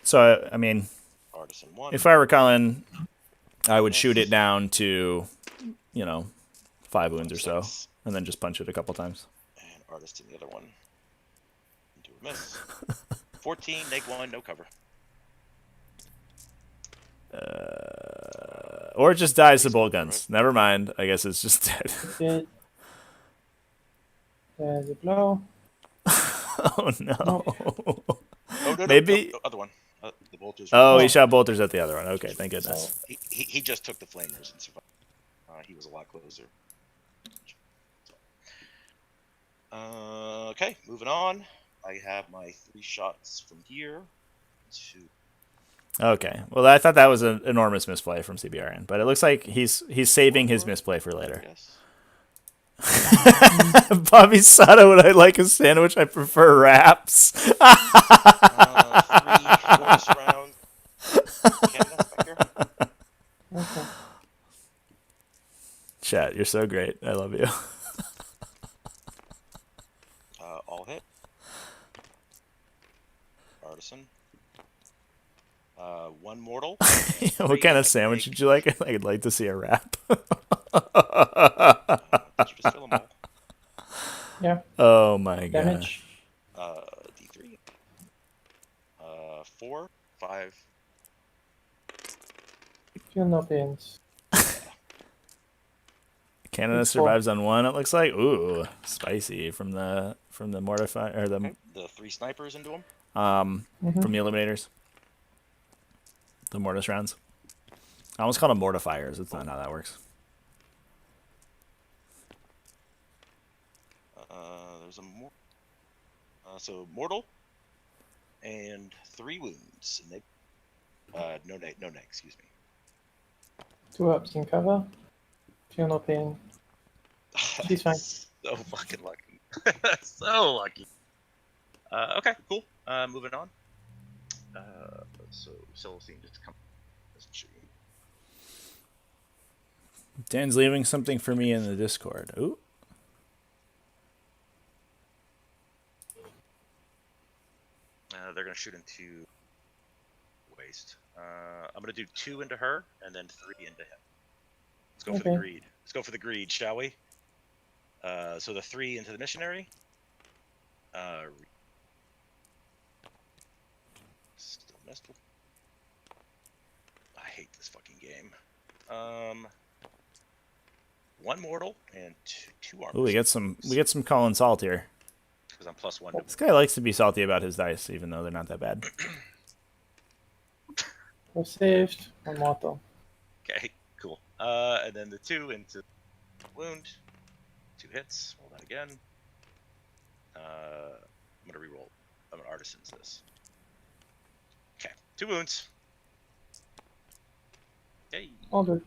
so I mean, Artisan 1. if I were Colin, I would shoot it down to, 5 wounds or so, and then just punch it a couple times. And Artisan the other one. Do a miss. 14, neg 1, no cover. Or it just dies to bolt guns. Never mind. I guess it's just dead. Good. There's a blow. Oh no. Oh, no, Maybe. no, other one. The bolters. Oh, he shot bolters at the other one. Okay, thank goodness. He just took the flamers and survived. He was a lot closer. Okay, moving on. I have my 3 shots from here to. Okay. Well, I thought that was an enormous misplay from CBRN, but it looks like he's saving his misplay for later. Yes. Bobby Sada, would I like a sandwich? I prefer wraps. 3 bonus rounds. Canada, back here. Okay. Chat, you're so great. I love you. All hit. Artisan. 1 mortal. What kind of sandwich would you like? I'd like to see a wrap. Just fill 'em all. Yeah. Oh my Damage. gosh. D3. 4, 5. Feel no pains. Canada It's cool. survives on 1. It looks like. Ooh, spicy from the mortify or the Okay. The 3 snipers into him. from the eliminators. The mortis rounds. I almost call them mortifiers. That's not how that works. There's a so mortal and 3 wounds. And no neck. Excuse me. 2 ups in cover. Feel no pain. She's fine. So fucking lucky. So lucky. Okay, cool. Moving on. So Celestine just come. Dan's leaving something for me in the Discord. Ooh. They're gonna shoot into waste. I'm gonna do 2 into her and then 3 into him. Let's go for the Okay. greed. Let's go for the greed, shall we? So the 3 into the missionary. Still messed with. I hate this fucking game. 1 mortal and 2 armor. Ooh, we get some Colin Salt here. Because I'm +1. This guy likes to be salty about his dice, even though they're not that bad. We're saved. One mortal. Okay, cool. And then the 2 into wound. 2 hits. Roll that again. I'm gonna reroll. I'm gonna artisans this. Okay, 2 wounds. Okay. All good.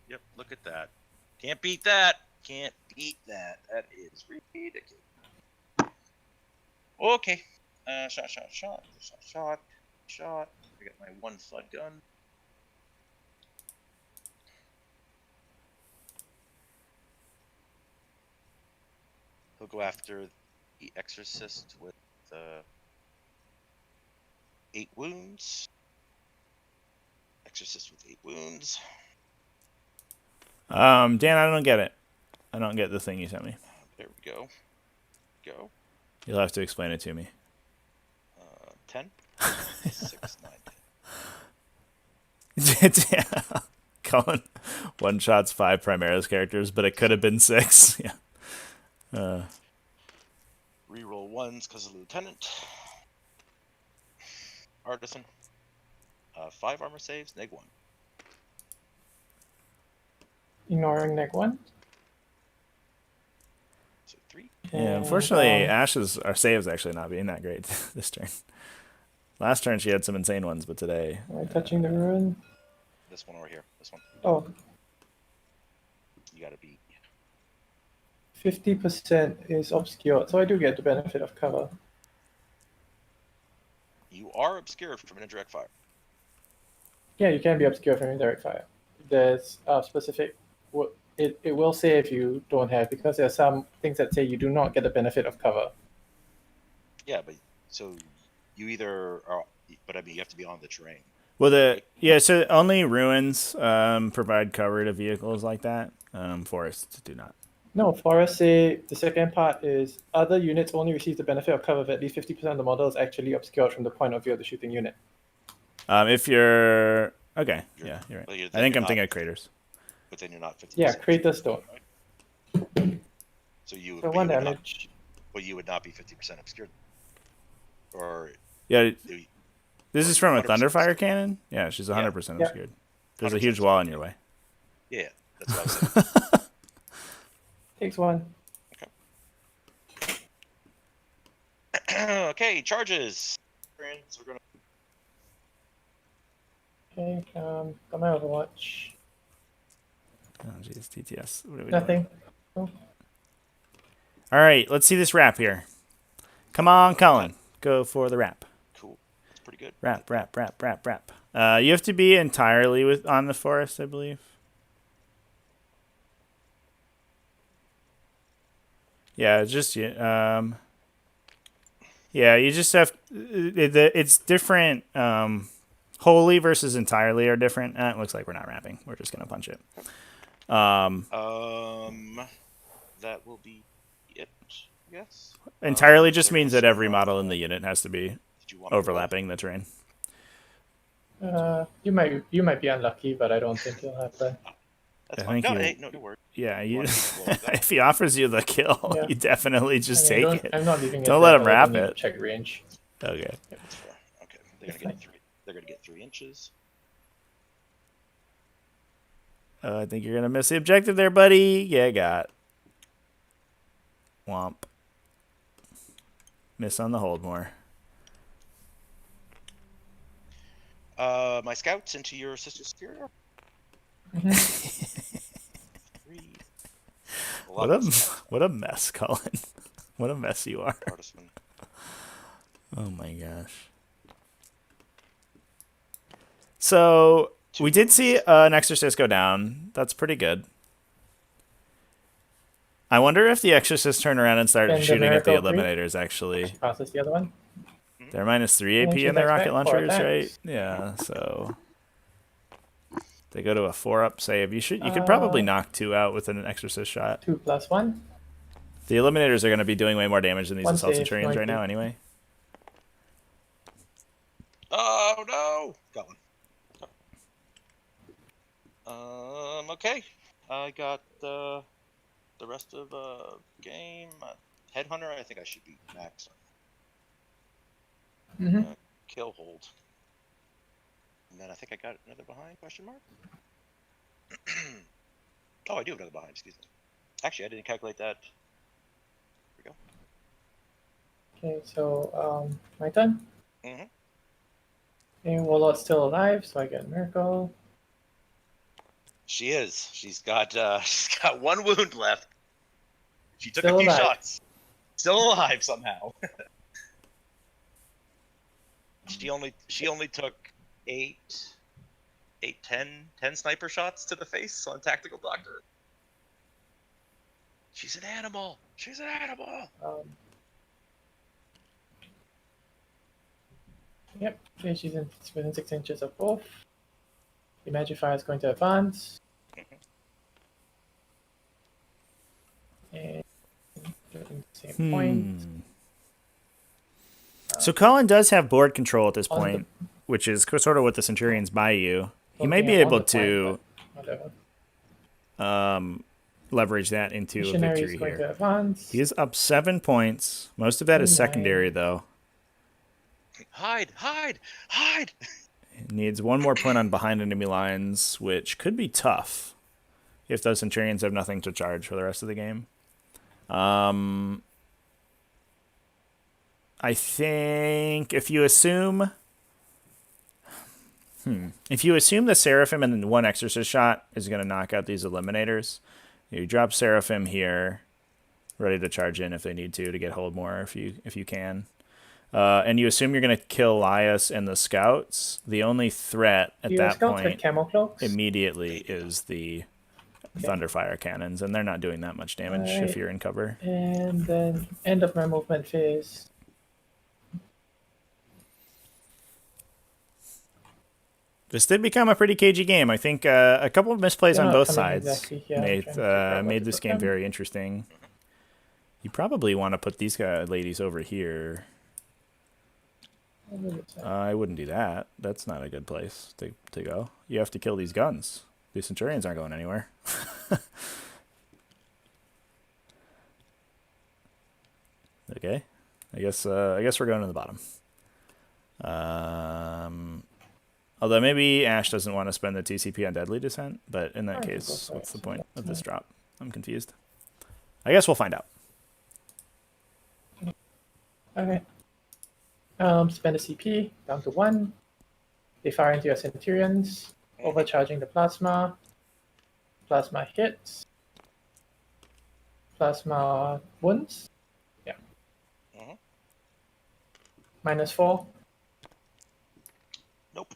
Yep, look at that. Can't beat that. Can't beat that. That is ridiculous. Okay. Shot. I got my 1 flood gun. He'll go after the exorcist with 8 wounds. Exorcist with 8 wounds. Dan, I don't get it. I don't get the thing you sent me. There we go. You'll have to explain it to me. 10. 6, 9, 10. Colin one shots 5 Primaris characters, but it could have been 6. Yeah. Reroll 1s because of Lieutenant. Artisan. 5 armor saves, neg 1. Ignoring neg 1. So 3. Yeah, And, unfortunately, our saves actually not being that great this turn. Last turn she had some insane ones, but today. Am I touching the ruin? This one over here. This one. Oh, You gotta be. 50% is obscured, so I do get the benefit of cover. You are obscured from an indirect fire. Yeah, you can be obscured from indirect fire. There's a specific. It will say if you don't have, because there are some things that say you do not get the benefit of cover. Yeah, but so you either are, but I mean you have to be on the terrain. Well, so only ruins provide cover to vehicles like that. Forests do not. No, forests say the second part is other units only receive the benefit of cover if at least 50% of the model is actually obscured from the point of view of the shooting unit. If you're okay, yeah, you're right. But I think I'm thinking of craters. But then you're not 50%. Yeah, craters don't. So you. So 1 damage. But you would not be 50% obscured. Or. Yeah, you- this is from a 100% Thunderfire cannon. Yeah, she's 100% Yeah. obscured. There's a huge wall in your way. Yeah, that's what I was saying. Takes 1. Okay, charges. We're gonna... Okay, got my Overwatch. Oh, jeez, TTS. What are we doing? Nothing. Oh, All right, let's see this rap here. Come on, Cullen. Go for the rap. Cool. It's pretty good. Rap. You have to be entirely on the forest, I believe. Yeah, just yeah, you just have it's different. Wholly versus entirely are different. It looks like we're not rapping. We're just gonna punch it. That will be it. Yes. Entirely just means that every model in the unit has to be overlapping the terrain. you might be unlucky, but I don't think it'll happen. That's I fine. think No, you- hey, no, don't worry. Yeah, you, Wanna keep going with that? if he offers you the kill, Yeah. you definitely just I mean, take it. I'm not leaving it. Don't there, let him but I wrap need to it. Check range. Okay. Yeah, that's fair. Okay, they're gonna get 3 inches. I think you're gonna miss the objective there, buddy. Yeah, got. Womp. Miss on the hold more. My scouts into your sister superior. Mhm. 3. What a mess, Colin. What a mess you are. Partisan. Oh my gosh. So we did see an Exorcist go down. That's pretty good. I wonder if the Exorcist turned around and started And the shooting at the Miracle 3? Eliminators, actually. Process the other one. They're -3 And AP shoot in their back rocket back, 4 launchers, right? attacks. Yeah, so they go to a 4-up save. You could probably knock 2 out with an Exorcist shot. 2+1. The Eliminators are going to be doing way more damage than these One Assault save, Centurions right 90. now anyway. Oh no! Got one. Okay. I got the rest of game. Headhunter, I think I should be max. Mm-hmm. Kill hold. And then I think I got another behind, question mark? Oh, I do have another behind, excuse me. Actually, I didn't calculate that. Here we go. Okay, so my turn. Mhm. Okay, Warlord's still alive, so I get Miracle. She is. She's got 1 wound left. She took Still a few alive. shots. Still alive somehow. She only took 10 sniper shots to the face on Tactical Doctor. She's an animal. She's an animal. Yep, okay, she's within 6 inches of both. The Magifier is going to advance. And doing the same point. So Colin does have board control at this On the- point, which is sort of what the Centurions buy you. He might Looking be at able on the to point, but whatever. leverage that into a Missionary victory is going to here. advance. He is up 7 points. Most of that is secondary, though. Hide! Hide! Hide! Needs 1 more point on behind enemy lines, which could be tough if those Centurions have nothing to charge for the rest of the game. I think if you assume the Seraphim and 1 Exorcist shot is going to knock out these Eliminators, you drop Seraphim here, ready to charge in if they need to get hold more if you can. And you assume you're going to kill Elias and the Scouts. The only threat at Your that scouts point with camo cloaks. immediately is the Thunderfire cannons, and they're not doing that much damage if Alright. you're in cover. And then end of my movement phase. This did become a pretty cagey game. I think a couple of misplays They're on not both coming sides exactly here. I'm trying to figure out what made to this put game them. very interesting. You probably want to put these ladies over here. I wouldn't do that. That's not a good place to go. You have to kill these guns. These Centurions aren't going anywhere. Okay. I guess we're going to the bottom. Although maybe Ash doesn't want to spend the TCP on Deadly Descent, but in that I case, suppose so. what's the point of That's this fine. drop? I'm confused. I guess we'll find out. Okay. Spend a CP down to 1. They fire into your Centurions, overcharging the plasma. Plasma hits. Plasma wounds. Yeah. Mhm. -4. Nope.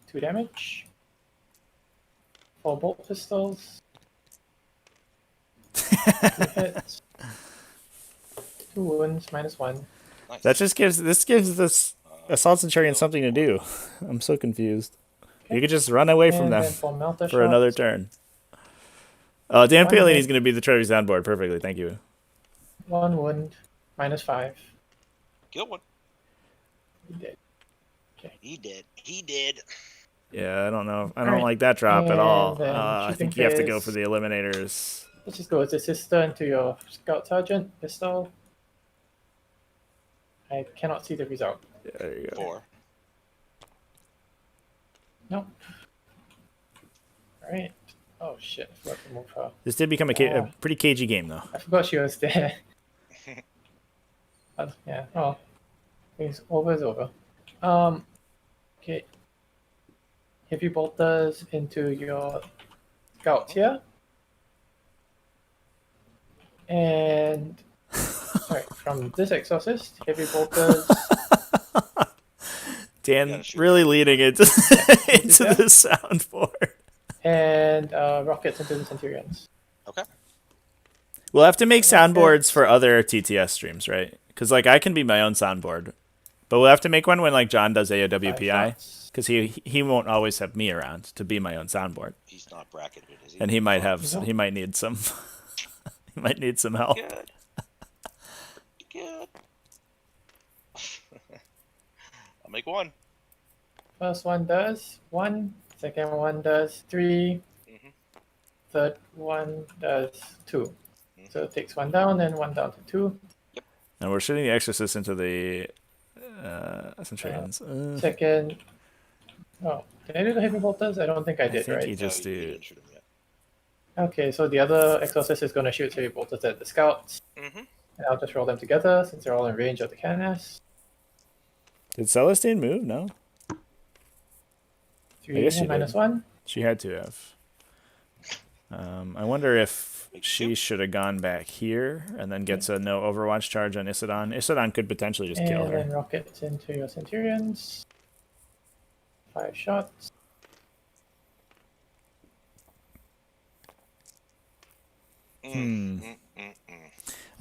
2 damage. 4 bolt pistols. 2 hits. 2 wounds, -1. Nice. That just gives this Assault Centurion something to do. I'm so confused. You could just run away from And them then for Melter for another shots, turn. Dan One Paley's hit. going to be the Trevi soundboard. Perfectly, thank you. 1 wound, -5. Kill one. He did. He did. Yeah, I don't know. I don't Alright. like that drop at all. And then I shooting think you have to go phase. for the Eliminators. Let's just go as a sister into your Scout Sergeant pistol. I cannot see the result. There you go. 4. Nope. Alright. Oh shit, I forgot to move her. This did become a pretty cagey game, though. I forgot she was there. Yeah, oh. It's over is over. Okay. Heavy bolters into your Scout here. And sorry, from this exorcist, heavy bolters. Dan Yeah, shoot. really leading into into Yeah. the soundboard. And rockets into the Centurions. Okay. We'll have to make soundboards for other TTS streams, right? Because like I can be my own soundboard, but we'll have to make one when like John does AOWPI, because he won't always have me around to be my own soundboard, He's not bracketed, is he? and he might have No. he might need some he might need some help. Good. Good. I'll make one. First one does 1. Second one does 3. Mhm. Third one does 2. So it takes 1 down and 1 down to 2. And we're shooting the Exorcist into the Centurions. Second. Oh, did I do the heavy bolters? I don't think I did, think right? you just No, you do. didn't shoot him yet. Okay, so the other exorcist is going to shoot heavy bolters at the scouts. Mm-hmm. And I'll just roll them together since they're all in range of the canoness. Did Celestine move? No, 3 guess she and did. -1. she had to have. I wonder if she should have gone back here and then gets a no Overwatch charge on Isidon. Isidon could potentially just kill And then her. rockets into your Centurions. 5 shots.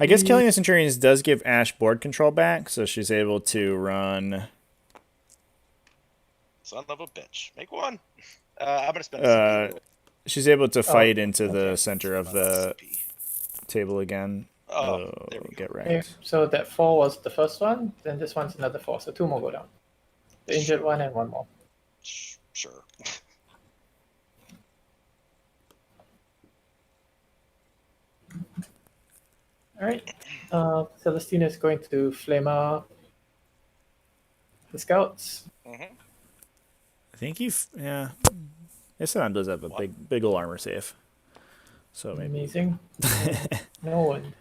I guess killing the Centurions does give Ash board control back, so she's able to run. Son of a bitch. Make one. I'm gonna spend a CP. She's able to fight into okay. the center of the table again. Oh, there we go. Get Okay, wrecked. so that 4 was the first one, then this one's another 4, so 2 more go down. The injured one and 1 more. Sure. Alright, Celestine is going to Flamer the scouts. Mm-hmm. I think yeah. Isidon does have a big ol' armor save. So maybe. Amazing. No one.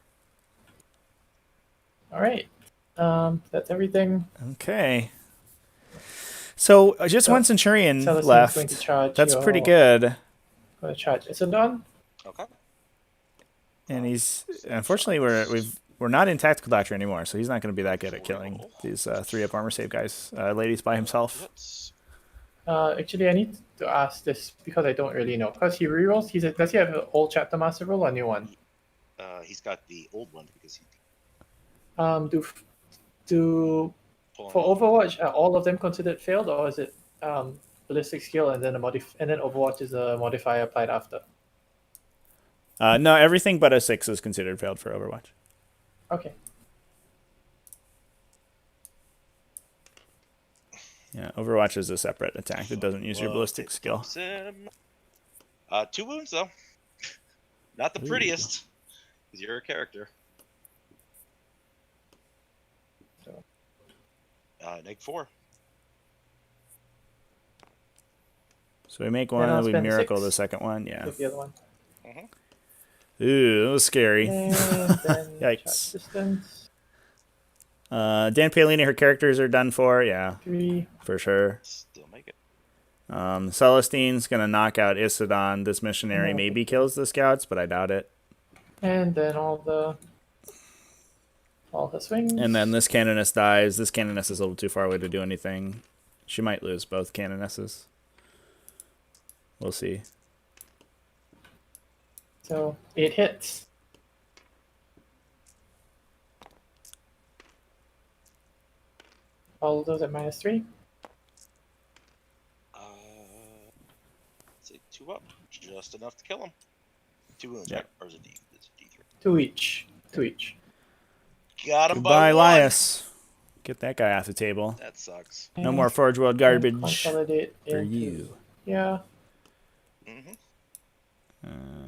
Alright, that's everything. Okay. So just one Centurion Celestine's left. going to charge That's your- pretty good. Going to charge Isidon. Okay. And he's unfortunately we're not in tactical doctor anymore, so he's not going to be that good at killing these 3-up armor save guys, ladies by himself. Hits. Actually, I need to ask this because I don't really know. Because he rerolls, does he have an old chapter master roll or a new one? He's got the old one because he Do pulled for Overwatch are all of them considered failed, or is it ballistic skill and then and then Overwatch is a modifier applied after? No, everything but a 6 is considered failed for Overwatch. Okay. Yeah, Overwatch is a separate attack that doesn't use your ballistic skill. 2 wounds though. Not the prettiest. Because you're a character. So Neg 4. So we make one Then I'll and we spend miracle 6. the second one. Yeah. take the other one. Ooh, that was scary. And then Yikes. charge distance. Dan Palini, her characters are done for. Yeah, 3. for sure. Still make it. Celestine's going to knock out Isidon. This missionary No. maybe kills the scouts, but I doubt it. And then all her swings. And then this Canoness dies. This Canoness is a little too far away to do anything. She might lose both Canonesses. We'll see. So 8 hits. All of those at -3. Say 2 up, just enough to kill him. 2 wounds, Yeah. right? Or is it D? It's a D3. 2 each. 2 each. Got him Goodbye, by 1. Elias. Get that guy off the table. That sucks. No more Forge World garbage Consolidate for into- you. Yeah.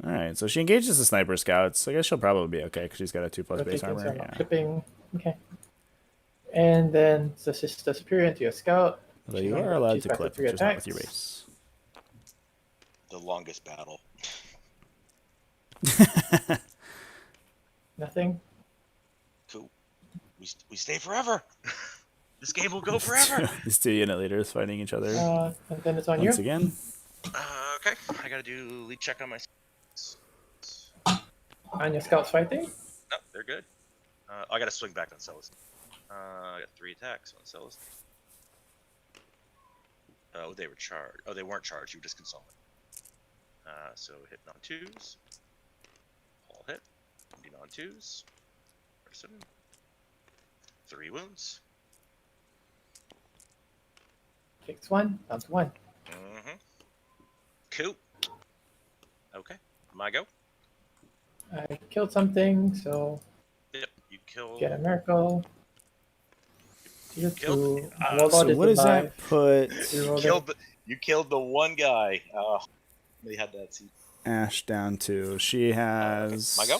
Alright, so she engages the sniper scouts. I guess she'll probably be okay because she's got a 2+ base Rotating, so armor. I'm not Yeah. clipping. Okay. And then the sister superior into your scout. Although She's you only are got allowed 2 to stats clip, for 3 which is not with your attacks. base. The longest battle. Nothing. Cool. We stay forever. This game will go forever. These 2 unit leaders fighting each other And then it's on once you. again. Okay, I gotta do lead check on my. And your scouts fighting. No, they're good. I gotta swing back on Celestine. I got 3 attacks on Celestine. Oh, they were charged. Oh, they weren't charged. You were just consoling. So hitting on 2s. All hit. Hitting on 2s. Person. 3 wounds. Takes 1. Down to 1. Mm-hmm. Cool. Okay, my go. I killed something, so Yep, you kill. get a miracle. Tier Killed- 2. so Warlord is What does that alive. put You killed the one guy. They had that seat. Ash down to? She has. My go.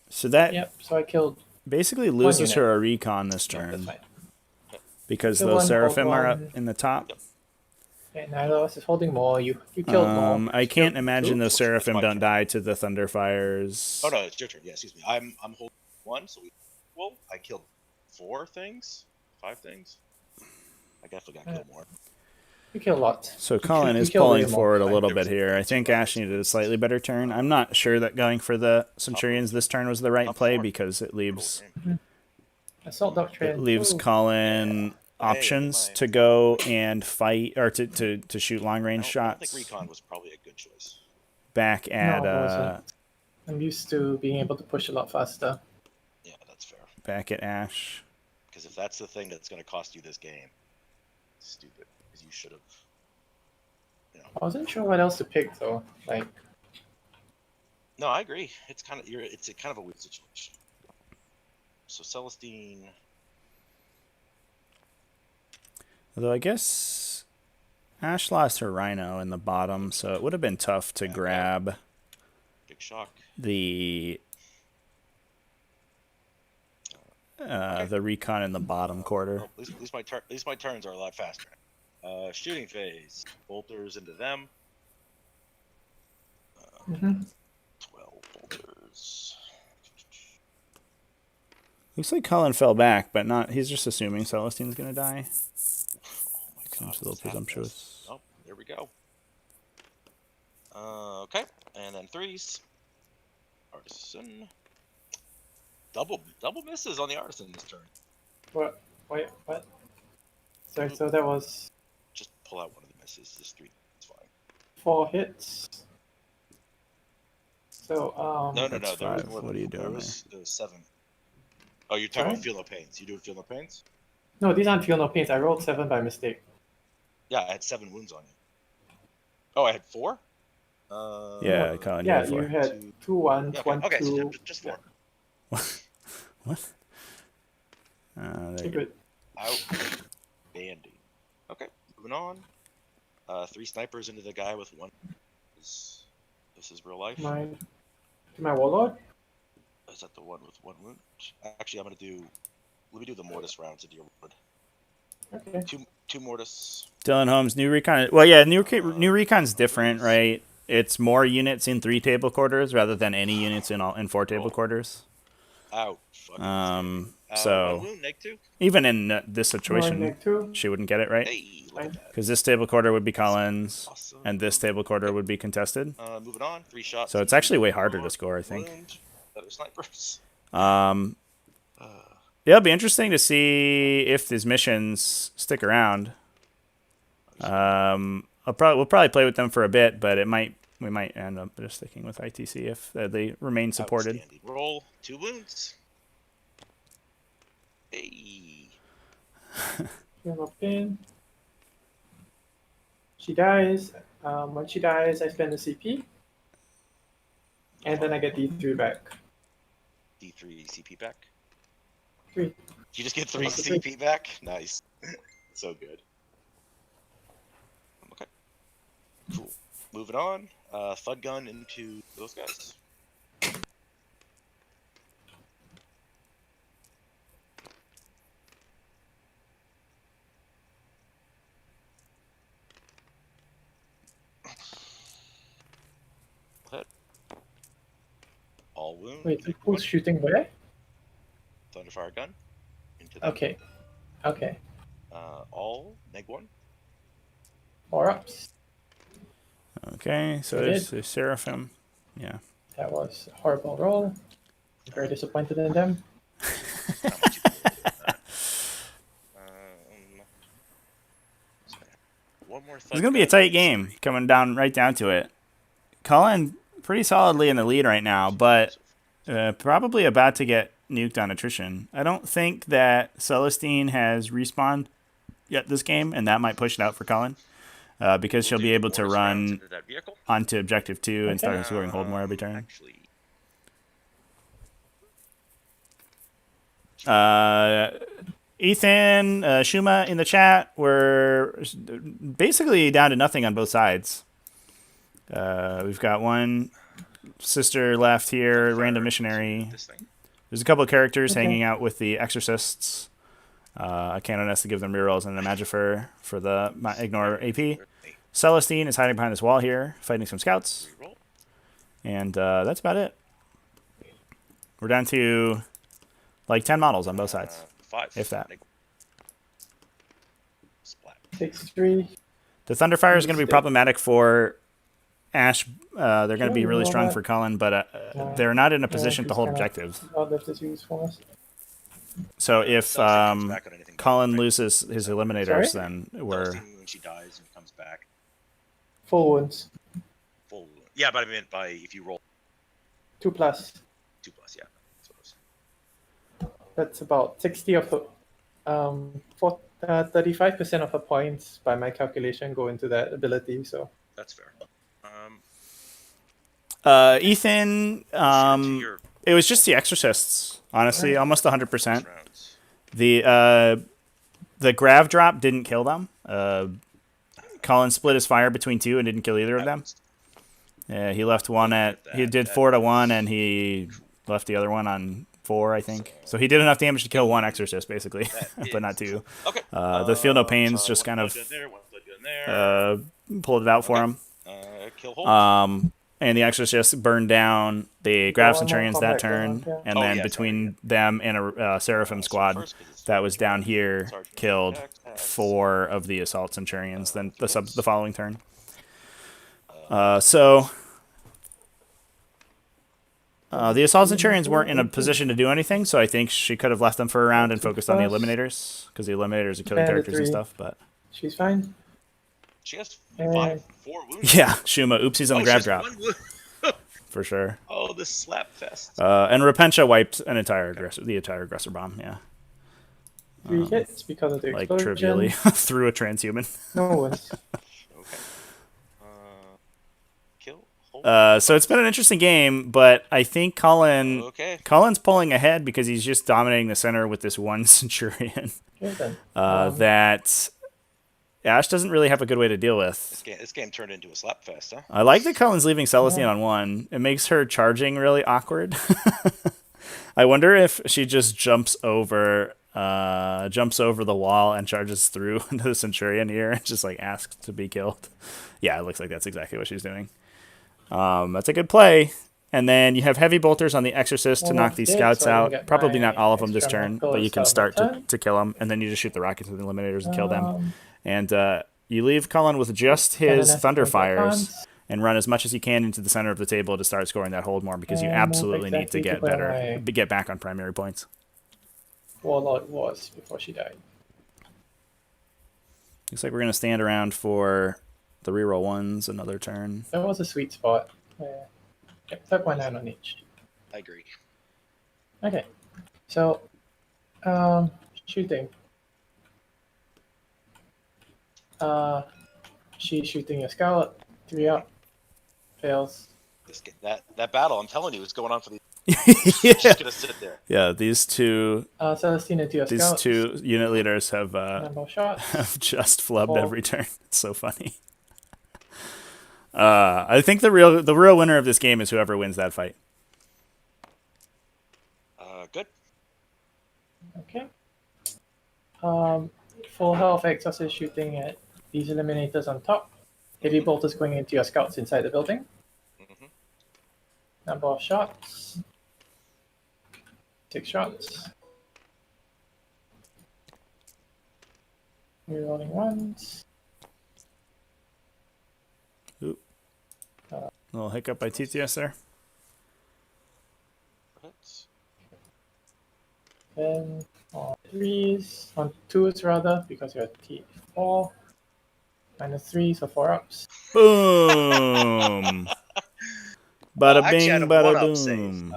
So that Yep, so I killed basically loses unit. her a recon this no, that's turn fine. because The those one Seraphim are one. up in the top. And neither of us is holding more. You killed more. I can't imagine those Oops, Seraphim that's my don't turn. die to the Thunderfires. Oh no, it's your turn. Yeah, excuse me. I'm holding 1, so I killed 4 things, 5 things. I definitely got to kill more. You killed lots. So Colin you is killed way pulling more. forward a Right, little there bit was- here. I think Ash needed a slightly better turn. I'm not sure that going for the Centurions this turn was the right Top play 4. because it leaves Assault Doctrine. Ooh. Colin options to go and fight or to shoot long range I shots think Recon was probably a good choice. back at No, it wasn't. I'm used to being able to push a lot faster. Yeah, that's fair. back at Ash. Because if that's the thing that's going to cost you this game, it's stupid. Because you should have. I wasn't sure what else to pick though. Like, No, I agree. It's kind of it's a kind of a weird situation. So Celestine. Although I guess Ash lost her Rhino in the bottom, so it would have been tough to grab Big shock. the recon in the bottom quarter. Oh, at least my turns are a lot faster. Shooting phase. Bolters into them. 12 bolters. Looks like Colin fell back, but not. He's just assuming Celestine's gonna die. Oh my god. Seems a little what's happening? presumptuous. Oh, there we go. Okay, and then 3s. Artisan. Double misses on the Artisan this turn. what? Wait, what? Sorry, so that was Just pull out one of the misses. Just 3. It's fine. 4 hits. So, No. That's There was 5. more What than are you there doing was 7. Oh, you're talking about Sorry? Feel No Pains. You doing Feel No Pains? no, these aren't Feel No Pains. I rolled 7 by mistake. Yeah, I had 7 wounds on you. Oh, I had 4? Yeah, Colin. Yeah, had you 4. had 2 1s, Yeah, 1 okay, 2. so just 4. What? There Okay, you go. good. Outstanding. Okay, moving on. 3 snipers into the guy with 1. This is real life. My Warlord. Is that the one with 1 wound? Actually, I'm gonna do. Let me do the Mortis rounds into your ward. Okay. Two Mortis. Dylan Holmes, new recon. Well, yeah, new recon's different, right? It's more units in 3 table quarters rather than any units in 4 table quarters. Out. Fucking So one wound, -2. even in this situation, -2. she wouldn't get it, right? Hey, look at that. Because this stable quarter would be Collins, Awesome. and this stable quarter would be contested. Moving on. 3 shots. So it's actually way harder to score, I think. Wound. Other snipers. Yeah, it'll be interesting to see if these missions stick around. We'll probably play with them for a bit, but we might end up just sticking with ITC if they remain supported. Roll 2 wounds. Hey. Give a pin. She dies. When she dies, I spend a CP. And then I get D3 back. D3 CP back. 3. You just get 3 CP back? Nice. So good. Okay. Cool. Moving on. Thud gun into those guys. Hit. All wound. Wait, who's shooting where? Thunderfire gun. Into them. Okay. Okay. All -1. 4 ups. Okay, so there's Seraphim. Yeah. That was a horrible roll. Very disappointed in them. One more. It's going to be a tight game coming down right down to it. Colin pretty solidly in the lead right now, but probably about to get nuked on attrition. I don't think that Celestine has respawned yet this game, and that might push it out for Colin because she'll be able to run onto objective 2 and start scoring hold more every turn. Ethan, Shuma in the chat, we're basically down to nothing on both sides. We've got one sister left here, random missionary. There's a couple of characters hanging out with the exorcists. A Canon has to give them rerolls and a Magifer for the ignore AP. Celestine is hiding behind this wall here, fighting some scouts. And that's about it. We're down to like 10 models on both sides. 5. If that. 6-3. The Thunderfire is going to be problematic for Ash. They're going to be really strong for Colin, but they're not in a position to hold objectives. So if Colin loses his eliminators, then we're... When she dies and comes back. Full wounds. Full wound. Yeah, but I meant by if you roll 2+. 2+, yeah. That's about 60 of the 35% of the points by my calculation go into that ability. So that's fair. Ethan, it was just the exorcists. Honestly, almost 100%. The grav drop didn't kill them. Colin split his fire between 2 and didn't kill either of them. He left one at he did 4 to 1, and he left the other one on 4, I think. So he did enough damage to kill one exorcist, basically, but not 2. Okay. The Feel No Pains just kind of pulled it out for him. Kill hold. And the exorcist burned down the Grav Centurions that turn, and then between them and a Seraphim squad that was down here killed 4 of the Assault Centurions then the following turn. The Assault Centurions weren't in a position to do anything, so I think she could have left them for a round and focused on the Eliminators, because the Eliminators are killing characters and stuff. But she's fine. She has 4 wounds. Yeah, Shuma. Oopsies on the grab drop. For sure. Oh, the slap fest. And Repentia wiped the entire aggressor bomb. Yeah. 3 hits because of the like explosion. trivially through a transhuman. No one's. Okay. Kill. So it's been an interesting game, but I think Colin's pulling ahead because he's just dominating the center with this one Centurion. That Ash doesn't really have a good way to deal with. This game turned into a slap fest, huh? I like that Colin's leaving Celestine on 1. It makes her charging really awkward. I wonder if she just jumps over the wall and charges through into the Centurion here and just like asks to be killed. Yeah, it looks like that's exactly what she's doing. That's a good play. And then you have heavy bolters on the Exorcist to Well, knock these dead, scouts so I out. get Probably my not all of them this extra turn, medical but you can start start my turn. to kill them, and then you just shoot the rockets with the eliminators and kill them. Um, And you leave Cullen with just and then his that's thunder going to fires advance. and run as much as you can into the center of the table to start scoring that hold more because you And move absolutely need to exactly to get where better, my get back on primary points. Warlord was before she died. Looks like we're going to stand around for the reroll ones another turn. That was a sweet spot. Where, yep, 5.9 on each. I agree. Okay, so shooting. She's shooting a scout. 3 up. Fails. That battle, I'm telling you, is going on for the. Yeah. Just gonna sit there. Yeah, these two Celestine and 2 these scouts. two unit leaders have Number of shots. have just flubbed Oh. every turn. It's so funny. I think the real winner of this game is whoever wins that fight. Good. Okay. Full health Exorcist shooting at these eliminators on top. Heavy bolters going into your scouts inside the building. Mhm. Number of shots. 6 shots. Rerolling ones. Oop. Little hiccup by TTS there. Hits. Then on 3s, on 2s rather, because you're T4. -3, so 4 ups. Boom. Bada Actually, I bing, had a bada one-up save. boom.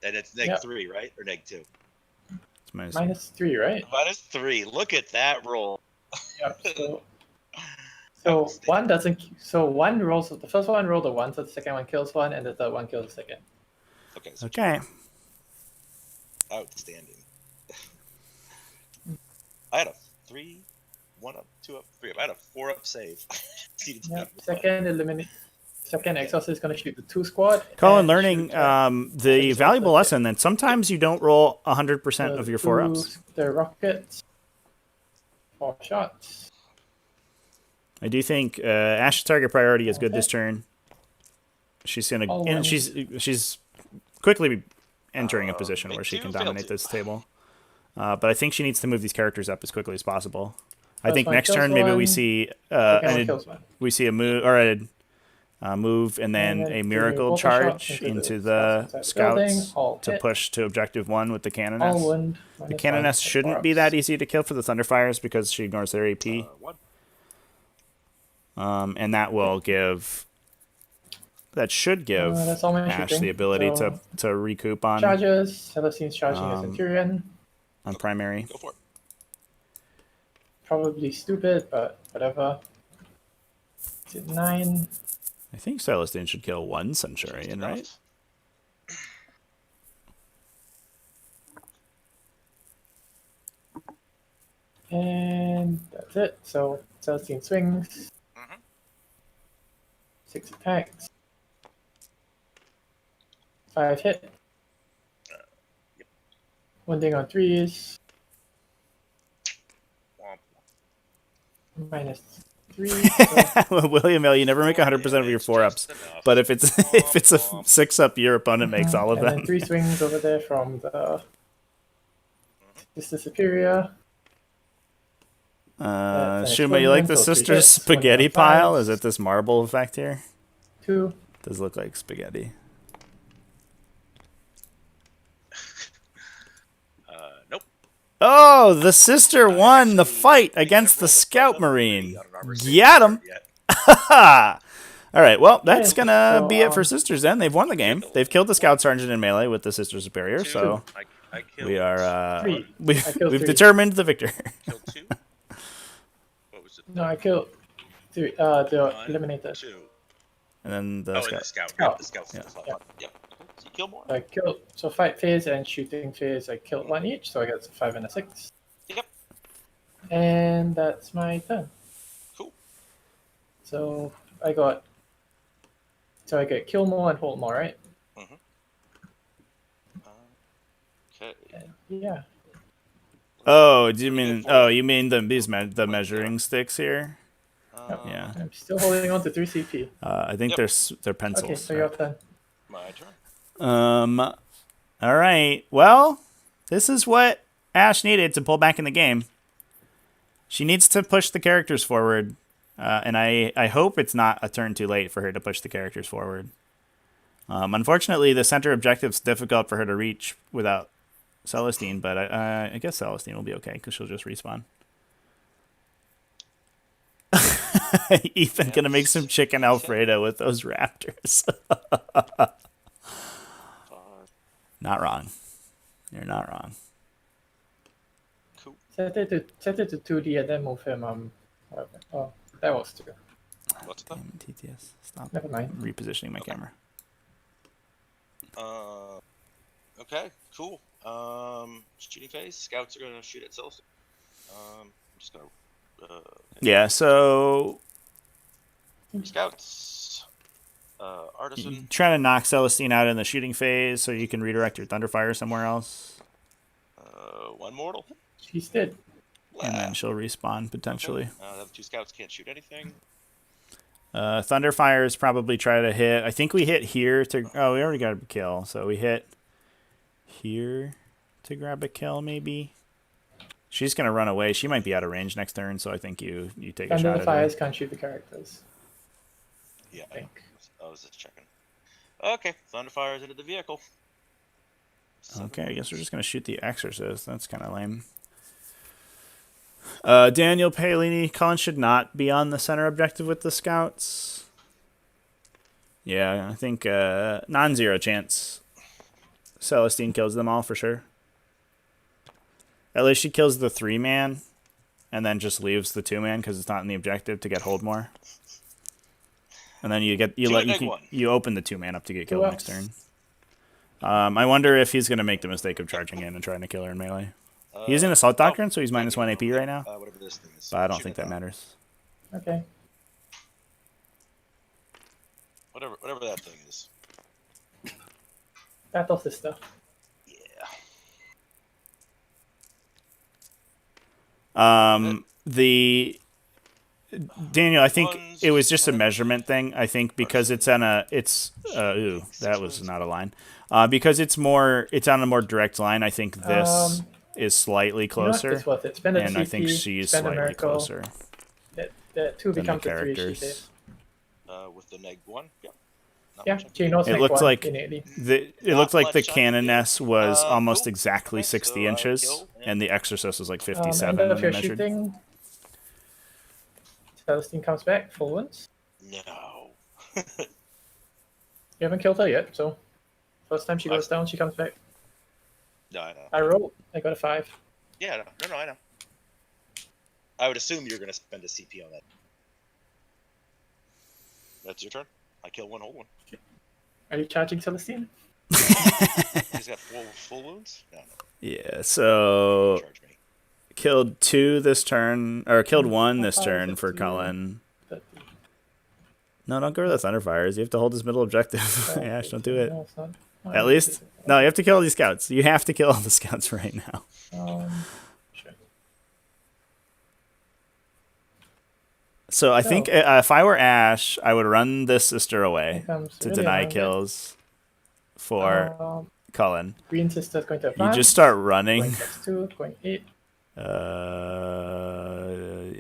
And it's neg Yep. 3, right? Or neg 2? It's minus- -3, right? -3. Look at that roll. Yep. So one doesn't. So one rolls. The first one rolled a 1, so the second one kills one, and the third one kills the second. Okay. So Okay. outstanding. I had a 3, 1 up, 2 up, 3 up. I had a 4 up save. Yep. Second eliminate. Second Exorcist is going to shoot the 2 squad. Colin, and learning shoot, the Exorcist valuable at lesson that sometimes you don't roll 100% of your 4-ups. The rockets. 4 shots. I do think Ash's target priority is good this turn. She's gonna, All and ones. she's quickly entering a position where she two can failed dominate to. this table. But I think she needs to move these characters up as quickly as possible. I First think one next kills turn maybe we one, see Second one kills one. we see a move or a move and then And then a 3 miracle bolter charge shots into the inside the building, scouts all to hit, push to objective 1 with the all canoness. wound. The -1, canoness so shouldn't 4 be ups. that easy to kill for the Thunderfires because she ignores their AP. 1. And that will give. That should give That's all my Ash shooting. the ability So, to recoup on Charges. Celestine's charging a Um, Centurion. primary. Go for it. Probably stupid, but whatever. It's at 9. I think Celestine should kill 1 Centurion, right? Enough. And that's it. So Celestine swings. Mhm. 6 attacks. 5 hit. Yep. Wounding on 3s. Womp. -3. So William L, you never make 100% of your 4-ups. But if it's if it's a 6-up, your opponent makes all of and them. then 3 swings over there from the Sister Superior. That's an Shuma, you like the exploding, so 3 sister's hits, spaghetti 25. pile? Is it this marble effect here? 2. Does look like spaghetti. Nope. Oh, the sister won the fight against the Scout Marine. Got him. All right, well, that's Okay, gonna so, be it for Sisters then. They've won the game. They've killed the Scout Sergeant in melee with the Sister Superior, so I killed, we are 3. we've I killed 3. determined the victor. killed 2. What was it? No, I killed 3. The 1, Eliminator. 2. And then the Oh, and Scout. the scout. Scout. The scout's Yeah. yep. So you kill more. I killed. So fight phase and shooting phase, I killed 1 each, so I got a 5 and a 6. Yep. And that's my turn. Cool. So I got. So I get kill more and hold more, right? Okay. And yeah. Oh, do you mean? Oh, you mean the the measuring sticks here? Yeah. I'm still holding on to 3 CP. I think Yep. they're pencils. Okay, so right? your turn. My turn. All right. Well, this is what Ash needed to pull back in the game. She needs to push the characters forward, and I hope it's not a turn too late for her to push the characters forward. Unfortunately, the center objective's difficult for her to reach without Celestine, but I guess Celestine will be okay because she'll just respawn. Ethan gonna make some chicken Alfredo with those Raptors. Not wrong. You're not wrong. Cool. Set it to 2D and then move him. Whatever. Oh, that was 2. What's that? Damn it, TTS. Stop Never mind. repositioning my camera. Okay, cool. Shooting phase. Scouts are gonna shoot at Celestine. I'm just gonna. Yeah. So Scouts. Artisan. trying to knock Celestine out in the shooting phase so you can redirect your Thunderfire somewhere else. One mortal. She's dead. And then she'll respawn potentially. The other 2 scouts can't shoot anything. Thunderfires probably try to hit. I think we hit here to. Oh, we already got a kill. So we hit here to grab a kill, maybe. She's gonna run away. She might be out of range next turn, so I think you take a shot And at the her. fires can't shoot the characters. Yeah, I think. I was just checking. Okay, Thunderfires into the vehicle. Okay, I guess we're just gonna shoot the Exorcist. That's kind of lame. Daniel Paolini, Colin should not be on the center objective with the scouts. Yeah, I think non-zero chance. Celestine kills them all for sure. At least she kills the 3-man, and then just leaves the 2-man because it's not in the objective to get hold more. And then you open the 2-man up to get killed next turn. I wonder if he's gonna make the mistake of charging in and trying to kill her in melee. He's in Assault Doctrine, so he's minus 1 AP right now. Whatever this thing is. But I don't Shoot think it that down. matters. Okay. Whatever that thing is. Battle Sister. Yeah. The Daniel, I think it was just a measurement thing. I think because it's on a, ooh, that was not a line. Because it's on a more direct line. I think this is slightly closer, It's worth it. Spend a and I CP, think she's spend a slightly miracle. closer That 2 than the becomes a 3. She characters. says. With the neg 1. Yeah. Not Yeah, much I can she do. knows It neck looked 1 like innately. It looked like the much I can do. Canoness was almost Cool. exactly Okay, 60 so I inches, kill, and the Exorcist was like 57 And when if they you're measured. shooting, Celestine comes back, full wounds. No. You haven't killed her yet, so first time she goes down, she comes back. No, I know. I rolled. I got a 5. Yeah, no, I know. I would assume you're going to spend a CP on that. That's your turn. I kill 1, hold 1. Are you charging Celestine? He's got full wounds? No. Yeah, so Charge me. killed 2 this turn, or killed 1 this turn for 2, Cullen. 30. No, don't go to the Thunderfires. You have to hold his middle objective. Ash, don't do it. No, it's not. At least, no, you have to kill all these scouts. You have to kill all the scouts right now. Sure. So I think if I were Ash, I would run this sister away Here comes to really deny around it. kills for Cullen. Green Sister's going to You advance. just start running. Going +2, going 8.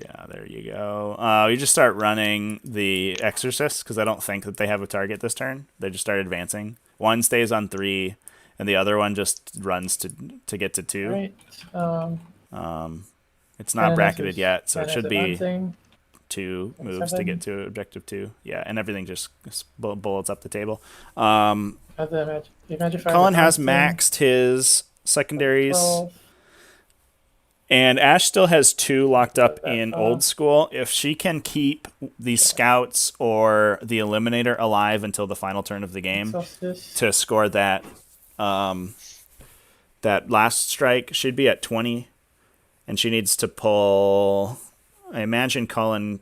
Yeah, there you go. You just start running the Exorcist because I don't think that they have a target this turn. They just start advancing. One stays on 3, and the other one just runs to get to 2. Right. It's not Canoness bracketed is- yet, so it Canoness should be advancing. 2 moves to 7. get to objective 2. Yeah, and everything just bullets up the table. Other Magifier Cullen has advancing. maxed his secondaries. 12. And Ash still has 2 locked up That in far. old school. If she can keep the scouts or the eliminator alive until the final turn of the game Exorcist. to score that that last strike, she'd be at 20. And she needs to pull, I imagine Cullen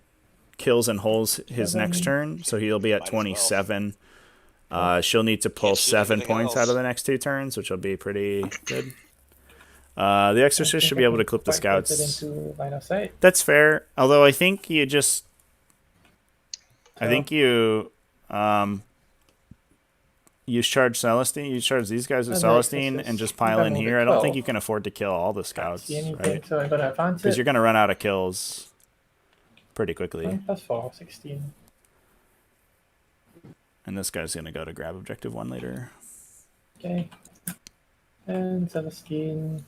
kills and holds his next turn, so he'll be at Might as well. 27. She'll need to pull Can't shoot 7 anything points else. out of the next 2 turns, which will be pretty good. The Exorcist should be able to clip the Quite get it scouts. into line of sight. That's fair. Although I think you just, I think you, use charge Celestine. Use charge these guys with I'd like Celestine this and is- just I pile think in I'm here. over I don't think 12. you can afford to kill all the Can't scouts, see anything, right? so I'm gonna advance Because it. you're gonna run out of kills pretty quickly. 1+4, 16. And this guy's gonna go to grab objective 1 later. Okay. And Celestine.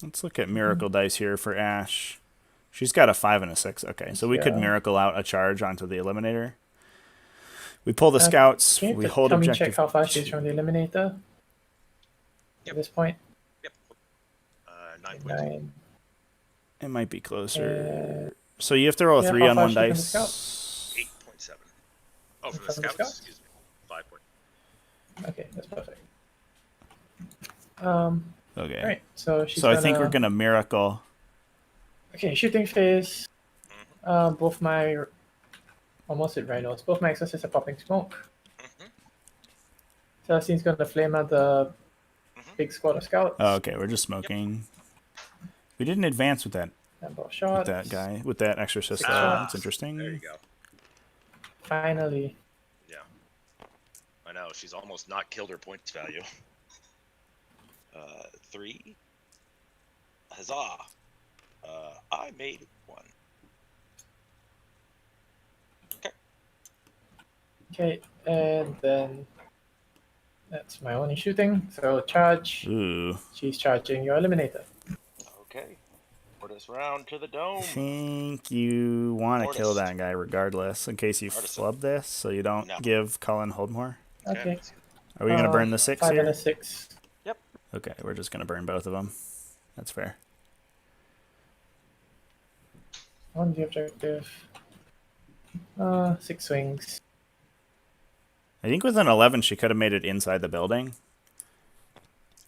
Let's look at miracle dice here for Ash. She's got a 5 and a 6. Okay, so we could Yeah. miracle out a charge onto the eliminator. We pull the Uh, scouts. Can you We just hold tell me objective. check how far she is from the eliminator? Yep. At this point? Yep. 9 points. 9. It might be closer. So you have to roll a yeah, 3 how on far 1 is she from the dice. 8.7. Oh, from the From the scouts? scouts? Excuse me. 5 points. Okay, that's perfect. Okay. Alright, so she's So I think we're gonna miracle. Okay, shooting phase. Both my almost hit rhinos. Both my exorcists are popping smoke. Celestine's gonna flame out the big squad of scouts. Oh, okay, we're just smoking. We didn't advance with that Number of shots. guy with that exorcist. Six Though. shots. That's interesting. There you go. Finally. Yeah. I know, she's almost not killed her points value. 3. Huzzah! I made 1. Okay, and then that's my only shooting. So charge. Ooh. She's charging your eliminator. Okay. For this round to the dome. I think you want to kill Mortis. that guy regardless, in case you Artisan. flub this, so you don't No. give Cullen hold more. Okay. Are we gonna burn the 6 5 here? and a 6. Okay, we're just gonna burn both of them. That's fair. On the objective. 6 swings. I think with an 11, she could have made it inside the building.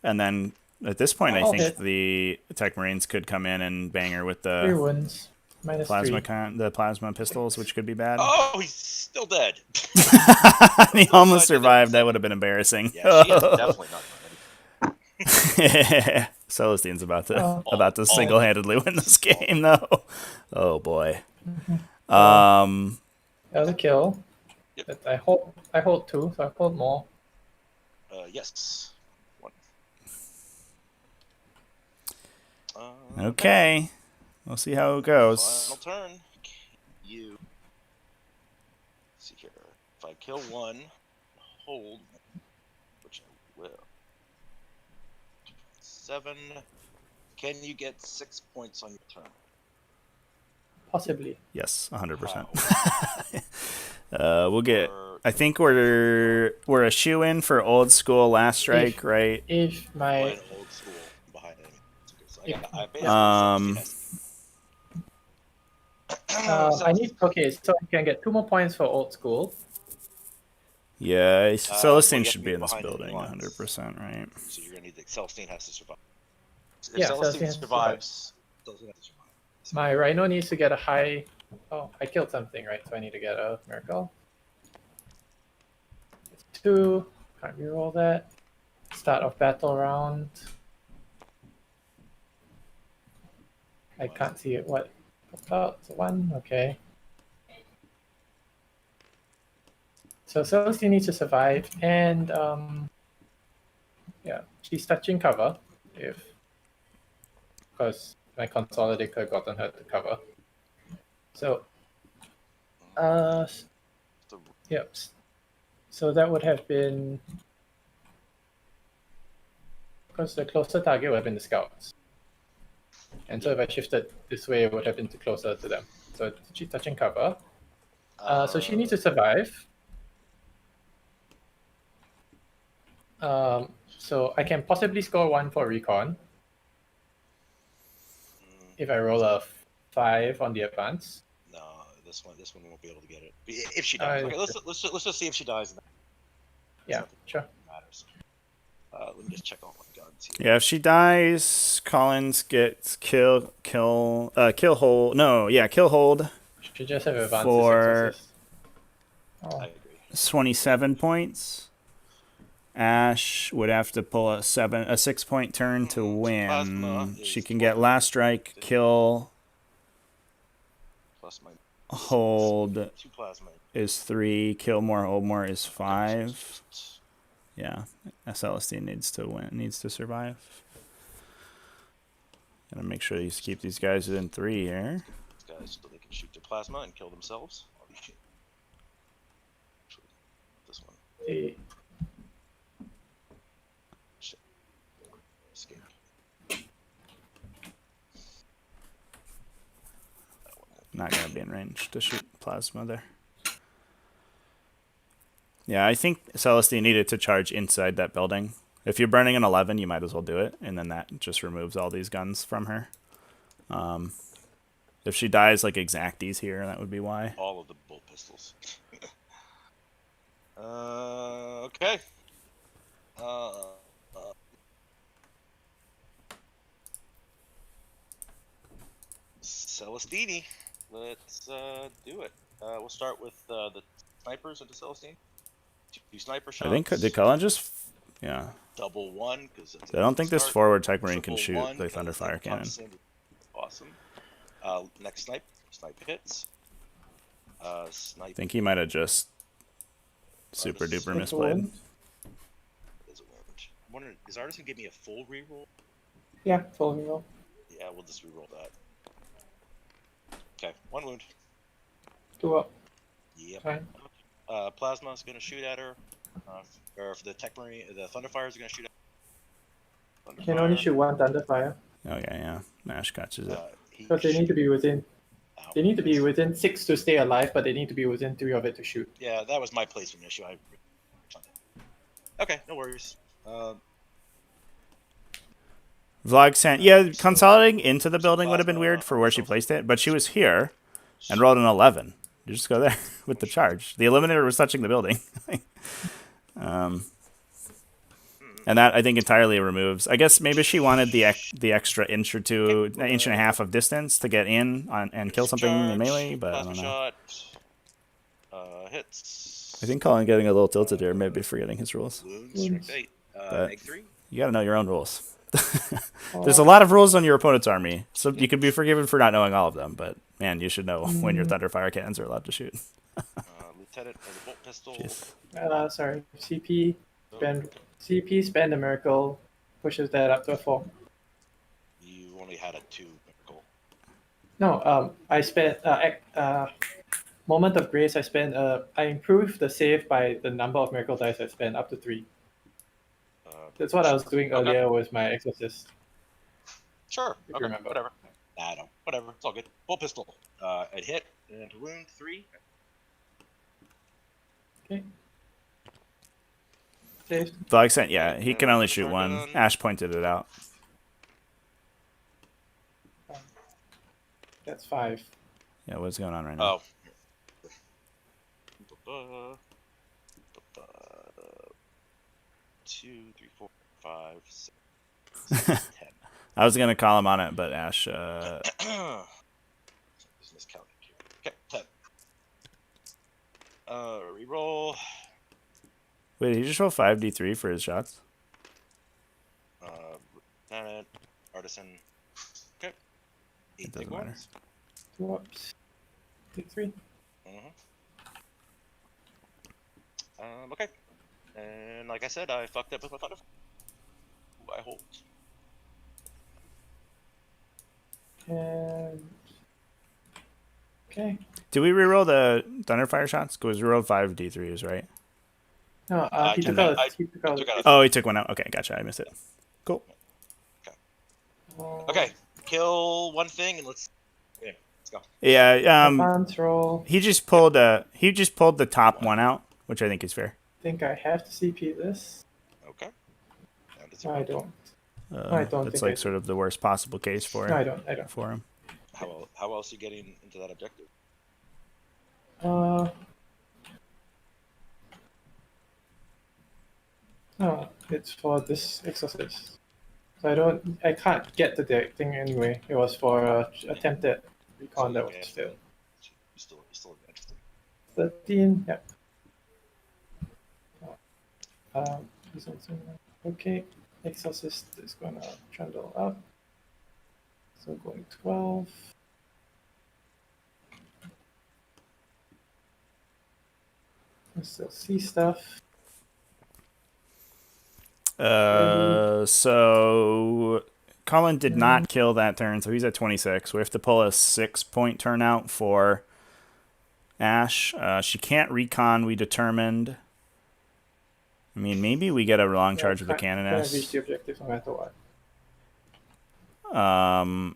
And then at this point, I I'll think hit. the Tech Marines could come in and bang her with 3 the wounds. Minus plasma 3. the plasma pistols, which could be bad. Oh, he's still dead. He almost survived. That would have been embarrassing. Yeah, she is definitely not ready. Celestine's about to Oh. single-handedly win this game, though. Oh boy. That was a kill. Yep. But I hold 2, so I hold more. Yes. 1. Okay. We'll see how it goes. Final turn. You. Let's see here. If I kill 1, hold, which I will. 7. Can you get 6 points on your turn? Possibly. Yes, 100%. How? We'll get. Or- I think we're a shoe in for old school last strike, right? If Or my an old school behind enemy. So I basically I need so I can get 2 more points for old school. Yeah, Celestine you should have to be be in this behind enemy building, lines. 100%, right? So you're gonna need Celestine has to survive. If Yeah, Celestine Celestine has to survives, Celestine has to survive. My rhino needs to get a high. Oh, I killed something, right? So I need to get a miracle. It's 2. Can't reroll that. Start of battle round. I can't see it. What popped out? It's a 1. Okay. So Celestine needs to survive, and yeah, she's touching cover. Because my consolidate could have gotten her to cover. So, yep. So that would have been, because the closer target would have been the scouts. And so if I shifted this way, it would have been closer to them. So she's touching cover. So she needs to survive. So I can possibly score 1 for recon if I roll a 5 on the advance. No, this one won't be able to get it. If she dies, okay. Let's just see if she dies. Yeah, sure. Matters. Let me just check all my guns here. Yeah, if she dies, Collins gets kill hold. No, yeah, kill hold. Should just have advanced For- exorcist. Oh, I agree. 27 points. Ash would have to pull a 6-point turn to win. Plasma She is can get last strike, kill plus my Hold 2 plasma. is 3. Kill more, hold more is 5. Yeah, Celestine needs to win. Needs to survive. Gotta make sure you keep these guys within 3 here. These guys, so they can shoot their plasma and kill themselves. This one. Hey. Shit. Escape. Not gonna be in range to shoot plasma there. Yeah, I think Celestine needed to charge inside that building. If you're burning an 11, you might as well do it, and then that just removes all these guns from her. If she dies like exacties here, that would be why. All of the bolt pistols. Okay. Celestini. Let's do it. We'll start with the snipers into Celestine. 2 sniper shots. I think did Cullen just yeah. Double 1 because I don't think this forward tech marine can Triple shoot 1, the 'cause Thunderfire that cannon. comes in. Awesome. Next snipe hits. Snipe. I think he might have just super duper misplayed. Is a wound. I'm wondering, is Artist gonna give me a full reroll? Yeah, full reroll. Yeah, we'll just reroll that. Okay, 1 wound. 2 up. Yep. Fine. Plasma's gonna shoot at her. Or for the tech marine, the Thunderfire's gonna shoot at her. Can only shoot 1 Thunderfire. Okay, yeah. Nash catches it. Because they need to be within. They need to be within 6 to stay alive, but they need to be within 3 of it to shoot. Yeah, that was my placement issue. Okay, no worries. Vlog sent, yeah, consolidating into the building would have been weird for where she placed it, but she was here and rolled an 11. You just go there with the charge. The Eliminator was touching the building. And that, I think, entirely removes. I guess maybe she wanted the extra inch or 2, an inch and a half of distance to get in and kill something in melee, but I don't know. Shot. Hits. I think Colin getting a little tilted here, maybe forgetting his rules. Wounds. 8. Egg 3. You gotta know your own rules. There's a lot of rules on your opponent's army, so you could be forgiven for not knowing all of them, but man, you should know when your Thunderfire cannons are allowed to shoot. Lieutenant has a bolt pistol. Jeez. Sorry. CP spend a miracle, pushes that up to a 4. You only had a 2 miracle. No, I spent moment of grace. I improved the save by the number of miracle dice I spent up to 3. That's what I was doing earlier with my exorcist. Sure. If you remember. Whatever. I don't. Whatever. It's all good. Bolt pistol. It hit and wound 3. Okay. Saved. Vlog sent, yeah, he can only shoot 1. Ash pointed it out. That's 5. Yeah, what's going on right now? Oh. 2, 3, 4, 5, 6, 10. I was gonna call him on it, but Ash. Isn't this counting here? Okay, 10. Reroll. Wait, did he just roll 5d3 for his shots? Lieutenant, Artisan. Okay. 8 It doesn't big matter. ones. 2 ups. Take 3. Okay. And like I said, I fucked up with my thunder. I hold. And okay. Did we reroll the Thunderfire shots? Because we rolled 5d3s, right? No, he took I out. took out. Oh, he took one out. Okay, gotcha. I missed it. Cool. Okay, kill one thing and let's go. Yeah. Advance roll. He just pulled the top one out, which I think is fair. I think I have to CP this. Okay. No, I don't. I don't That's think like I sort of the worst possible case for No, him. I don't. For him. How else are you getting into that objective? No, it's for this exorcist. So I can't get to the thing anyway. It was for attempted recon that was failed. You're still interested. 13, yeah. Okay, exorcist is gonna trundle up. So going 12. Still see stuff. So Colin did not kill that turn, so he's at 26. We have to pull a 6-point turnout for Ash. She can't recon, we determined. I mean, maybe we get a long charge with the Can't Canoness. reach the objective no matter what.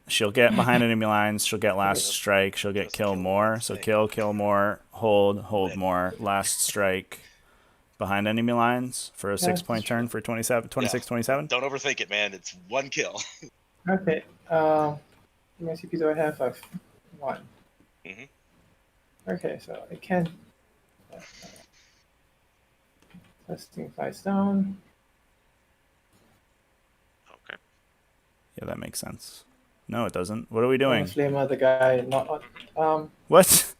She'll get behind enemy lines. She'll get last strike. She'll get kill more. So kill more, hold more, last strike behind enemy lines for a 6-point turn for 26, 27. Don't overthink it, man. It's one kill. Okay. How many CP do I have? I have 1. Mhm. Okay, so I can. Testing flies down. Okay. Yeah, that makes sense. No, it doesn't. What are we doing? Flamer, the guy not on. What?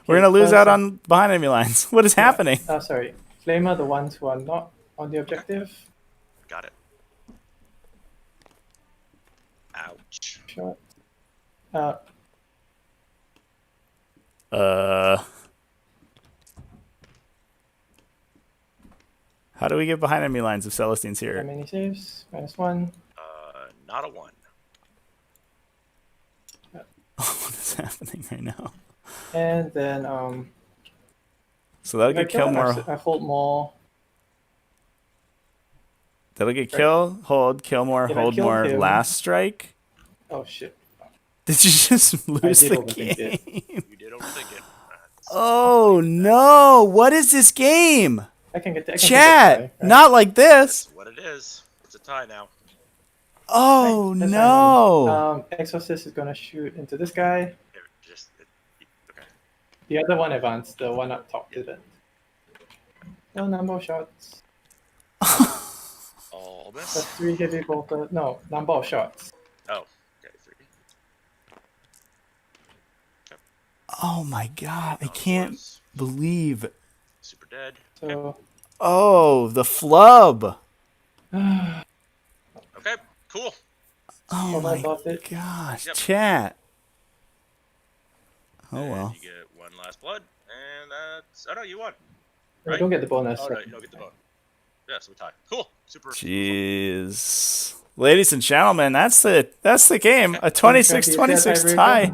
We're gonna lose out on behind enemy lines. What is happening? Oh, sorry. Flamer, the ones who are not on the objective. Got it. Ouch. Shot. How do we get behind enemy lines if Celestine's How here? many saves? -1. Not a 1. What is happening right now? And then So that'll if I get kill more. I hold more. That'll get kill, hold, kill more, If I hold kill more, him- last strike. Oh shit! Did you just lose did the overthink game? You did overthink it. Oh no! What is this game? I can get. I can Chat, get that guy, right? not like this. That's what it is. It's a tie now. Oh That's no! fine. Exorcist is gonna shoot into this guy. Okay. The other one advanced. The one up top didn't. No number of shots. All miss. That's 3 heavy bolter. No number of shots. Oh. Okay. 3. Oh my god! I can't believe. Super dead. So. Oh, the flub. Okay. Cool. Oh I my got it. gosh, Yep. chat. Oh And well. you get 1 last blood, and that's. Oh no, you won. I Right. don't get the bonus. Oh so- no, you don't get the vote. Yeah, so we tie. Cool. Super. Jeez. Ladies and gentlemen, that's the game. A Crappy 26-26 tiebreaker. tie.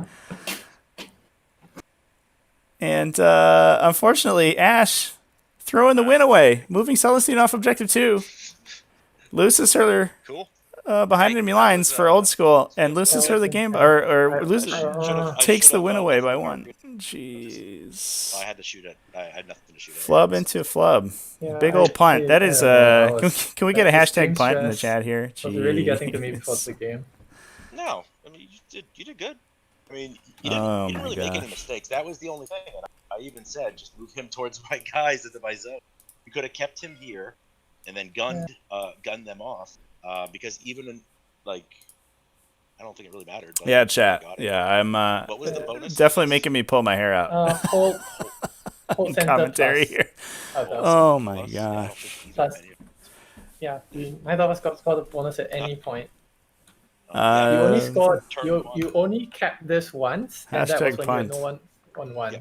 And unfortunately, Ash throwing the win away, moving Celestine off objective 2. Loses her Cool. behind enemy lines for old school, and loses her the game, or loses, I takes the should've, win away by left 1. it. Jeez. I had to shoot it. I had nothing to shoot at. Flub into flub. Yeah, Big old punt. That is can we get a that was hashtag punt in the stress. chat here? Was really getting to me before Jeez. the game. No, I mean you did good. I mean you Oh didn't my really make any gosh. mistakes. That was the only thing. And I even said just move him towards my guys into my zone. You could have kept him here, and then gunned them off. Because even in, like, I don't think it really mattered. But Yeah, I chat. got it. Yeah, I'm What was the bonus? definitely making me pull my hair out. Hold center Commentary plus. here. Oh, that was- Oh my Plus, yeah, I don't gosh. think Plus. either Yeah, neither of us got scored a bonus at any point. You Uh, only scored. turn You one. you only capped this once, and that was Hashtag when punt. you had no one on 1. Yeah.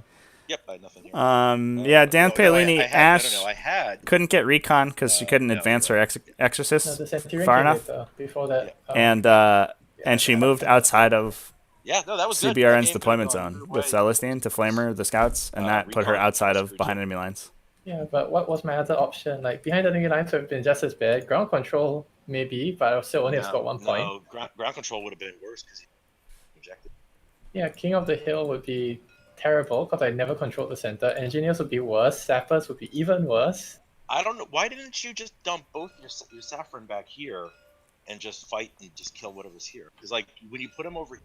Yep, I had nothing here. Yeah, Dan No, Paolini, I had, Ash no, I had. couldn't get recon because she couldn't no, advance her no. No, exorcist the Centurion far came enough, later, before that. and she moved outside of Yeah, no, that was good. CBRN's That game deployment could've gone zone either with way. Celestine to flamer the scouts, and that put her recon outside of screwed behind you. enemy lines. Yeah, but what was my other option? Like behind enemy lines would have been just as bad. Ground control maybe, but I still only have scored 1 point. No, ground control would have been worse because he rejected. Yeah, King of the Hill would be terrible because I never controlled the center. Engineers would be worse. Sappers would be even worse. I don't know. Why didn't you just dump both your saffron back here and just fight and just kill whatever's here? Because like when you put him over,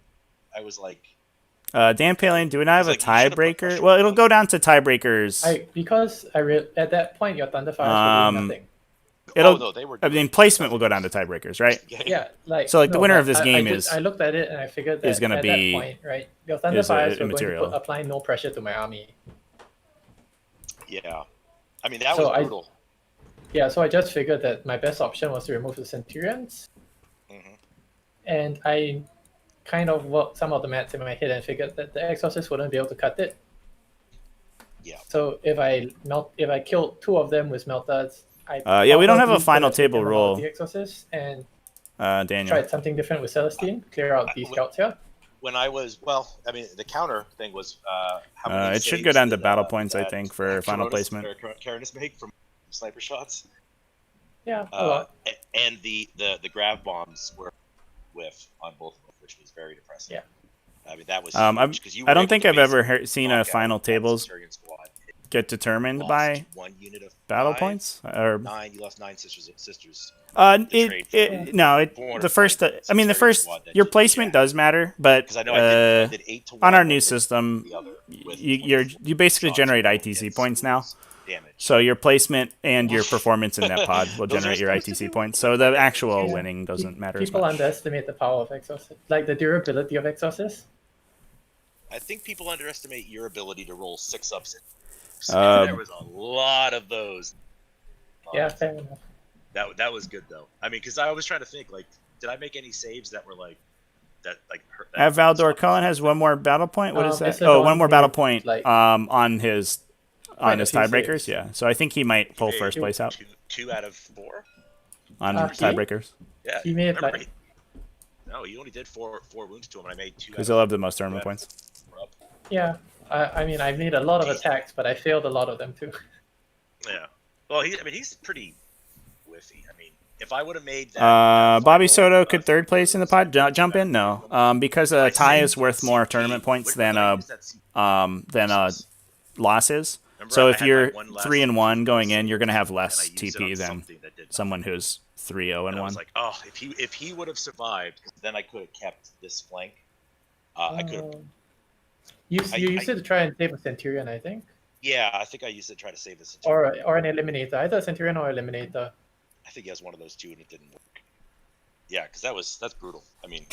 I was like, Dan Paolini, do we not have a It's like you should've put tiebreaker? pressure Well, on it'll them. go down to tiebreakers. At that point your Thunderfires were doing nothing. It'll. oh no, they were. I mean, placement will go down to tiebreakers, right? Yeah, like So, like, the winner but of this game is- I looked at it and I figured that is gonna at be- that point, right, your Thunderfires were going immaterial. to apply no pressure to my army. Yeah, I mean that So was brutal. Yeah, so I just figured that my best option was to remove the Centurions, Mhm. and I kind of worked some of the maths in my head and figured that the Exorcist wouldn't be able to cut it. Yeah. So if I kill 2 of them with meltas, yeah, we don't have a probably final could have table taken them out rule. of the Exorcist and Daniel. tried something different with Celestine, clear out these scouts here. When I was the counter thing was how many It should go saves down to did, battle points, I that think, for final Coronas placement. or Caranus make from sniper shots. Yeah, a lot. And the grav bombs were whiff on both of them, which was very depressing. Yeah. I mean, that was huge because I don't think I've ever seen a final tables squad. get determined Lost by 1 unit of battle 5, points or 9. You lost 9 sisters. the first. I mean, the first. Your placement does matter, but Because I know I did 8 to 1 on our new system, the other with you basically shots generate rolled ITC against points now. damage. So your placement and your performance in net pod will Those are generate your supposed to ITC do points. So the actual Yeah. winning doesn't matter as People much. underestimate the power of Exorcist, like the durability of Exorcist. I think people underestimate your ability to roll 6 ups. Um, There was a lot of those. Yeah, fair enough. That was good though. I mean, because I was trying to think, like, did I make any saves that were like that hurt? At Valdor Cullen has one more battle point. What is that? Mr. Oh, one Don more battle made, point. like, On his quite a few tiebreakers. saves. Yeah. So I think he might pull Hey, first place out two out of 4. on he- tiebreakers Yeah, He made, remember like- no, he only did 4 wounds to him, and I made 2. because he'll have the most tournament points. Up. Yeah, I mean, I've made a lot of attacks, but I failed a lot of them too. Yeah. Well, he's pretty whiffy. I mean, if I would have made that. Bobby final, Soto could third place in the pod jump in? No, because a tie is worth more tournament points than losses. Remember, So I if had you're my one last 3-1 going in, save, you're gonna have and less I used it TP on than something that did someone who's 3-0 And I and was 1. like, oh, if he would have survived, then I could have kept this flank. I could have. You used it to try and save a Centurion, I think, Yeah, I think I used it to try to save this. or an Eliminator, either Centurion or Eliminator. I think he has one of those 2, and it didn't work. Yeah, because that's brutal. I mean,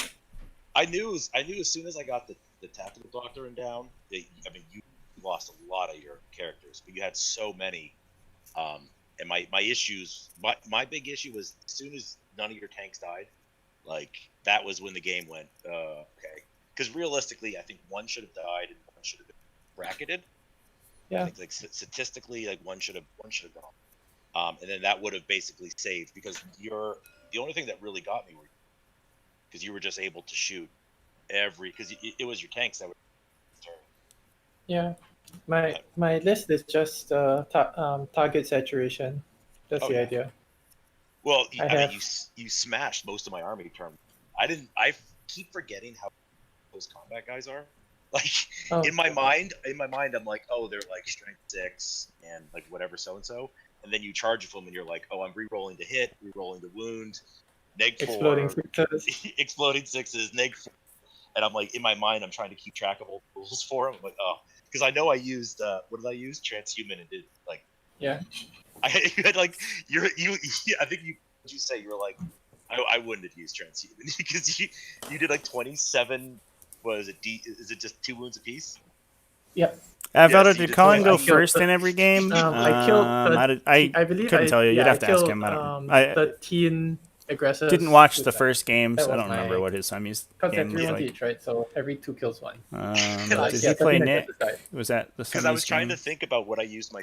I knew as soon as I got the tactical doctrine down. You lost a lot of your characters, but you had so many. And my issues, my big issue was as soon as none of your tanks died, like that was when the game went okay. Because realistically, I think one should have died and one should have been bracketed. Yeah. I think like statistically, like one should have gone. And then that would have basically saved, because the only thing that really got me because you were just able to shoot because it was your tanks that were. Yeah, my list is just target saturation. That's the idea. Well, I you smashed most of my army term. I keep forgetting how those combat guys are. Like in my mind, I'm like, oh, they're like strength 6 and like whatever so and so, and then you charge with them and you're like, oh, I'm re-rolling to hit, re-rolling to wound, neg 4, exploding sixes. exploding 6s, neg 4, and I'm like in my mind, I'm trying to keep track of all the rules for them. I'm like, oh, because I know I used what did I use? Transhuman, and did like Yeah. I had like you I think you say you were like I wouldn't have used transhuman because you did like 27. Was it is it just 2 wounds apiece? Yep. Valdo, you did did Colin go 20. first in every game? I killed. I believe couldn't tell you. You'd have to ask killed, him. I 13 aggressors. didn't watch the with first games. that I was don't remember my- what his Siamese Because game they're was 3 like. each, right? So every 2 kills 1. Did he play Nick? Was that the Because I was Siamese trying game? to think about what I used where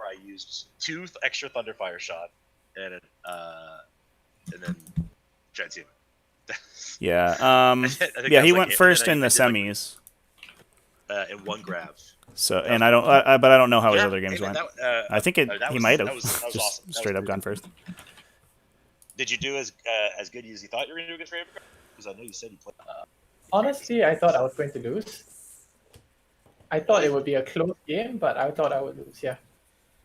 I used 2 extra Thunderfire shot and then transhuman. Yeah. I think Yeah, that he was, went like, first and in then the I did, semis. and 1 grab. So, and I don't, but I don't know how his Yeah, other games hey, man, went. that, I think that he was- might have that was just awesome. That straight was up gone first. Did you do as good as you thought you were going to do against Raven? Because I know you said you played. Honestly, I thought I was going to lose. I thought it would be a close game, but I thought I would lose. Yeah.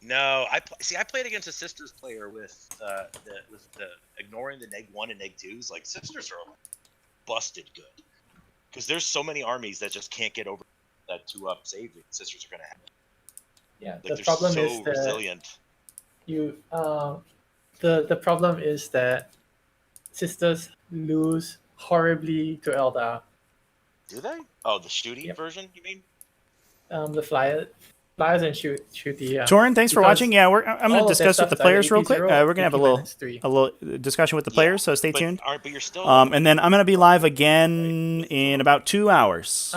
No, I played against a Sisters player with the ignoring the neg 1 and neg 2s. Like Sisters are busted good because there's so many armies that just can't get over that 2-up save that Sisters are going to have. Yeah. Like, The they're problem so is that resilient. the problem is that Sisters lose horribly to Eldar. Do they? Oh, the shooting Yep. version, you mean? The flyer. flies and shoot the. Torin, thanks for because watching. Yeah, I'm going all to of that discuss with stuff the is players either real quick. AP0 We're going to have a little AP-3. discussion with the players, so stay tuned. All right, but you're still. And then I'm going to be live again in about 2 hours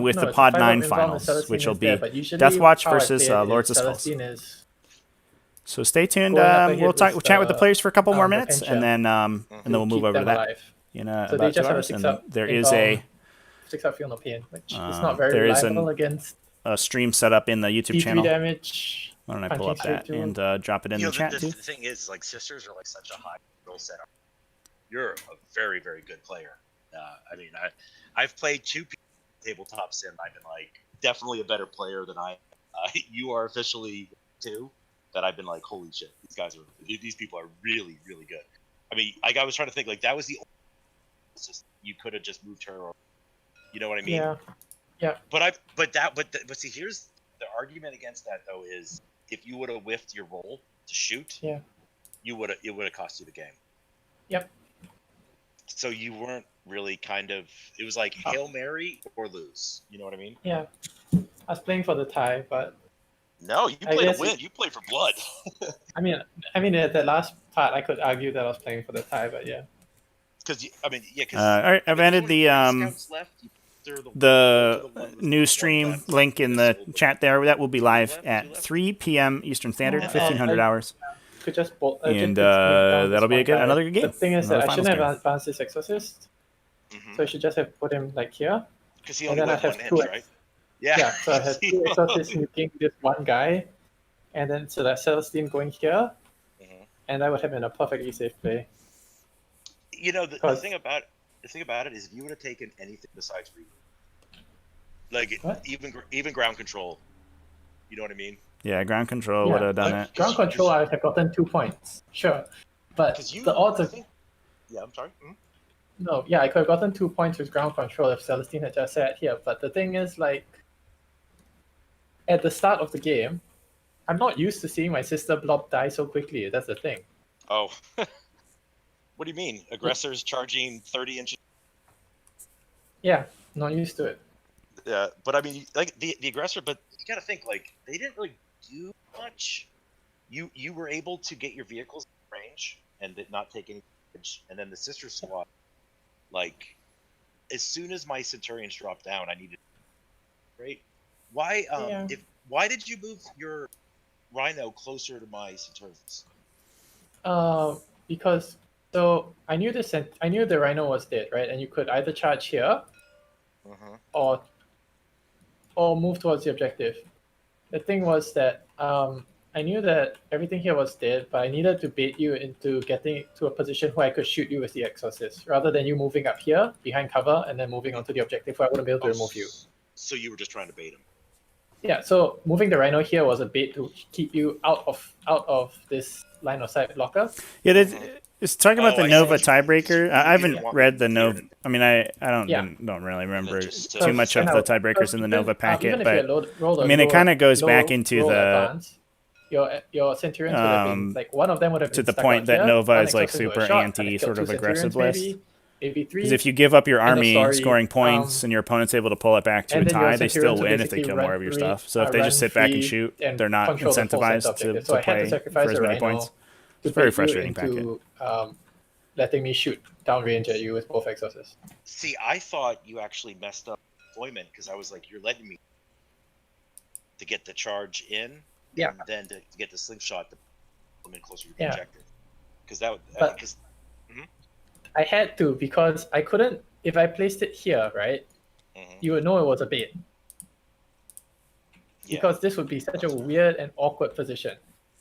with the Pod 9 finals, which will be Death Watch versus Lords of Skulls. So stay tuned. We'll chat with the players for a couple more minutes, and then we'll move over to that in about 2 hours. And there is a 6-up Feel No Pain, which is not very reliable against a stream set up in the YouTube T3 channel. damage. Why don't I pull up that and drop it in the chat too? The thing is, like, sisters are like such a high skill set. You're a very, very good player. I mean, I've played 2 tabletop sim. I've been like definitely a better player than I. You are officially 2. That I've been like, holy shit, these people are really, really good. I mean, like, I was trying to think, like, that was the only, it's just, you could have just moved her, or, you know what I mean? Yeah. But see, here's the argument against that though, is if you would have whiffed your roll to shoot, it would have cost you the game. Yep. So you weren't really it was like Hail Mary or lose. You know what I mean? Yeah. I was playing for the tie, but. No, you play to win. You play for blood. I mean, at the last part, I could argue that I was playing for the tie, but yeah. Because all right, I've added the new stream link in the chat there. That will be live at 3 p.m. Eastern Standard, 1500 hours. Could just and that'll be another good game. The thing is that I shouldn't have advanced this Exorcist, Mm-hmm. so I should just have put him like here. Because he only went 1 inch, right? Yeah, so I had 2 Exorcists nuking this one guy, and then so that Celestine going here, and I would have been a perfectly safe play. You know, the thing about it is, if you would have taken anything besides like even ground control, you know what I mean? Yeah, ground control would have done it. Ground control, I would have gotten 2 points, sure, but the odds of I'm sorry. Mm-hmm. No, yeah, I could have gotten 2 points with ground control if Celestine had just sat here. But the thing is, like, at the start of the game, I'm not used to seeing my sister blob die so quickly. That's the thing. Oh. What do you mean? Aggressors charging 30 inches? Yeah, not used to it. Yeah, but I mean, like, the aggressor, but you gotta think, like, they didn't really do much. You were able to get your vehicles in range and not take any damage, and then the sister squad, like, as soon as my Centurions dropped down, I needed, right? Why why did you move your Rhino closer to my Centurions? Because I knew the Rhino was dead, right? And you could either charge here, or move towards the objective. The thing was that I knew that everything here was dead, but I needed to bait you into getting to a position where I could shoot you with the Exorcist, rather than you moving up here behind cover and then moving onto the objective where I wouldn't be able to remove you. So you were just trying to bait him. Yeah, so moving the Rhino here was a bait to keep you out of this line of sight blocker. Yeah, it's talking about the Nova tiebreaker. I haven't read the Nova. I mean, I don't really remember too much of the tiebreakers in the Nova packet, but I mean, it kind of goes back into the your Centurions would have been like one of them would have been to the point that Nova is like super anti sort of aggressive list. Because if you give up your army scoring points and your opponent's able to pull it back to a tie, they still win if they kill more of your stuff. So if they just sit back and shoot, they're not incentivized to play for as many points. It's very frustrating packet. Letting me shoot downrange at you with both Exorcists. See, I thought you actually messed up deployment because I was like, you're letting me to get the charge in, and then to get the slingshot to pull them in closer to the objective. Because that would. I had to, because I couldn't. If I placed it here, right, you would know it was a bait. Because this would be such a weird and awkward position.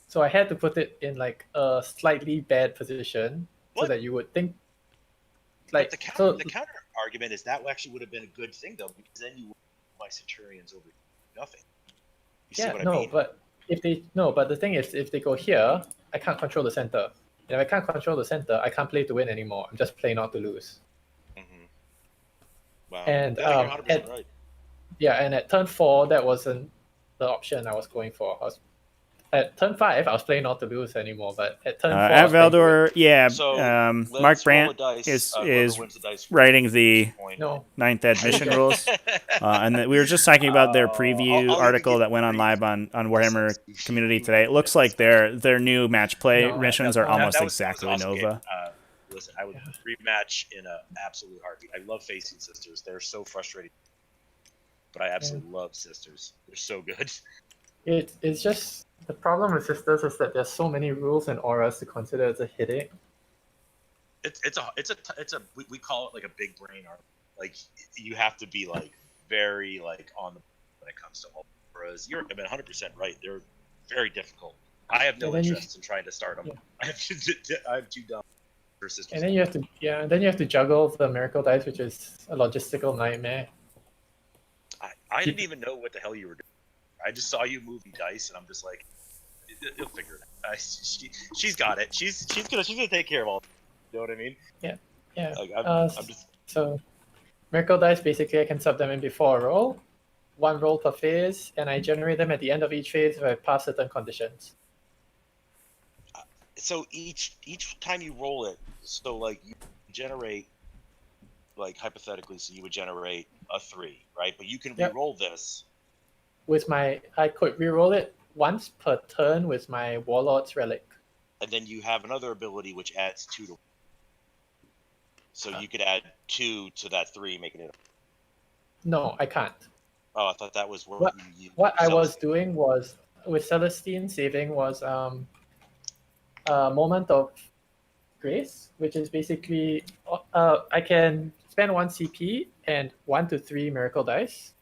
So I had to put it in like a slightly bad position so that you would think. Like the counter argument is that actually would have been a good thing though, because then you would my Centurions over nothing. You see what I mean? But but the thing is, if they go here, I can't control the center. And if I can't control the center, I can't play to win anymore. I'm just playing not to lose. Wow. And right. and at turn 4, that wasn't the option I was going for. at turn 5, I was playing not to lose anymore, but at turn 4, I At was playing to Valdor, yeah. So Mark let's roll a Brandt dice. is Whoever wins the dice writing the point. no. ninth admission rules. And we were just talking about their preview I'll article even that went on live on Warhammer Community today. It looks like their new match play No, missions are that almost that was exactly an awesome Nova. Game. Listen, I would rematch in an absolute heartbeat. I love facing sisters; they're so frustrating. But I absolutely love sisters. They're so good. It's just the problem with sisters is that there's so many rules and auras to consider as a headache. We call it like a big brain art. Like you have to be like very like on the when it comes to all. Whereas you're 100% right. They're very difficult. I have no And then interest in trying to start them. Yeah. I'm too dumb for sisters. And then you have to juggle the miracle dice, which is a logistical nightmare. I didn't even know what the hell you were doing. I just saw you moving dice, and I'm just like, you'll figure it out. She's got it. She's gonna take care of all. You know what I mean? Yeah. Like, I'm just So, miracle dice, basically I can sub them in before a roll, 1 roll per phase, and I generate them at the end of each phase if I pass certain conditions. so each time you roll it, so like you generate, like hypothetically, so you would generate a 3, right? But you can Yep. re-roll this. I could reroll it once per turn with my Warlord's Relic. And then you have another ability which adds 2 to. So you could add 2 to that 3, making it. No, I can't. Oh, I thought that was What- you What I was doing was with Celestine saving was a moment of grace, which is basically I can spend 1 CP and 1 to 3 miracle dice,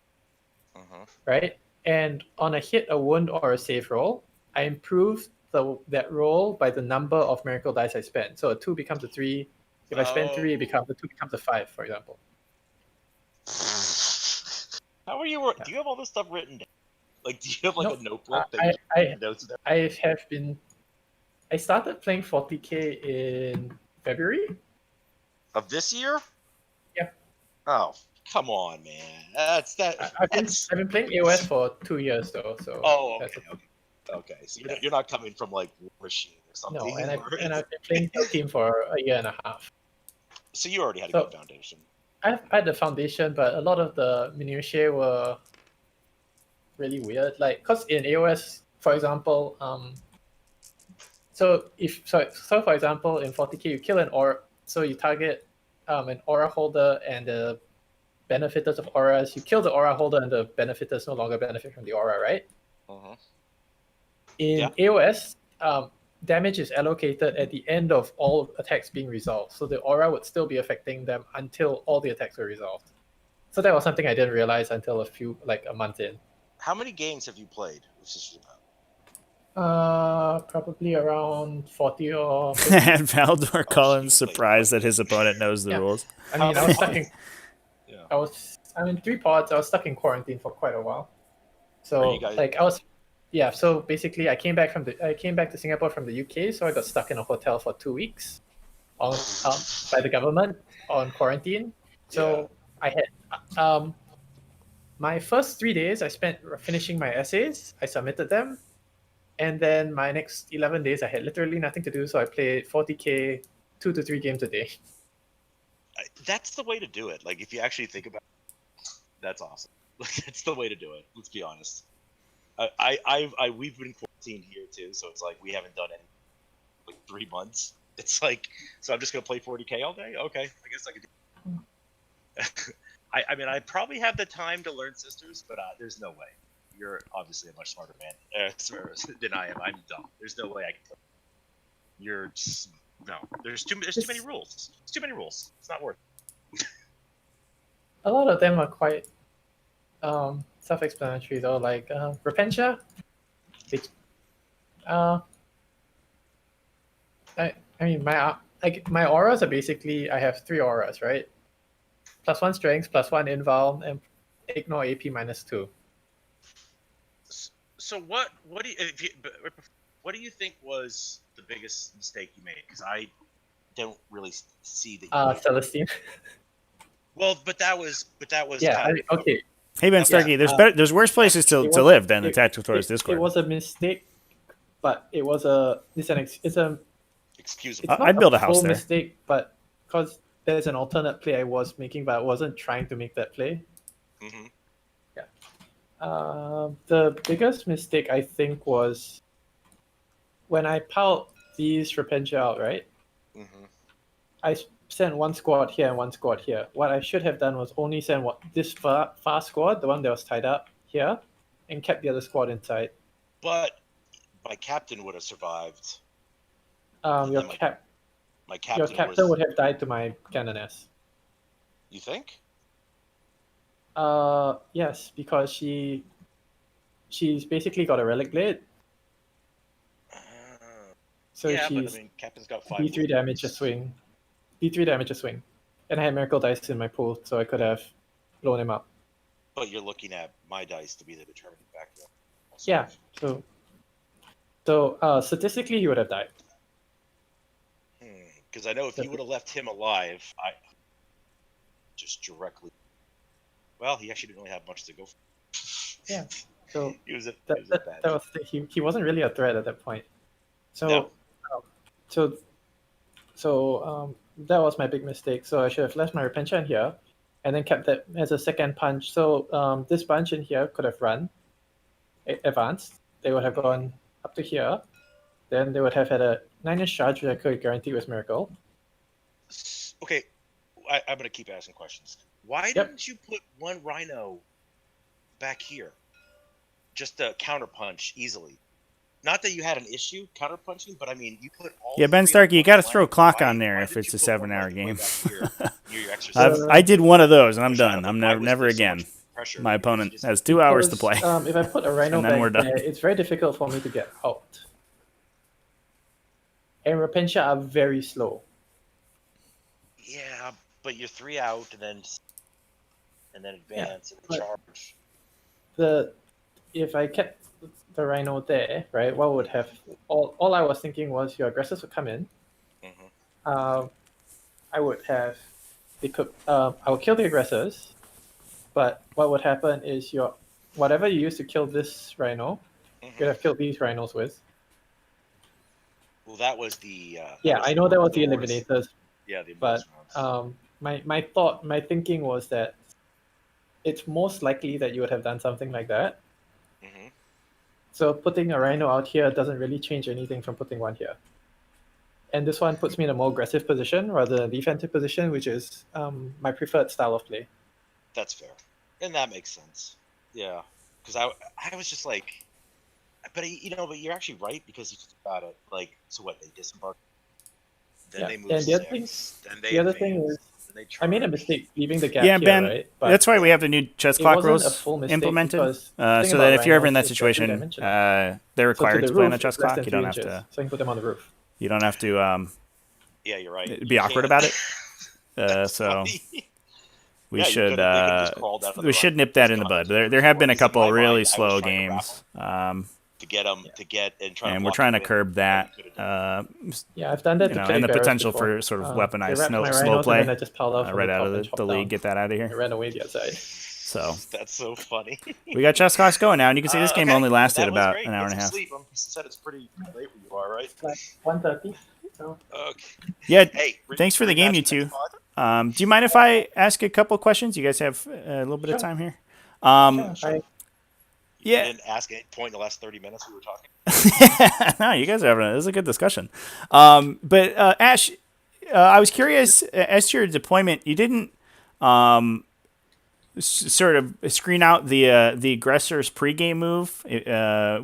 right? And on a hit, a wound, or a save roll, I improve that roll by the number of miracle dice I spend. So a 2 becomes a 3. If I spend 3, the 2 becomes a 5, for example. How are you? Do you have all this stuff written down? Like, do you have like No, a notebook? I started playing 40k in February. Of this year? Yeah. Oh, come on, man. I've been playing AOS for 2 years though, so. Oh, that's okay. Okay. So you're not coming from like War Machine or something. No, and I've been playing the team for a year and a half. So you already had a good foundation. I had the foundation, but a lot of the minutiae were really weird. Like, cause in AOS, for example, so for example, in 40k, you kill an aura, so you target an aura holder and the benefiters of auras. You kill the aura holder, and the benefiters no longer benefit from the aura, right? In AOS, damage is allocated at the end of all attacks being resolved, so the aura would still be affecting them until all the attacks were resolved. So that was something I didn't realize until a month in. How many games have you played with Sisters of Battle? Probably around 40 or 50. And Valdor Collins surprised that his opponent knows the rules. I mean, I was stuck in. I'm in 3 pods. I was stuck in quarantine for quite a while. So so basically I came back to Singapore from the UK, so I got stuck in a hotel for 2 weeks by the government on quarantine. So I had my first 3 days I spent finishing my essays. I submitted them, and then my next 11 days I had literally nothing to do, so I played 40k 2 to 3 games a day. That's the way to do it. Like, if you actually think about it, that's awesome. Like, that's the way to do it. Let's be honest. We've been quarantined here too, so it's like we haven't done any like 3 months. It's like, so I'm just gonna play 40k all day. Okay, I guess I could do. I mean, I probably have the time to learn Sisters, but there's no way. You're obviously a much smarter man than I am. I'm dumb. There's no way I can play. You're just, no. There's too many rules. It's too many rules. It's not worth it. A lot of them are quite self-explanatory though, like Repentia. I mean, my auras are basically, I have 3 auras, right? +1 strength, +1 inval, and ignore AP -2. So what do you think was the biggest mistake you made? Because I don't really see that. Celestine. Well, but that was okay. Hey Ben Starkey, there's worse places to live than the Tactical Tours Discord. It was a mistake but it was it's a Excusable. it's not I'd build a house full there. mistake, but because there's an alternate play I was making, but I wasn't trying to make that play. Mm-hmm. The biggest mistake I think was when I piled these Repentia out, right? Mm-hmm. I sent one squad here and one squad here. What I should have done was only send this far squad, the one that was tied up here, and kept the other squad inside. But my captain would have survived. Your And then my captain would have died to my Canoness. You think? Yes, because she's basically got a relic blade. So yeah, she's but I mean, captain's got 5. D3 damage a swing. D3 damage a swing. And I had miracle dice in my pool, so I could have blown him up. But you're looking at my dice to be the determining factor. Yeah. So statistically, he would have died. Because I know if you would have left him alive, I just directly. Well, he actually didn't really have much to go for. Yeah. So he was a that bad. was he wasn't really a threat at that point. So No. That was my big mistake. So I should have left my Repentia in here, and then kept that as a second punch. So this bunch in here could have run, advanced. They would have gone up to here. Then they would have had a 9-inch charge, which I could guarantee was miracle. Okay, I'm gonna keep asking questions. Why didn't you put one Rhino back here, just to counterpunch easily? Not that you had an issue counterpunching, but I mean, you put all. Yeah, Ben three Starkey, you on got to one throw a line. clock Why- on there why if did it's you a put one 7-hour right game. back here near your exercise? I did one of those and I'm done. I'm Why was never there so again. much pressure? My Because you opponent just- has 2 hours to play. Because, if I put a Rhino And then back we're done. there, it's very difficult for me to get out. And Repentia are very slow. Yeah, but you're 3 out and then advance and but- charge. If I kept the Rhino there, right, what would have all I was thinking was your aggressors would come in. Mm-hmm. I would have I would kill the aggressors, but what would happen is whatever you use to kill this Rhino, you'd have killed these Rhinos with. Well, that was the. I know that was the Mortis. eliminators, Yeah, the but Mortis rounds. my thinking was that it's most likely that you would have done something like that. Mhm. So putting a Rhino out here doesn't really change anything from putting one here. And this one puts me in a more aggressive position rather than a defensive position, which is my preferred style of play. That's fair, and that makes sense. Yeah, because I was just like, but but you're actually right because you think about it. Like, so what? They disembark, then they move And the other 6, then they the other thing advance, is, then they I made a charge. mistake leaving the gap Yeah, here, Ben, right? But that's why we have the new chess it clock wasn't a rules full mistake implemented. because the So thing that about if you're ever in Rhinos that is they're situation, three-dimensional. they're So to required the to play on roof, the chess it's less clock. than You don't 3 have inches, to. so I can put them on the roof. You don't have to Yeah, you're right. be You awkward can't. about it. That's So funny. we Yeah, you should could've- they could've just crawled out of the we should run. nip that Just in the gone bud. into the There have been a because in couple my mind, I really was slow trying to games. to get them and try. And to we're block trying to them in. curb that. You could've done Yeah, I've done that You to know, Clay and the Barrows potential before. for sort of They weaponized wrapped my slow Rhinos play and then I just piled out from right the out top of and the chopped league. down. Get that out of here. I ran away the outside. So That's so funny. we got chess clocks going now, and you can see this game Okay, only lasted that was about great. an hour Get and a some half. sleep. You said it's pretty late where you are, right? Like 1:30. So Okay. Yeah. Hey, Thanks for the game, you rematch two. next pod? Do you mind if I ask a couple questions? You guys have a little bit of Sure. time here. You Yeah. didn't ask any point in the last 30 minutes we were talking. No, you guys are having this is a good discussion. But Ash, I was curious as to your deployment. You didn't sort of screen out the aggressor's pregame move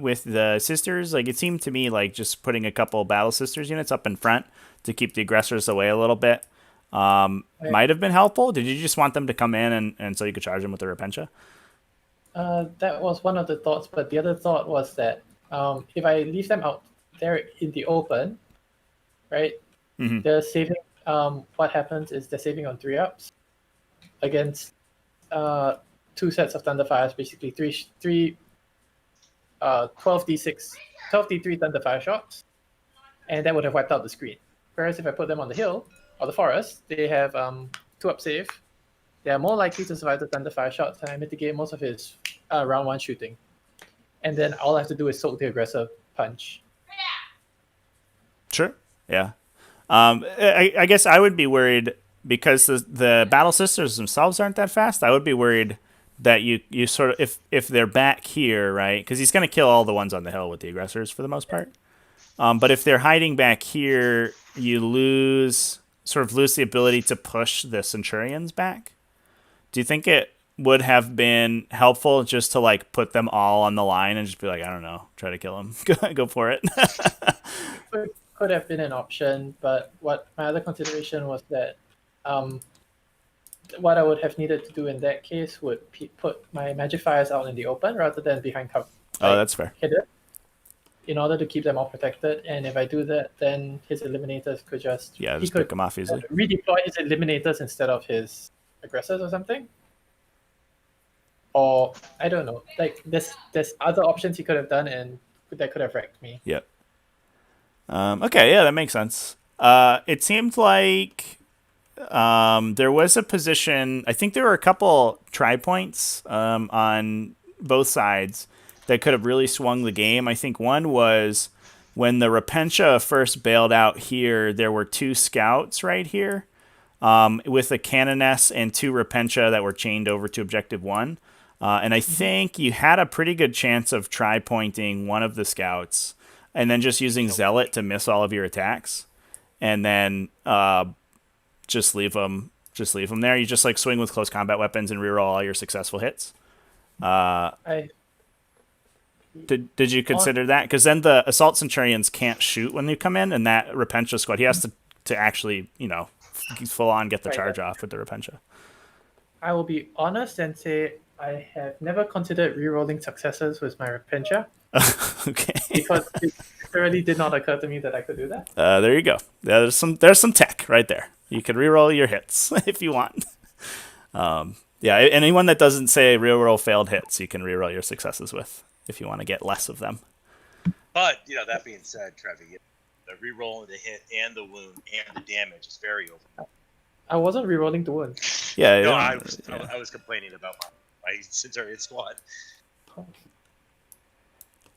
with the sisters. Like, it seemed to me like just putting a couple battle sisters units up in front to keep the aggressors away a little bit might have been helpful. Did you just want them to come in and so you could charge them with the Repentia? that was one of the thoughts, but the other thought was that if I leave them out there in the open, right, Mhm. they're saving. What happens is they're saving on 3-ups against 2 sets of Thunderfires, basically 12d6, 12d3 Thunderfire shots, and that would have wiped out the screen. Whereas if I put them on the hill or the forest, they have 2-up save. They are more likely to survive the Thunderfire shots, and I mitigate most of his round 1 shooting. And then all I have to do is soak the aggressive punch. Sure. Yeah. I guess I would be worried because the battle sisters themselves aren't that fast. I would be worried that you sort of if they're back here, right? Because he's going to kill all the ones on the hill with the aggressors for the most part. But if they're hiding back here, you lose the ability to push the Centurions back. Do you think it would have been helpful just to like put them all on the line and just be like, I don't know, try to kill them, go for it? Could have been an option, but what my other consideration was that what I would have needed to do in that case would put my Magifiers out in the open rather than behind cover. Oh, that's fair. Hidden, in order to keep them all protected, and if I do that, then his Eliminators could just pick them off easily. Redeploy his Eliminators instead of his aggressors or something. Or I don't know. Like there's other options he could have done, and that could have wrecked me. Yep. Okay, yeah, that makes sense. It seemed like there was a position. I think there were a couple tri-points on both sides that could have really swung the game. I think one was when the Repentia first bailed out here, there were 2 scouts right here with a Canoness and 2 Repentia that were chained over to Objective 1. And I think you had a pretty good chance of tri-pointing one of the scouts and then just using Zealot to miss all of your attacks, and then just leave them there. You just like swing with close combat weapons and reroll all your successful hits. Did you consider that? Because then the Assault Centurions can't shoot when they come in, and that Repentia squad, he has to actually, full on get the charge off with the Repentia. I will be honest and say I have never considered rerolling successes with my Repentia. Okay. Because it really did not occur to me that I could do that. There you go. There's some tech right there. You can reroll your hits if you want. Anyone that doesn't say reroll failed hits, you can reroll your successes with if you want to get less of them. But that being said, Trevor, the reroll, the hit, and the wound and the damage is very over. I wasn't rerolling the wound. Yeah. No, I was complaining about my Centurion squad.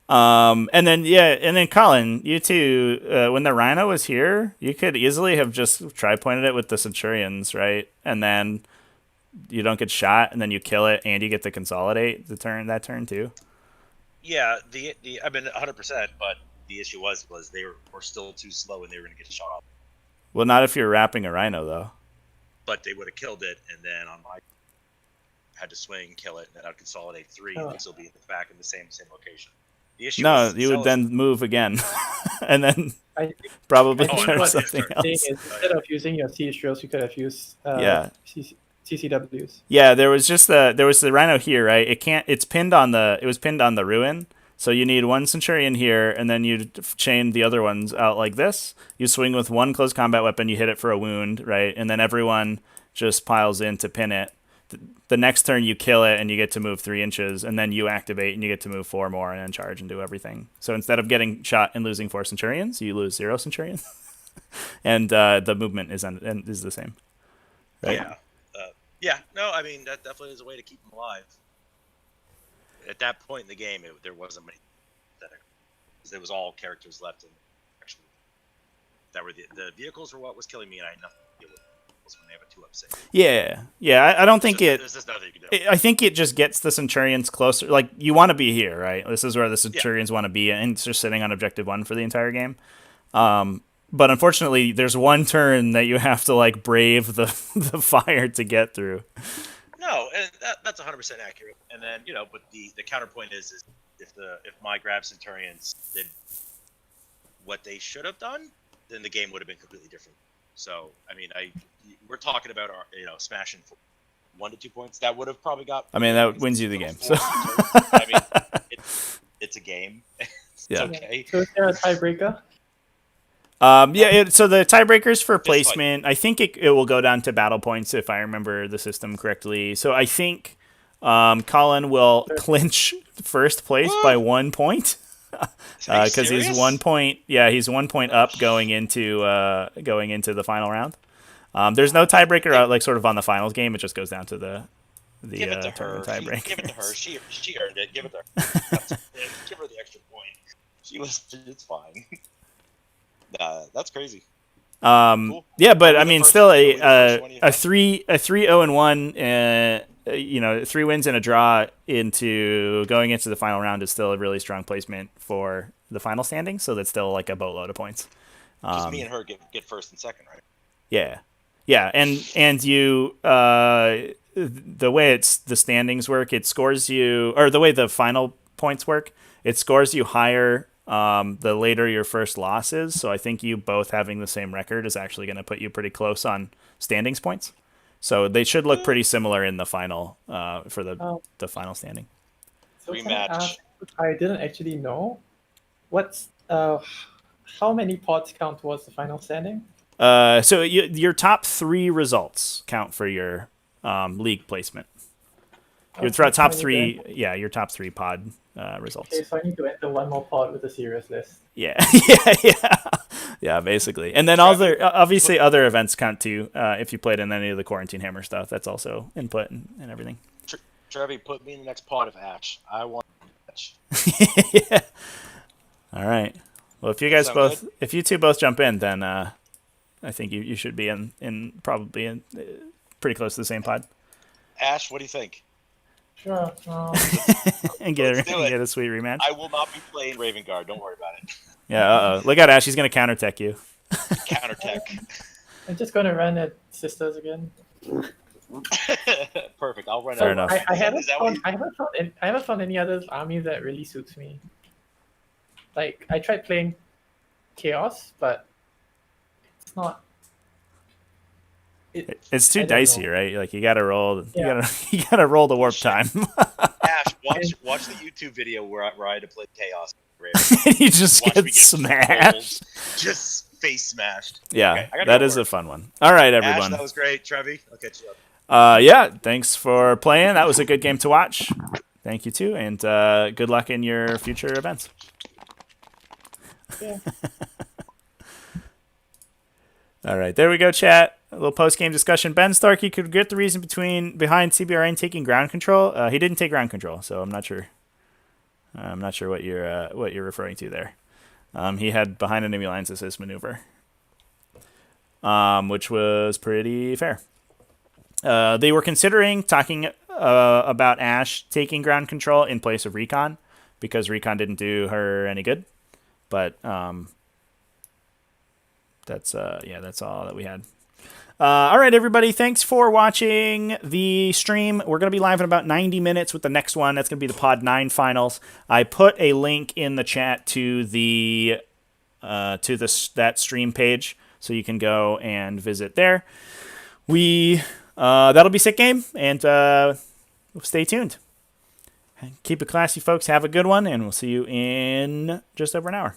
And then Colin, you too, when the Rhino was here, you could easily have just tri-pointed it with the Centurions, right? And then you don't get shot, and then you kill it, and you get to consolidate that turn too. Yeah, I mean 100%, but the issue was they were still too slow, and they were going to get shot off. Well, not if you're wrapping a Rhino though. But they would have killed it, and then on my had to swing, kill it, and then I'd consolidate 3, and still be back in the same location. The issue you would then move again, and then probably try something else. Instead of using your siege drills, you could have used CCWs. Yeah, there was the Rhino here, right? It was pinned on the ruin. So you need 1 Centurion here, and then you chain the other ones out like this. You swing with 1 close combat weapon, you hit it for a wound, right? And then everyone just piles in to pin it. The next turn you kill it, and you get to move 3 inches, and then you activate, and you get to move 4 more, and then charge and do everything. So instead of getting shot and losing 4 Centurions, you lose 0 Centurions. And the movement is the same. Right? Yeah. No, I mean, that definitely is a way to keep them alive. At that point in the game, there wasn't many because there was all characters left, and actually, that were the vehicles were what was killing me, and I had nothing to deal with when they have a 2-up save. Yeah. I don't think there's just nothing you can do. I think it just gets the Centurions closer. Like you want to be here, right? This is where the Centurions want to be, and it's just sitting on Objective 1 for the entire game. But unfortunately, there's one turn that you have to like brave the fire to get through. No, and that's 100% accurate. And then but the counterpoint is if my grab Centurions did what they should have done, then the game would have been completely different. So I mean, we're talking about smashing 1 to 2 points. That would have probably got. I mean, that wins you the game. So I mean, it's a game. It's okay. So is there a tiebreaker? So the tiebreakers for placement, I think it will go down to battle points if I remember the system correctly. So I think Colin will clinch first place by 1 point because he's 1 point. Yeah, he's 1 point up going into the final round. There's no tiebreaker like sort of on the finals game. It just goes down to the give it to her. Tiebreaker. Give it to her. She earned it. Give it to her. Give her the extra point. It's fine. That's crazy. Cool. Yeah, but I the mean, first- still are we the first one you a found? 3-0-1. 3 wins and a draw into going into the final round is still a really strong placement for the final standing. So that's still like a boatload of points. Because me and her get first and second, right? Yeah, and you the way the standings work, it scores you, or the way the final points work, it scores you higher the later your first loss is. So I think you both having the same record is actually going to put you pretty close on standings points. So they should look pretty similar in the final for the final standing. So can I Rematch. ask, I didn't actually know. What's how many pods count towards the final standing? So your top 3 results count for your league placement. Your Okay, top so I need to 3, enter- yeah, your top 3 pod results. Okay, so I need to enter one more pod with a serious list. Yeah, yeah, basically. And then obviously other events count too. If you played in any of the Quarantine Hammer stuff, that's also input and everything. Trevi, put me in the next pod of Ash. I want Ash. Yeah. All right. Well, if you guys Sound if you two both jump in, then I think you should be in probably in pretty close to the same pod Ash, what do you think? Sure. and get Let's do it. a sweet rematch. I will not be playing Raven Guard. Don't worry about it. Yeah. Look out, Ash. He's gonna counter-tech you. Counterattack. I'm just gonna run at sisters again. Perfect. I'll run Fair out. enough. I haven't Is that what found I haven't found any other army that really suits me. Like I tried playing Chaos, but it's not. It's too I don't dicey, know. right? Like you gotta roll. Yeah. You gotta roll the warp time. Ash, watch the YouTube video where I had to play Chaos. Raven. You just Watch get me smashed. rolled, just face smashed. Yeah, Okay, I gotta that go is work. a fun one. All right, Ash, everyone. that was great. Trevi, I'll catch you up. Yeah, thanks for playing. That was a good game to watch. Thank you too, and good luck in your future events. Yeah. All right, there we go, chat. A little post-game discussion. Ben Starkey could get the reason behind CBRN taking ground control. He didn't take ground control, so I'm not sure. I'm not sure what you're referring to there. He had behind enemy lines as his maneuver, which was pretty fair. They were considering talking about Ash taking ground control in place of Recon because Recon didn't do her any good. But that's all that we had. All right, everybody. Thanks for watching the stream. We're going to be live in about 90 minutes with the next one. That's going to be the Pod 9 finals. I put a link in the chat to that stream page, so you can go and visit there. That'll be sick game, and stay tuned. Keep it classy, folks. Have a good one, and we'll see you in just over an hour.